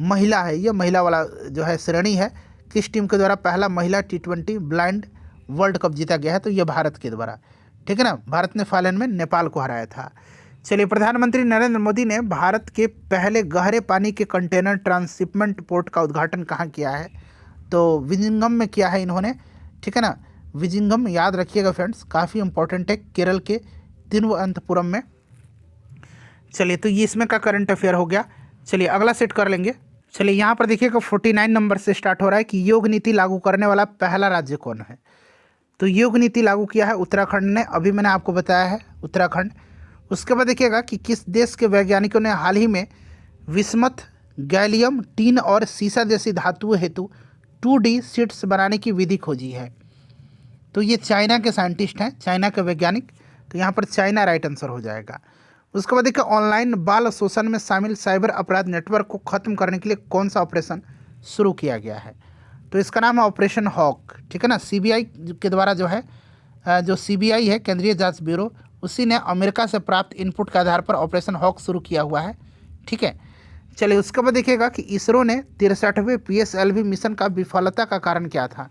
Speaker 1: महिला है, ये महिला वाला जो है श्रेणी है। किस टीम के द्वारा पहला महिला T20 ब्लाइंड वर्ल्ड कप जीता गया है? तो ये भारत के द्वारा, ठीक है ना। भारत ने फाइनल में नेपाल को हराया था। चलिए, प्रधानमंत्री नरेंद्र मोदी ने भारत के पहले गहरे पानी के कंटेनर ट्रांसशिपमेंट पोर्ट का उद्घाटन कहाँ किया है? तो विजिंगम में किया है इन्होंने, ठीक है ना। विजिंगम याद रखिएगा फ्रेंड्स, काफ़ी इंपॉर्टेंट है, केरल के तिरुवनंतपुरम में। चलिए, तो ये इसमें का करंट अफेयर हो गया। चलिए अगला सेट कर लेंगे। चलिए यहाँ पर देखिएगा 49 नंबर से स्टार्ट हो रहा है कि योग नीति लागू करने वाला पहला राज्य कौन है? तो योग नीति लागू किया है उत्तराखंड ने, अभी मैंने आपको बताया है उत्तराखंड। उसके बाद देखिएगा कि किस देश के वैज्ञानिकों ने हाल ही में विस्मथ, गैलियम, टीन और सीसा जैसी धातुओं हेतु 2D शीट्स बनाने की विधि खोजी है? तो ये चाइना के साइंटिस्ट हैं, चाइना के वैज्ञानिक। तो यहाँ पर चाइना राइट आंसर हो जाएगा। उसके बाद देखिए, ऑनलाइन बाल शोषण में शामिल साइबर अपराध नेटवर्क को खत्म करने के लिए कौन सा ऑपरेशन शुरू किया गया है? तो इसका नाम है ऑपरेशन हॉक, ठीक है ना। सीबीआई के द्वारा जो है, जो सीबीआई है, केंद्रीय जांच ब्यूरो, उसी ने अमेरिका से प्राप्त इनपुट के आधार पर ऑपरेशन हॉक शुरू किया हुआ है, ठीक है। चलिए उसके बाद देखिएगा कि इसरो ने 63वें PSLV मिशन का विफलता का कारण क्या था?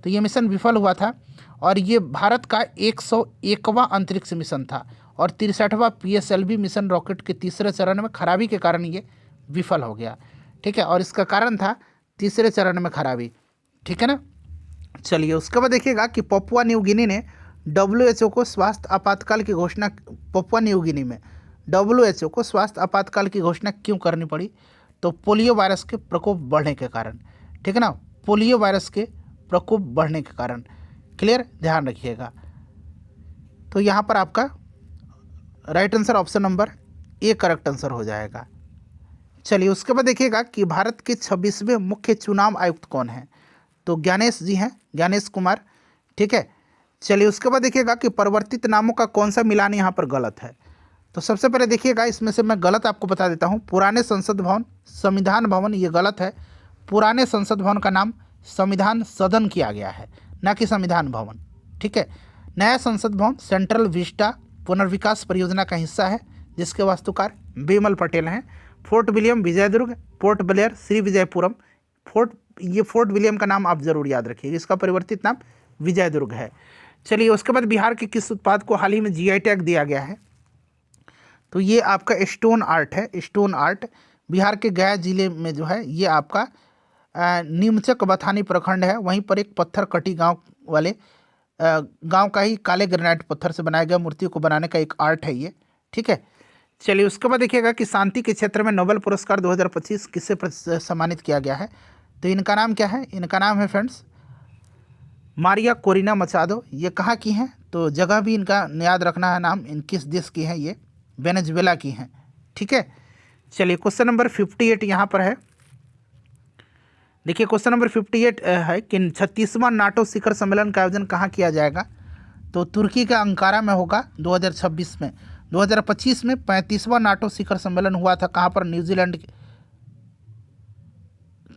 Speaker 1: तो ये मिशन विफल हुआ था और ये भारत का 101वां अंतरिक्ष मिशन था और 63वां PSLV मिशन रॉकेट के तीसरे चरण में खराबी के कारण ये विफल हो गया, ठीक है। और इसका कारण था तीसरे चरण में खराबी, ठीक है ना। चलिए उसके बाद देखिएगा कि पपुआ न्यू गिनी ने WHO को स्वास्थ्य आपातकाल की घोषणा, पपुआ न्यू गिनी में WHO को स्वास्थ्य आपातकाल की घोषणा क्यों करनी पड़ी? तो पोलियो वायरस के प्रकोप बढ़ने के कारण, ठीक है ना। पोलियो वायरस के प्रकोप बढ़ने के कारण, क्लियर, ध्यान रखिएगा। तो यहाँ पर आपका right answer option number A correct answer हो जाएगा। चलिए उसके बाद देखिएगा कि भारत के 26वें मुख्य चुनाव आयुक्त कौन हैं? तो ज्ञानेश जी हैं, ज्ञानेश कुमार, ठीक है। चलिए उसके बाद देखिएगा कि परिवर्तित नामों का कौन सा मिलान यहाँ पर गलत है? तो सबसे पहले देखिएगा, इसमें से मैं गलत आपको बता देता हूँ। पुराने संसद भवन संविधान भवन, ये गलत है। पुराने संसद भवन का नाम संविधान सदन किया गया है, ना कि संविधान भवन, ठीक है। नया संसद भवन सेंट्रल विस्टा पुनर्विकास परियोजना का हिस्सा है, जिसके वास्तुकार बिमल पटेल हैं। Fort William Vijaydurg, port Blair Shri Vijayapuram, fort William का नाम आप जरूर याद रखिए, इसका परिवर्तित नाम विजयदुर्ग है। चलिए उसके बाद बिहार के किस उत्पाद को हाल ही में GI टैग दिया गया है? तो ये आपका स्टोन आर्ट है, स्टोन आर्ट। बिहार के गया जिले में जो है ये आपका नीमचक बथानी प्रखंड है, वहीं पर एक पत्थर कटी गांव वाले गांव का ही काले ग्रेनाइट पत्थर से बनाया गया मूर्तियों को बनाने का एक आर्ट है ये, ठीक है। चलिए उसके बाद देखिएगा कि शांति के क्षेत्र में नोबेल पुरस्कार 2025 किससे सम्मानित किया गया है? तो इनका नाम क्या है? इनका नाम है फ्रेंड्स मारिया कोरिना मचादो। ये कहाँ की हैं? तो जगह भी इनका याद रखना है, नाम इन किस देश की हैं? ये वेनेजुएला की हैं, ठीक है। चलिए क्वेश्चन नंबर 58 यहाँ पर है। देखिए क्वेश्चन नंबर 58 है कि 36वां नाटो शिखर सम्मेलन का आयोजन कहाँ किया जाएगा? तो तुर्की के अंकारा में होगा 2026 में। 2025 में 35वां नाटो शिखर सम्मेलन हुआ था, कहाँ पर? न्यूजीलैंड के,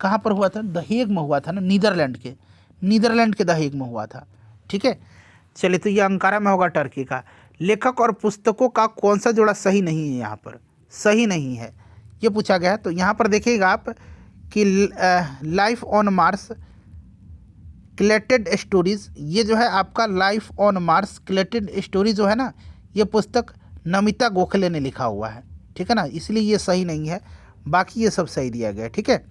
Speaker 1: कहाँ पर हुआ था? द हेग में हुआ था ना, नीदरलैंड के द हेग में हुआ था, ठीक है। चलिए तो ये अंकारा में होगा, टर्की का। लेखक और पुस्तकों का कौन सा जोड़ा सही नहीं है? यहाँ पर सही नहीं है ये पूछा गया है। तो यहाँ पर देखिएगा आप कि लाइफ ऑन मार्स क्लेटेड स्टोरीज, ये जो है आपका लाइफ ऑन मार्स क्लेटेड स्टोरी जो है ना, ये पुस्तक नमिता गोखले ने लिखा हुआ है, ठीक है ना, इसलिए ये सही नहीं है। बाकी ये सब सही दिया गया है, ठीक है।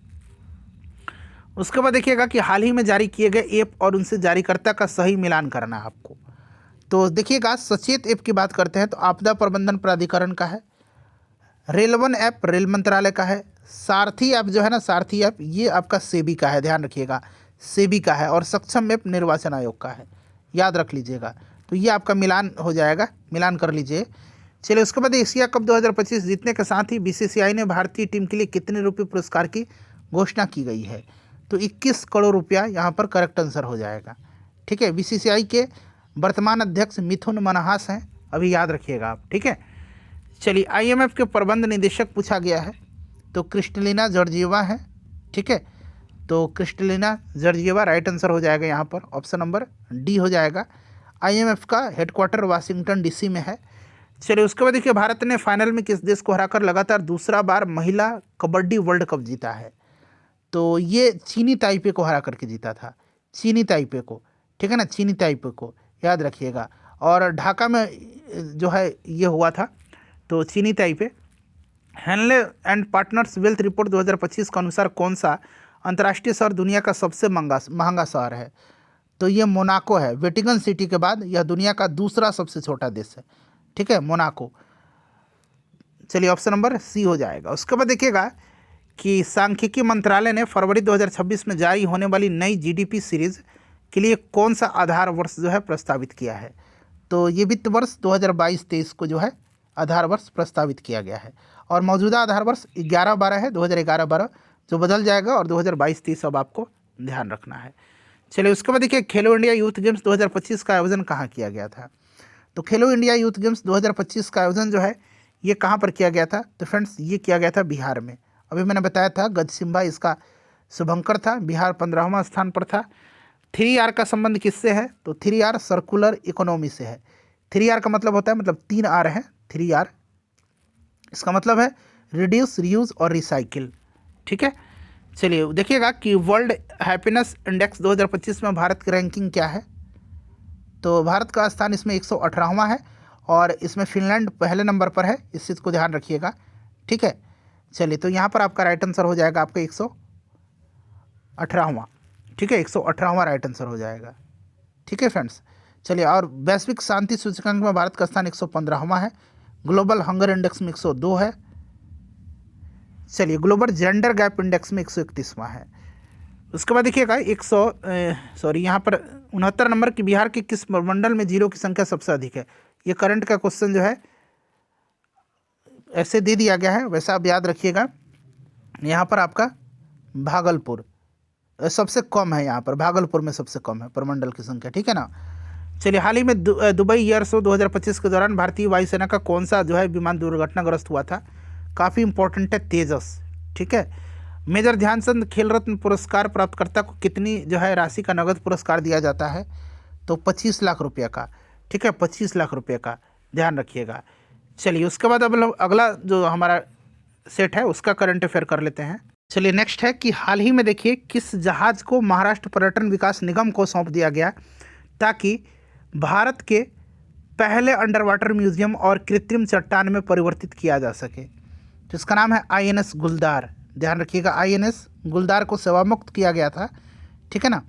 Speaker 1: उसके बाद देखिएगा कि हाल ही में जारी किए गए ऐप और उनसे जारीकर्ता का सही मिलान करना है आपको। तो देखिएगा सचेत ऐप की बात करते हैं तो आपदा प्रबंधन प्राधिकरण का है। रेलवन ऐप रेल मंत्रालय का है। सारथी ऐप जो है ना, सारथी ऐप ये आपका सेबी का है, ध्यान रखिएगा, सेबी का है। और सक्षम ऐप निर्वाचन आयोग का है, याद रख लीजिएगा। तो ये आपका मिलान हो जाएगा, मिलान कर लीजिए। चलिए उसके बाद एशिया कप 2025 जीतने के साथ ही BCCI ने भारतीय टीम के लिए कितने रुपये पुरस्कार की घोषणा की गई है? तो 21 करोड़ रुपया यहाँ पर करेक्ट आंसर हो जाएगा, ठीक है। BCCI के वर्तमान अध्यक्ष मिथुन मनहास हैं, अभी याद रखिएगा आप, ठीक है। चलिए IMF के प्रबंध निदेशक पूछा गया है, तो क्रिस्टलिना जॉर्जिएवा है, ठीक है। तो क्रिस्टलिना जॉर्जिएवा राइट आंसर हो जाएगा, यहाँ पर ऑप्शन नंबर डी हो जाएगा। IMF का हेडक्वार्टर वाशिंगटन DC में है। चलिए उसके बाद देखिए भारत ने फाइनल में किस देश को हराकर लगातार दूसरा बार महिला कबड्डी वर्ल्ड कप जीता है। तो ये चीनी ताइपे को हरा करके जीता था, चीनी ताइपे को, ठीक है ना, चीनी ताइपे को याद रखिएगा। और ढाका में जो है ये हुआ था, तो चीनी Taipei. Henle and partners wealth report 2025 के अनुसार कौन सा अंतर्राष्ट्रीय शहर दुनिया का सबसे महंगा शहर है? तो ये मोनाको है। वेटिकन सिटी के बाद यह दुनिया का दूसरा सबसे छोटा देश है, ठीक है, मोनाको। चलिए ऑप्शन नंबर सी हो जाएगा। उसके बाद देखिएगा कि सांख्यिकी मंत्रालय ने फरवरी 2026 में जारी होने वाली नई जीडीपी सीरीज के लिए कौन सा आधार वर्ष जो है प्रस्तावित किया है? तो ये वित्त वर्ष 2022-23 को जो है आधार वर्ष प्रस्तावित किया गया है। और मौजूदा आधार वर्ष 11-12 है, 2011-12 जो बदल जाएगा, और 2022-23 अब आपको ध्यान रखना है। चलिए उसके बाद देखिए खेलो इंडिया यूथ गेम्स 2025 का आयोजन कहाँ किया गया था? तो खेलो इंडिया यूथ गेम्स 2025 का आयोजन जो है ये कहाँ पर किया गया था? तो फ्रेंड्स ये किया गया था बिहार में। अभी मैंने बताया था गजसिम्बा इसका शुभंकर था, बिहार 15वां स्थान पर था। 3R का संबंध किससे है? तो 3R सर्कुलर इकोनॉमी से है। 3R का मतलब होता है, मतलब 3R है 3R, इसका मतलब है रिड्यूस, रीयूज और रिसाइकिल, ठीक है। चलिए देखिएगा कि वर्ल्ड हैप्पीनेस इंडेक्स 2025 में भारत की रैंकिंग क्या है? तो भारत का स्थान इसमें 118वां है, और इसमें फिनलैंड पहले नंबर पर है, इस चीज़ को ध्यान रखिएगा, ठीक है। चलिए तो यहाँ पर आपका राइट आंसर हो जाएगा आपका 118वां, ठीक है, 118वां राइट आंसर हो जाएगा, ठीक है फ्रेंड्स। चलिए और वैश्विक शांति सूचकांक में भारत का स्थान 115वां है, ग्लोबल हंगर इंडेक्स में 102 है। चलिए ग्लोबल जेंडर गैप इंडेक्स में 131वां है। उसके बाद देखिएगा यहाँ पर 69 नंबर की बिहार के किस मंडल में जीरो की संख्या सबसे अधिक है? ये करंट का क्वेश्चन जो है ऐसे दे दिया गया है, वैसा आप याद रखिएगा। यहाँ पर आपका भागलपुर सबसे कम है, यहाँ पर भागलपुर में सबसे कम है प्रमंडल की संख्या, ठीक है ना। चलिए हाल ही में दुबई एयर शो 2025 के दौरान भारतीय वायुसेना का कौन सा जो है विमान दुर्घटनाग्रस्त हुआ था? काफ़ी इंपॉर्टेंट है, तेजस, ठीक है। मेजर ध्यानचंद खेल रत्न पुरस्कार प्राप्तकर्ता को कितनी जो है राशि का नगद पुरस्कार दिया जाता है? तो 25 लाख रुपये का, ठीक है, 25 लाख रुपये का, ध्यान रखिएगा। चलिए उसके बाद अब अगला जो हमारा सेट है उसका करंट अफेयर कर लेते हैं। चलिए नेक्स्ट है कि हाल ही में देखिए किस जहाज़ को महाराष्ट्र पर्यटन विकास निगम को सौंप दिया गया ताकि भारत के पहले अंडर वाटर म्यूजियम और कृत्रिम चट्टान में परिवर्तित किया जा सके? तो इसका नाम है INS गुलदार, ध्यान रखिएगा। INS गुलदार को सेवामुक्त किया गया था, ठीक है ना,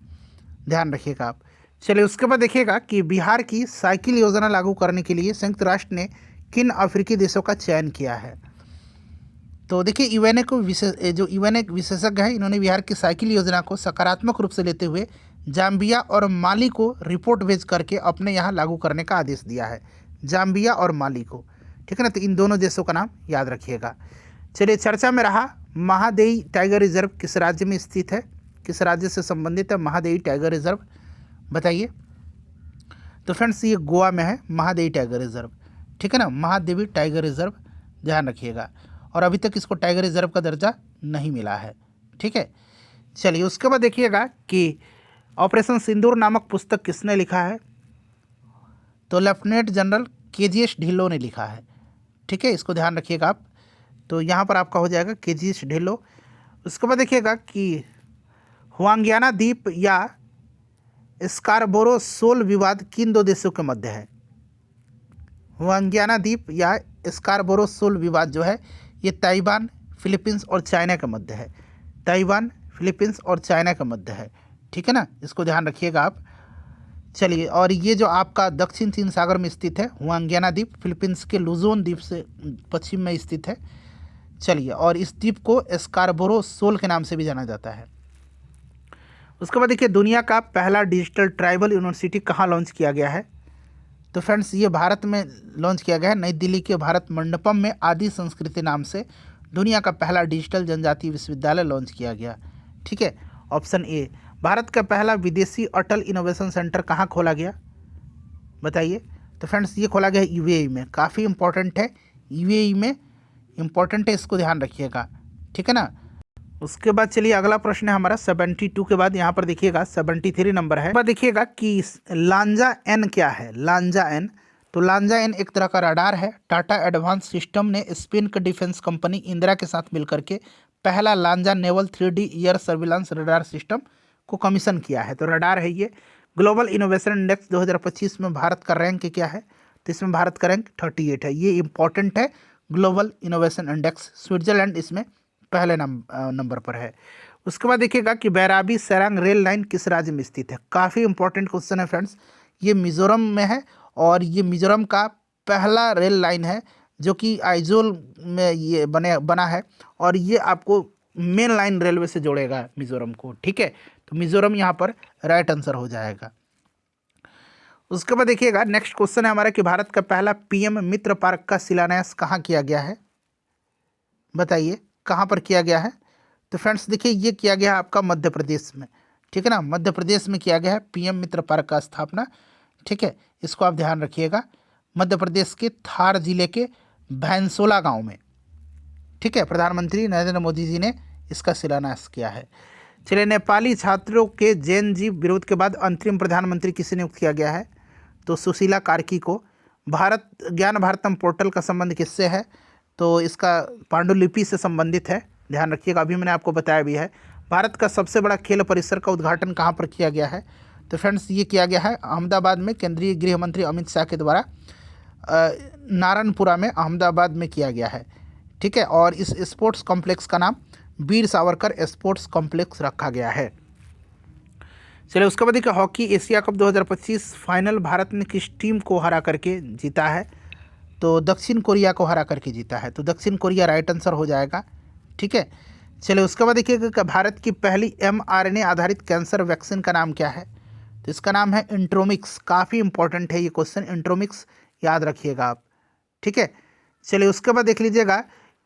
Speaker 1: ध्यान रखिएगा आप। चलिए उसके बाद देखिएगा कि बिहार की साइकिल योजना लागू करने के लिए संयुक्त राष्ट्र ने किन अफ्रीकी देशों का चयन किया है? तो देखिए यूएनए को जो यूएनए विशेषज्ञ हैं, इन्होंने बिहार की साइकिल योजना को सकारात्मक रूप से लेते हुए जाम्बिया और माली को रिपोर्ट भेज करके अपने यहाँ लागू करने का आदेश दिया है, जाम्बिया और माली को, ठीक है ना। तो इन दोनों देशों का नाम याद रखिएगा। चलिए चर्चा में रहा महादेई टाइगर रिजर्व किस राज्य में स्थित है? किस राज्य से संबंधित है महादेई टाइगर रिजर्व, बताइए? तो फ्रेंड्स ये गोवा में है महादेई टाइगर रिजर्व, ठीक है ना, महादेवी टाइगर रिजर्व, ध्यान रखिएगा। और अभी तक इसको टाइगर रिजर्व का दर्जा नहीं मिला है, ठीक है। चलिए उसके बाद देखिएगा कि ऑपरेशन सिंदूर नामक पुस्तक किसने लिखा है? तो लेफ्टिनेंट जनरल KGS ढिल्लों ने लिखा है, ठीक है, इसको ध्यान रखिएगा आप। तो यहाँ पर आपका हो जाएगा KGS ढिल्लों। उसके बाद देखिएगा कि हुआंगियाना द्वीप या स्कारबोरो शोल विवाद किन दो देशों के मध्य है? हुआंगियाना द्वीप या स्कारबोरो शोल विवाद जो है ये ताइवान, फिलीपींस और चाइना के मध्य है, ताइवान, फिलीपींस और चाइना के मध्य है, ठीक है ना, इसको ध्यान रखिएगा आप। चलिए और ये जो आपका दक्षिण चीन सागर में स्थित है हुआंगियाना द्वीप, फिलीपींस के लुजोन द्वीप से पश्चिम में स्थित है। चलिए और इस द्वीप को स्कारबोरो शोल के नाम से भी जाना जाता है। उसके बाद देखिए दुनिया का पहला डिजिटल ट्राइबल यूनिवर्सिटी कहाँ लॉन्च किया गया है? तो फ्रेंड्स ये भारत में लॉन्च किया गया है, नई दिल्ली के भारत मंडपम में आदि संस्कृति नाम से दुनिया का पहला डिजिटल जनजातीय विश्वविद्यालय लॉन्च किया गया, ठीक है। Option A. भारत का पहला विदेशी अटल इनोवेशन सेंटर कहाँ खोला गया, बताइए? तो फ्रेंड्स ये खोला गया UAE में, काफ़ी इंपॉर्टेंट है, UAE में इंपॉर्टेंट है, इसको ध्यान रखिएगा, ठीक है ना। उसके बाद चलिए अगला प्रश्न है हमारा 72 के बाद, यहाँ पर देखिएगा 73 नंबर है। बाद देखिएगा कि लांजा एन क्या है? लांजा एन, तो लांजा-N एक तरह का रडार है। टाटा एडवांस सिस्टम ने स्पेन के डिफेंस कंपनी इंदिरा के साथ मिलकर के पहला Lanja naval 3D air surveillance radar system को कमीशन किया है। तो रडार है ये। ग्लोबल इनोवेशन इंडेक्स 2025 में भारत का रैंक क्या है? तो इसमें भारत का रैंक 38 है। ये इंपॉर्टेंट है। ग्लोबल इनोवेशन इंडेक्स, स्विट्जरलैंड इसमें पहले नंबर पर है। उसके बाद देखिएगा कि बैराबी सरांग रेल लाइन किस राज्य में स्थित है? काफ़ी इंपॉर्टेंट क्वेश्चन है फ्रेंड्स। ये मिजोरम में है और ये मिजोरम का पहला रेल लाइन है जो कि आइजोल में ये बना है और ये आपको मेन लाइन रेलवे से जोड़ेगा मिजोरम को। ठीक है, तो मिजोरम यहाँ पर राइट आंसर हो जाएगा। उसके बाद देखिएगा नेक्स्ट क्वेश्चन है हमारा कि भारत का पहला पीएम मित्र पार्क का शिलान्यास कहाँ किया गया है? बताइए कहाँ पर किया गया है? तो फ्रेंड्स देखिए ये किया गया है आपका मध्य प्रदेश में। ठीक है ना, मध्य प्रदेश में किया गया है पीएम मित्र पार्क का स्थापना। ठीक है, इसको आप ध्यान रखिएगा। मध्य प्रदेश के थार जिले के भैंसोला गांव में। ठीक है, प्रधानमंत्री नरेंद्र मोदी जी ने इसका शिलान्यास किया है। चलिए, नेपाली छात्रों के जैन जीव विरोध के बाद अंतरिम प्रधानमंत्री किसे नियुक्त किया गया है? तो सुशीला कार्की को। भारत ज्ञान भारतम पोर्टल का संबंध किससे है? तो इसका पांडुलिपि से संबंधित है, ध्यान रखिएगा। अभी मैंने आपको बताया भी है। भारत का सबसे बड़ा खेल परिसर का उद्घाटन कहाँ पर किया गया है? तो फ्रेंड्स ये किया गया है अहमदाबाद में। केंद्रीय गृह मंत्री अमित शाह के द्वारा नारायणपुरा में अहमदाबाद में किया गया है। ठीक है, और इस स्पोर्ट्स कॉम्प्लेक्स का नाम वीर सावरकर स्पोर्ट्स कॉम्प्लेक्स रखा गया है। चलिए, उसके बाद देखिए hockey Asia cup 2025 final Bharat ने किस टीम को हरा करके जीता है? तो दक्षिण कोरिया को हरा करके जीता है। तो दक्षिण कोरिया राइट आंसर हो जाएगा। ठीक है, चलिए उसके बाद देखिएगा कि भारत की पहली mRNA आधारित कैंसर वैक्सीन का नाम क्या है? तो इसका नाम है इंट्रोमिक्स। काफ़ी इंपॉर्टेंट है ये क्वेश्चन, इंट्रोमिक्स याद रखिएगा आप। ठीक है, चलिए उसके बाद देख लीजिएगा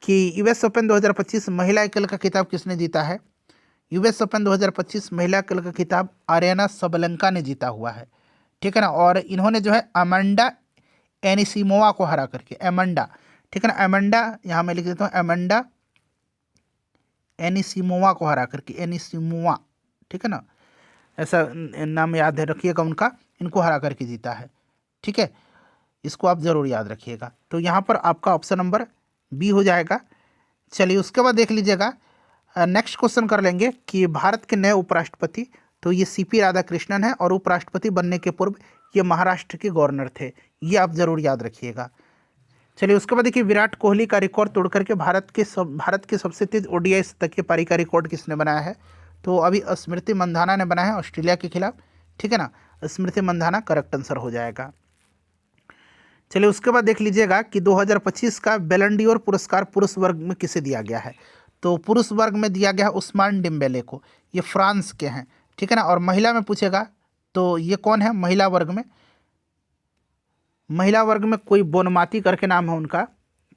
Speaker 1: कि यूएस ओपन 2025 महिला एकल का खिताब किसने जीता है? यूएस ओपन 2025 महिला एकल का खिताब आर्याना सबलेंका ने जीता हुआ है। ठीक है ना, और इन्होंने जो है अमांडा एनिसिमोवा को हरा करके, अमांडा, ठीक है ना, अमांडा यहाँ मैं लिख देता हूँ, अमांडा एनिसिमोवा को हरा करके, एनिसिमोवा, ठीक है ना, ऐसा नाम याद है रखिएगा उनका, इनको हरा करके जीता है। ठीक है, इसको आप ज़रूर याद रखिएगा। तो यहाँ पर आपका ऑप्शन नंबर बी हो जाएगा। चलिए उसके बाद देख लीजिएगा नेक्स्ट क्वेश्चन कर लेंगे कि भारत के नए उपराष्ट्रपति, तो ये सीपी राधाकृष्णन है और उपराष्ट्रपति बनने के पूर्व ये महाराष्ट्र के गवर्नर थे। ये आप ज़रूर याद रखिएगा। चलिए उसके बाद देखिए विराट कोहली का रिकॉर्ड तोड़ करके भारत के सबसे तेज ओडीआई शतकीय पारी का रिकॉर्ड किसने बनाया है? तो अभी स्मृति मंधाना ने बनाया है ऑस्ट्रेलिया के खिलाफ। ठीक है ना, स्मृति मंधाना करेक्ट आंसर हो जाएगा। चलिए उसके बाद देख लीजिएगा कि 2025 का बैलन डी'ओर पुरस्कार पुरुष वर्ग में किसे दिया गया है? तो पुरुष वर्ग में दिया गया उस्मान डिम्बेले को, ये फ्रांस के हैं। ठीक है ना, और महिला में पूछेगा तो ये कौन है महिला वर्ग में? महिला वर्ग में कोई बोनमाती करके नाम है उनका।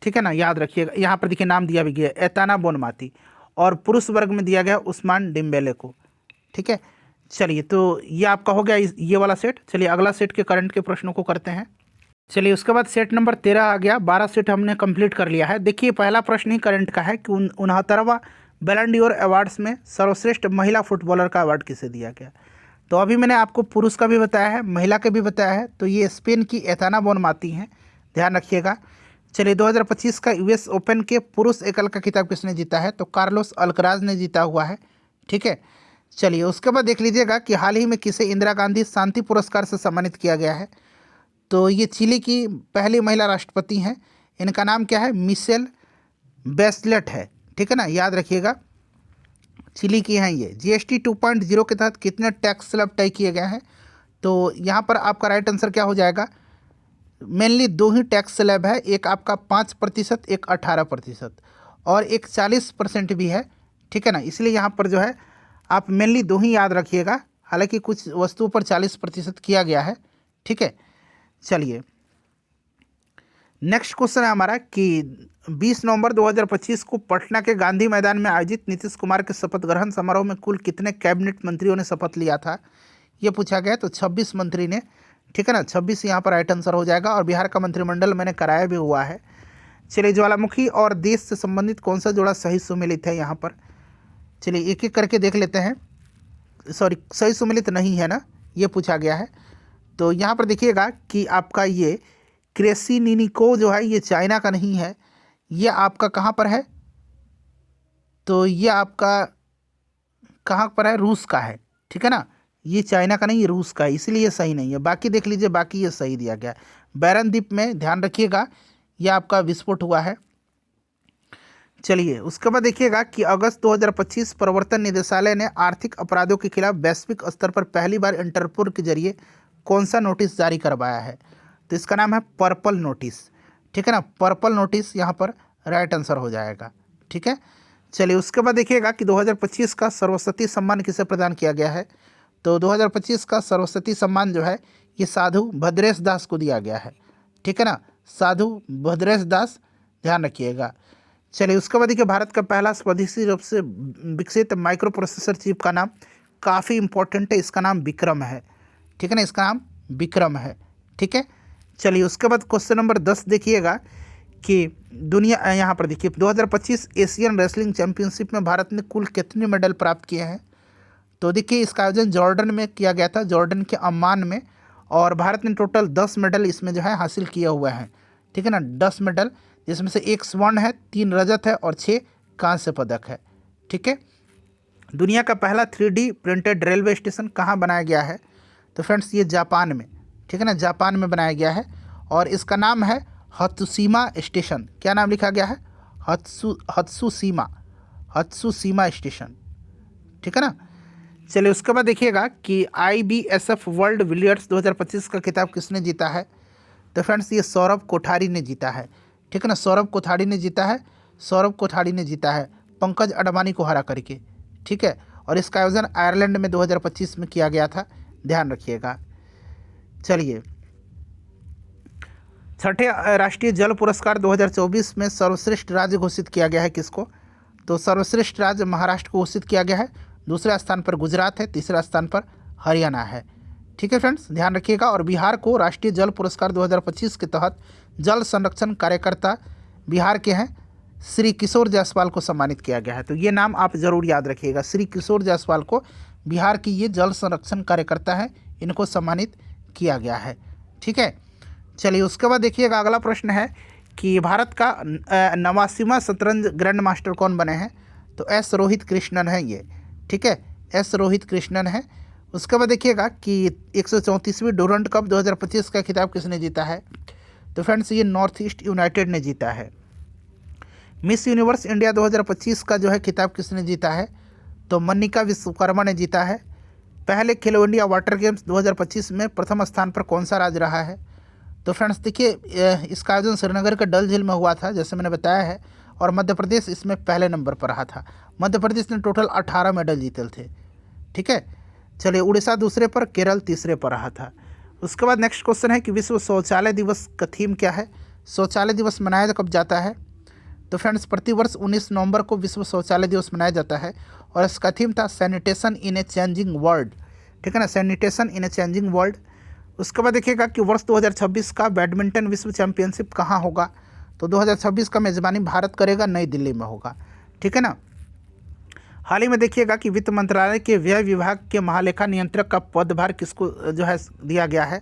Speaker 1: ठीक है ना, याद रखिएगा, यहाँ पर देखिए नाम दिया भी गया एताना बोनमाती, और पुरुष वर्ग में दिया गया उस्मान डिम्बेले को। ठीक है, चलिए तो ये आपका हो गया ये वाला सेट। चलिए अगला सेट के करंट के प्रश्नों को करते हैं। चलिए उसके बाद सेट नंबर 13 आ गया। 12 सेट हमने कंप्लीट कर लिया है। देखिए पहला प्रश्न ही करंट का है कि 69वां बैलन डी'ओर अवार्ड्स में सर्वश्रेष्ठ महिला फुटबॉलर का अवार्ड किसे दिया गया? तो अभी मैंने आपको पुरुष का भी बताया है, महिला का भी बताया है। तो ये स्पेन की एताना बोनमाती हैं, ध्यान रखिएगा। चलिए 2025 का यूएस ओपन के पुरुष एकल का खिताब किसने जीता है? तो कार्लोस अल्कराज ने जीता हुआ है। ठीक है, चलिए उसके बाद देख लीजिएगा कि हाल ही में किसे इंदिरा गांधी शांति पुरस्कार से सम्मानित किया गया है? तो ये चिली की पहली महिला राष्ट्रपति हैं। इनका नाम क्या है? मिशेल बेचलेट है। ठीक है ना, याद रखिएगा, चिली की हैं ये। जीएसटी 2.0 के तहत कितने टैक्स स्लैब तय किए गए हैं? तो यहाँ पर आपका राइट आंसर क्या हो जाएगा? मेनली दो ही टैक्स स्लैब है, एक आपका 5%, एक 18% और एक 40% भी है। ठीक है ना, इसलिए यहाँ पर जो है आप मेनली दो ही याद रखिएगा, हालांकि कुछ वस्तुओं पर 40% किया गया है। ठीक है, चलिए नेक्स्ट क्वेश्चन है हमारा कि 20 नवंबर 2025 को पटना के गांधी मैदान में आयोजित नीतीश कुमार के शपथ ग्रहण समारोह में कुल कितने कैबिनेट मंत्रियों ने शपथ लिया था? ये पूछा गया। तो 26 मंत्री ने। ठीक है ना, 26 यहाँ पर राइट आंसर हो जाएगा। और बिहार का मंत्रिमंडल मैंने कराया भी हुआ है। चलिए ज्वालामुखी और देश से संबंधित कौन सा जोड़ा सही सुमेलित है यहाँ पर? चलिए एक एक करके देख लेते हैं। सॉरी, सही सुमेलित नहीं है ना, ये पूछा गया है। तो यहाँ पर देखिएगा कि आपका ये क्रेसिनिको जो है ये चाइना का नहीं है, ये आपका कहाँ पर है, तो ये आपका कहाँ पर है, रूस का है, ठीक है ना। ये चाइना का नहीं, ये रूस का है, इसलिए ये सही नहीं है। बाकी देख लीजिए, बाकी ये सही दिया गया है। बैरन द्वीप में ध्यान रखिएगा, ये आपका विस्फोट हुआ है। चलिए उसके बाद देखिएगा कि अगस्त 2025 प्रवर्तन निदेशालय ने आर्थिक अपराधों के खिलाफ वैश्विक स्तर पर पहली बार इंटरपोल के जरिए कौन सा नोटिस जारी करवाया है, तो इसका नाम है पर्पल नोटिस, ठीक है ना। पर्पल नोटिस यहाँ पर राइट आंसर हो जाएगा, ठीक है। चलिए उसके बाद देखिएगा कि 2025 का सरस्वती सम्मान किसे प्रदान किया गया है, तो 2025 का सरस्वती सम्मान जो है ये साधु भद्रेश दास को दिया गया है, ठीक है ना, साधु भद्रेश दास, ध्यान रखिएगा। चलिए उसके बाद देखिए, भारत का पहला स्वदेशी रूप से विकसित माइक्रो प्रोसेसर चिप का नाम काफ़ी इंपॉर्टेंट है, इसका नाम विक्रम है, ठीक है ना, इसका नाम विक्रम है, ठीक है। चलिए उसके बाद क्वेश्चन नंबर 10 देखिएगा कि दुनिया, यहाँ पर देखिए 2025 एशियन रेसलिंग चैंपियनशिप में भारत ने कुल कितने मेडल प्राप्त किए हैं, तो देखिए इसका आयोजन जॉर्डन में किया गया था, जॉर्डन के अम्मान में, और भारत ने टोटल 10 मेडल इसमें जो है हासिल किए हुए हैं, ठीक है ना, 10 मेडल, जिसमें से 1 स्वर्ण है, 3 रजत है और 6 कांस्य पदक है, ठीक है। दुनिया का पहला 3D प्रिंटेड रेलवे स्टेशन कहाँ बनाया गया है, तो फ्रेंड्स ये जापान में, ठीक है ना, जापान में बनाया गया है, और इसका नाम है हत्सुशिमा स्टेशन। क्या नाम लिखा गया है, हत्सुशिमा, हत्सुशिमा स्टेशन, ठीक है ना। चलिए उसके बाद देखिएगा कि IBSF वर्ल्ड बिलियर्ड्स 2025 का खिताब किसने जीता है, तो फ्रेंड्स ये सौरभ कोठारी ने जीता है, ठीक है ना, सौरभ कोठारी ने जीता है, सौरभ कोठारी ने जीता है पंकज अडवाणी को हरा करके, ठीक है। और इसका आयोजन आयरलैंड में 2025 में किया गया था, ध्यान रखिएगा। चलिए छठे राष्ट्रीय जल पुरस्कार 2024 में सर्वश्रेष्ठ राज्य घोषित किया गया है किसको, तो सर्वश्रेष्ठ राज्य महाराष्ट्र को घोषित किया गया है, दूसरे स्थान पर गुजरात है, तीसरा स्थान पर हरियाणा है, ठीक है फ्रेंड्स, ध्यान रखिएगा। और बिहार को राष्ट्रीय जल पुरस्कार 2025 के तहत जल संरक्षण कार्यकर्ता बिहार के हैं श्री किशोर जायसवाल को सम्मानित किया गया है, तो ये नाम आप जरूर याद रखिएगा, श्री किशोर जायसवाल को, बिहार की ये जल संरक्षण कार्यकर्ता हैं, इनको सम्मानित किया गया है, ठीक है। चलिए उसके बाद देखिएगा, अगला प्रश्न है कि भारत का 89वां शतरंज ग्रैंड मास्टर कौन बने हैं, तो एस रोहित कृष्णन है ये, ठीक है, एस रोहित कृष्णन है। उसके बाद देखिएगा कि 134वीं डूरंड कप 2025 का खिताब किसने जीता है, तो फ्रेंड्स ये नॉर्थ ईस्ट यूनाइटेड ने जीता है। मिस यूनिवर्स इंडिया 2025 का जो है खिताब किसने जीता है, तो मनिका विश्वकर्मा ने जीता है। पहले खेलो इंडिया वाटर गेम्स 2025 में प्रथम स्थान पर कौन सा राज्य रहा है, तो फ्रेंड्स देखिए इसका आयोजन श्रीनगर के डल झील में हुआ था, जैसे मैंने बताया है, और मध्य प्रदेश इसमें पहले नंबर पर रहा था। मध्य प्रदेश ने टोटल 18 मेडल जीते थे, ठीक है। चलिए उड़ीसा दूसरे पर, केरल तीसरे पर रहा था। उसके बाद नेक्स्ट क्वेश्चन है कि विश्व शौचालय दिवस का थीम क्या है, शौचालय दिवस मनाया कब जाता है, तो फ्रेंड्स प्रतिवर्ष 19 नवंबर को विश्व शौचालय दिवस मनाया जाता है, और इसका थीम था sanitation in a changing world, ठीक है ना, sanitation in a changing world. उसके बाद देखिएगा कि वर्ष 2026 का बैडमिंटन विश्व चैंपियनशिप कहाँ होगा, तो 2026 का मेज़बानी भारत करेगा, नई दिल्ली में होगा, ठीक है ना। हाल ही में देखिएगा कि वित्त मंत्रालय के व्यय विभाग के महालेखा नियंत्रक का पदभार किसको जो है दिया गया है,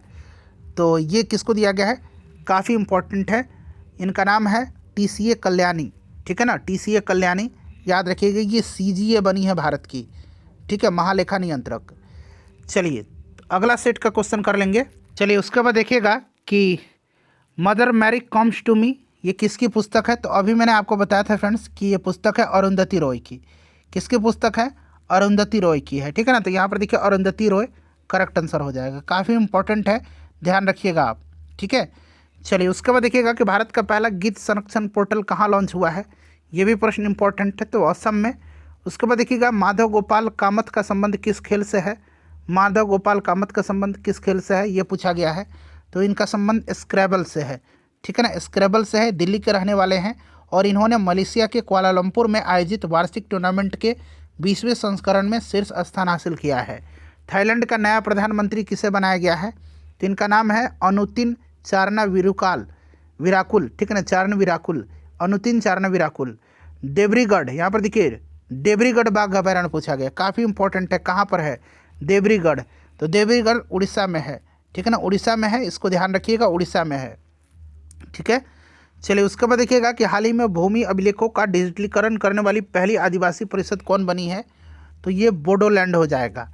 Speaker 1: तो ये किसको दिया गया है, काफ़ी इम्पोर्टेंट है, इनका नाम है TCA कल्याणी, ठीक है ना, TCA कल्याणी, याद रखिएगा, ये CGA बनी है भारत की, ठीक है, महालेखा नियंत्रक। चलिए अगला सेट का क्वेश्चन कर लेंगे। चलिए उसके बाद देखिएगा कि mother Mary comes to me, ये किसकी पुस्तक है, तो अभी मैंने आपको बताया था फ्रेंड्स कि ये पुस्तक है अरुंधति रॉय की। किसकी पुस्तक है, अरुंधति रॉय की है, ठीक है ना, तो यहाँ पर देखिए अरुंधति रॉय करेक्ट आंसर हो जाएगा, काफ़ी इंपॉर्टेंट है, ध्यान रखिएगा आप, ठीक है। चलिए उसके बाद देखिएगा कि भारत का पहला गीत संरक्षण पोर्टल कहाँ लॉन्च हुआ है, ये भी प्रश्न इंपॉर्टेंट है, तो असम में। उसके बाद देखिएगा माधव गोपाल कामत का संबंध किस खेल से है, माधव गोपाल कामत का संबंध किस खेल से है, ये पूछा गया है, तो इनका संबंध स्क्रैबल से है, ठीक है ना, स्क्रैबल से है, दिल्ली के रहने वाले हैं, और इन्होंने मलेशिया के कुआलालंपुर में आयोजित वार्षिक टूर्नामेंट के 20वें संस्करण में शीर्ष स्थान हासिल किया है। थाईलैंड का नया प्रधानमंत्री किसे बनाया गया है, तो इनका नाम है अनुतिन चारना विराकुल, ठीक है ना, चारण विराकुल, अनुतिन चारना विराकुल। देवरीगढ़, यहाँ पर देखिए देवरीगढ़ बाघ अभयारण्य पूछा गया, काफ़ी इंपॉर्टेंट है, कहाँ पर है, देवरीगढ़, तो देवरीगढ़ उड़ीसा में है, ठीक है ना, उड़ीसा में है, इसको ध्यान रखिएगा, उड़ीसा में है। ठीक है। चलिए उसके बाद देखिएगा कि हाल ही में भूमि अभिलेखों का डिजिटलीकरण करने वाली पहली आदिवासी परिषद कौन बनी है, तो ये बोडोलैंड हो जाएगा।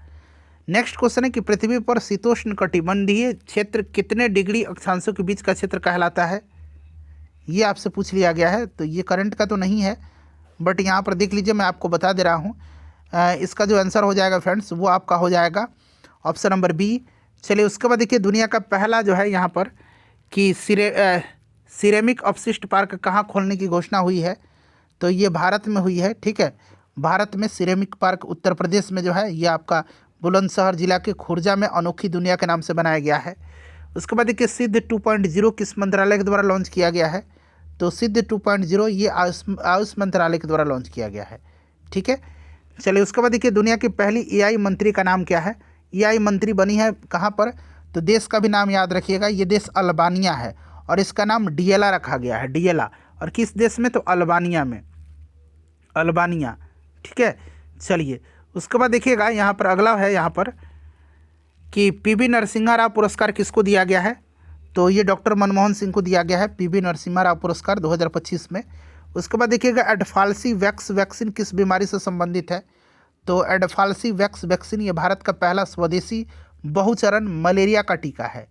Speaker 1: नेक्स्ट क्वेश्चन है कि पृथ्वी पर शीतोष्ण कटिबंधीय क्षेत्र कितने डिग्री अक्षांशों के बीच का क्षेत्र कहलाता है, ये आपसे पूछ लिया गया है। तो ये करंट का तो नहीं है, बट यहाँ पर देख लीजिए, मैं आपको बता दे रहा हूँ। इसका जो आंसर हो जाएगा फ्रेंड्स, वो आपका हो जाएगा ऑप्शन नंबर बी। चलिए उसके बाद देखिए, दुनिया का पहला जो है यहाँ पर कि सिरेमिक अपशिष्ट पार्क कहाँ खोलने की घोषणा हुई है, तो ये भारत में हुई है। ठीक है, भारत में सिरेमिक पार्क उत्तर प्रदेश में जो है, ये आपका बुलंदशहर जिला के खुर्जा में अनोखी दुनिया के नाम से बनाया गया है। उसके बाद देखिए, सिद्ध 2.0 किस मंत्रालय के द्वारा लॉन्च किया गया है, तो सिद्ध 2.0 ये आयुष मंत्रालय के द्वारा लॉन्च किया गया है। ठीक है। चलिए उसके बाद देखिए, दुनिया की पहली एआई मंत्री का नाम क्या है। एआई मंत्री बनी है कहाँ पर, तो देश का भी नाम याद रखिएगा, ये देश अल्बानिया है और इसका नाम डिएला रखा गया है, डिएला। और किस देश में, तो अल्बानिया में, अल्बानिया। ठीक है। चलिए उसके बाद देखिएगा, यहाँ पर अगला है यहाँ पर कि पीवी नरसिम्हा राव पुरस्कार किसको दिया गया है, तो ये डॉक्टर मनमोहन सिंह को दिया गया है पीवी नरसिम्हा राव पुरस्कार 2025 में। उसके बाद देखिएगा, एडफाल्सी वैक्स वैक्सीन किस बीमारी से संबंधित है, तो एडफाल्सी वैक्स वैक्सीन ये भारत का पहला स्वदेशी बहुचरण मलेरिया का टीका है।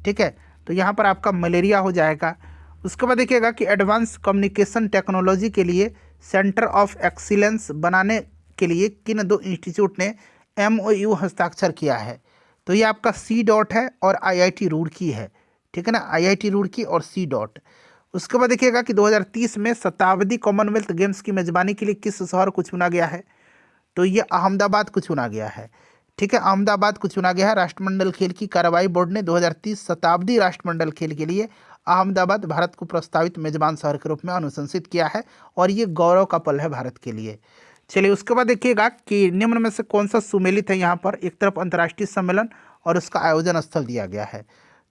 Speaker 1: ठीक है, तो यहाँ पर आपका मलेरिया हो जाएगा। उसके बाद देखिएगा कि एडवांस कम्युनिकेशन टेक्नोलॉजी के लिए सेंटर ऑफ एक्सीलेंस बनाने के लिए किन दो इंस्टीट्यूट ने MOU हस्ताक्षर किया है, तो ये आपका C. है और IIT रुड़की है। ठीक है ना, IIT रुड़की और C. उसके बाद देखिएगा कि 2030 में शताब्दी कॉमनवेल्थ गेम्स की मेजबानी के लिए किस शहर को चुना गया है, तो ये अहमदाबाद को चुना गया है। ठीक है, अहमदाबाद को चुना गया है। राष्ट्रमंडल खेल की कार्रवाई बोर्ड ने 2030 शताब्दी राष्ट्रमंडल खेल के लिए अहमदाबाद भारत को प्रस्तावित मेजबान शहर के रूप में अनुशंसित किया है और ये गौरव का पल है भारत के लिए। चलिए उसके बाद देखिएगा कि निम्न में से कौन सा सुमेलित है, यहाँ पर एक तरफ अंतर्राष्ट्रीय सम्मेलन और उसका आयोजन स्थल दिया गया है,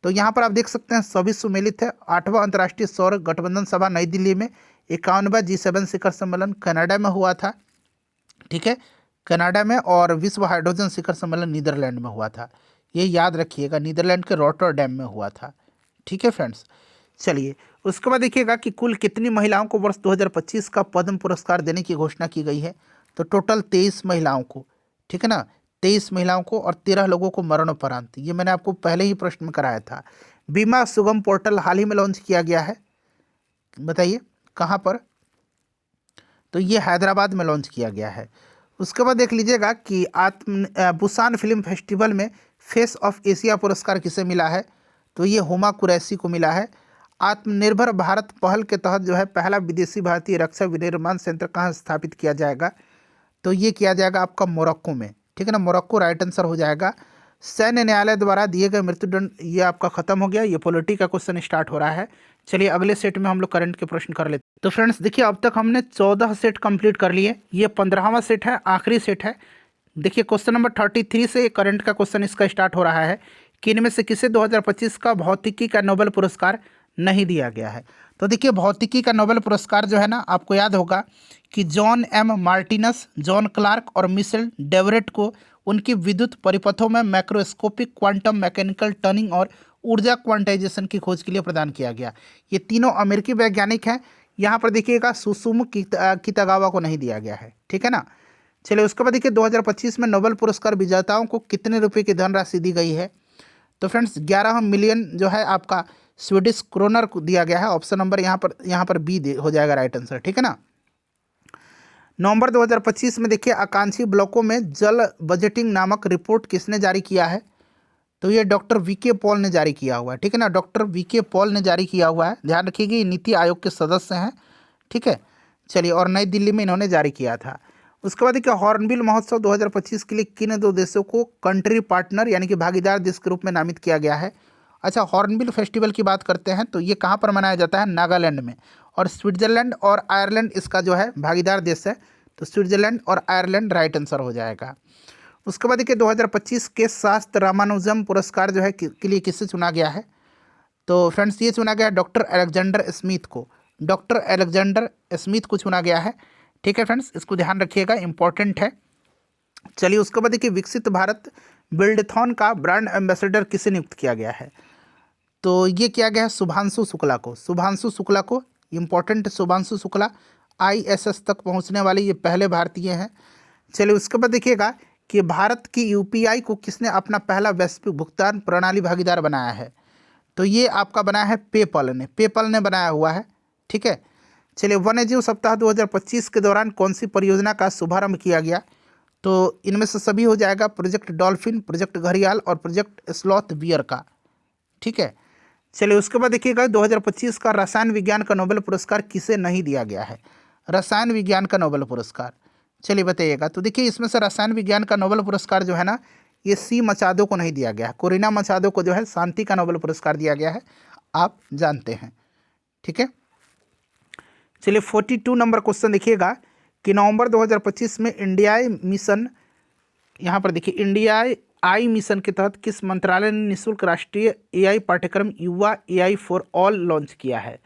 Speaker 1: तो यहाँ पर आप देख सकते हैं सभी सुमेलित है। 8वां अंतर्राष्ट्रीय सौर गठबंधन सभा नई दिल्ली में, 51वां G7 शिखर सम्मेलन कनाडा में हुआ था। ठीक है, कनाडा में, और विश्व हाइड्रोजन शिखर सम्मेलन नीदरलैंड में हुआ था। ये याद रखिएगा, नीदरलैंड के रॉटरडैम में हुआ था। ठीक है फ्रेंड्स। चलिए उसके बाद देखिएगा कि कुल कितनी महिलाओं को वर्ष 2025 का पद्म पुरस्कार देने की घोषणा की गई है, तो टोटल 23 महिलाओं को। ठीक है ना, 23 महिलाओं को और 13 लोगों को मरणोपरांत। ये मैंने आपको पहले ही प्रश्न में कराया था। बीमा सुगम पोर्टल हाल ही में लॉन्च किया गया है, बताइए कहाँ पर, तो ये हैदराबाद में लॉन्च किया गया है। उसके बाद देख लीजिएगा कि बुसान फिल्म फेस्टिवल में फेस ऑफ एशिया पुरस्कार किसे मिला है, तो ये हुमा कुरैशी को मिला है। आत्मनिर्भर भारत पहल के तहत जो है पहला विदेशी भारतीय रक्षा विनिर्माण संयंत्र कहाँ स्थापित किया जाएगा, तो ये किया जाएगा आपका मोरक्को में। ठीक है ना, मोरक्को राइट आंसर हो जाएगा। सैन्य न्यायालय द्वारा दिए गए मृत्युदंड, ये आपका खत्म हो गया। ये पॉलिटी का क्वेश्चन स्टार्ट हो रहा है। चलिए अगले सेट में हम लोग करंट के प्रश्न कर लेते हैं। तो फ्रेंड्स देखिए, अब तक हमने 14 सेट कंप्लीट कर लिए, ये 15वां सेट है, आखिरी सेट है। देखिए क्वेश्चन नंबर 33 से करंट का क्वेश्चन इसका स्टार्ट हो रहा है कि इनमें से किसे 2025 का भौतिकी का नोबेल पुरस्कार नहीं दिया गया है। तो देखिए भौतिकी का नोबेल पुरस्कार जो है ना, आपको याद होगा कि John M. Martinis, John Clarke और मिशेल डेवरेट को उनकी विद्युत परिपथों में मैक्रोस्कोपिक क्वांटम मैकेनिकल टर्निंग और ऊर्जा क्वांटाइजेशन की खोज के लिए प्रदान किया गया। ये तीनों अमेरिकी वैज्ञानिक हैं। यहाँ पर देखिएगा सुसुमु कितागावा को नहीं दिया गया है। ठीक है ना। चलिए उसके बाद देखिए 2025 में नोबेल पुरस्कार विजेताओं को कितने रुपए की धनराशि दी गई है, तो फ्रेंड्स 11 मिलियन जो है आपका स्वीडिश क्रोनर को दिया गया है। ऑप्शन नंबर यहाँ पर बी हो जाएगा राइट आंसर। ठीक है ना। नवंबर 2025 में देखिए आकांक्षी ब्लॉकों में जल बजटिंग नामक रिपोर्ट किसने जारी किया है, तो ये डॉक्टर VK पॉल ने जारी किया हुआ है। ठीक है ना, डॉक्टर VK पॉल ने जारी किया हुआ है। ध्यान रखिएगा, ये नीति आयोग के सदस्य हैं। ठीक है। चलिए, और नई दिल्ली में इन्होंने जारी किया था। उसके बाद देखिए हॉर्नबिल महोत्सव 2025 के लिए किन दो देशों को कंट्री पार्टनर यानी कि भागीदार देश के रूप में नामित किया गया है। अच्छा, हॉर्नबिल फेस्टिवल की बात करते हैं तो ये कहाँ पर मनाया जाता है, नागालैंड में, और स्विट्जरलैंड और आयरलैंड इसका जो है भागीदार देश है। तो स्विट्जरलैंड और आयरलैंड राइट आंसर हो जाएगा। उसके बाद देखिए 2025 के शास्त्र रामानुजम पुरस्कार जो है के लिए किससे चुना गया है, तो फ्रेंड्स ये चुना गया डॉक्टर अलेक्जेंडर स्मिथ को। डॉक्टर अलेक्जेंडर स्मिथ को चुना गया है। ठीक है फ्रेंड्स, इसको ध्यान रखिएगा, इंपॉर्टेंट है। चलिए उसके बाद देखिए विकसित भारत बिल्डथॉन का ब्रांड एम्बेसडर किसे नियुक्त किया गया है, तो ये किया गया है शुभांशु शुक्ला को, इम्पोर्टेंट शुभांशु शुक्ला ISS तक पहुंचने वाले ये पहले भारतीय हैं। चलिए उसके बाद देखिएगा कि भारत की UPI को किसने अपना पहला वैश्विक भुगतान प्रणाली भागीदार बनाया है। तो ये आपका बनाया है पेपल ने बनाया हुआ है, ठीक है। चलिए वन्यजीव सप्ताह 2025 के दौरान कौन सी परियोजना का शुभारंभ किया गया। तो इनमें से सभी हो जाएगा प्रोजेक्ट डॉल्फिन, प्रोजेक्ट घड़ियाल और प्रोजेक्ट स्लॉथ बियर का, ठीक है। चलिए उसके बाद देखिएगा 2025 का रसायन विज्ञान का नोबेल पुरस्कार किसे नहीं दिया गया है। रसायन विज्ञान का नोबेल पुरस्कार, चलिए बताइएगा। तो देखिए इसमें से रसायन विज्ञान का नोबेल पुरस्कार जो है ना, ये C मचादो को नहीं दिया गया है। कोरिना मचादो को जो है शांति का नोबेल पुरस्कार दिया गया है, आप जानते हैं, ठीक है। चलिए 42 नंबर क्वेश्चन देखिएगा कि नवंबर 2025 में इंडिया मिशन, यहाँ पर देखिए इंडिया आई मिशन के तहत किस मंत्रालय ने निःशुल्क राष्ट्रीय AI पाठ्यक्रम युवा AI फॉर ऑल लॉन्च किया है।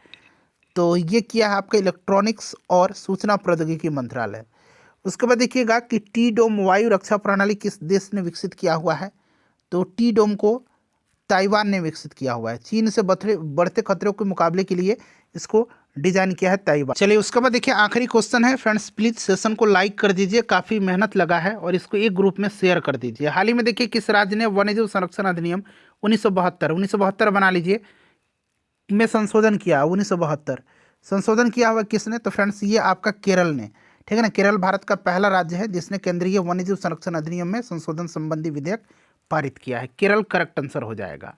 Speaker 1: तो ये किया है आपका इलेक्ट्रॉनिक्स और सूचना प्रौद्योगिकी मंत्रालय। उसके बाद देखिएगा कि टी-डोम वायु रक्षा प्रणाली किस देश ने विकसित किया हुआ है। तो टी-डोम को ताइवान ने विकसित किया हुआ है। चीन से बढ़ते खतरों के मुकाबले के लिए इसको डिजाइन किया है ताइवान। चलिए उसके बाद देखिए आखिरी क्वेश्चन है फ्रेंड्स, प्लीज सेशन को लाइक कर दीजिए, काफ़ी मेहनत लगा है, और इसको एक ग्रुप में शेयर कर दीजिए। हाल ही में देखिए किस राज्य ने वन्यजीव संरक्षण अधिनियम 1972 बना लीजिए में संशोधन किया। 1972 संशोधन किया हुआ किसने। तो फ्रेंड्स ये आपका केरल ने, ठीक है ना। केरल भारत का पहला राज्य है जिसने केंद्रीय वन्यजीव संरक्षण अधिनियम में संशोधन संबंधी विधेयक पारित किया है। केरल करेक्ट आंसर हो जाएगा।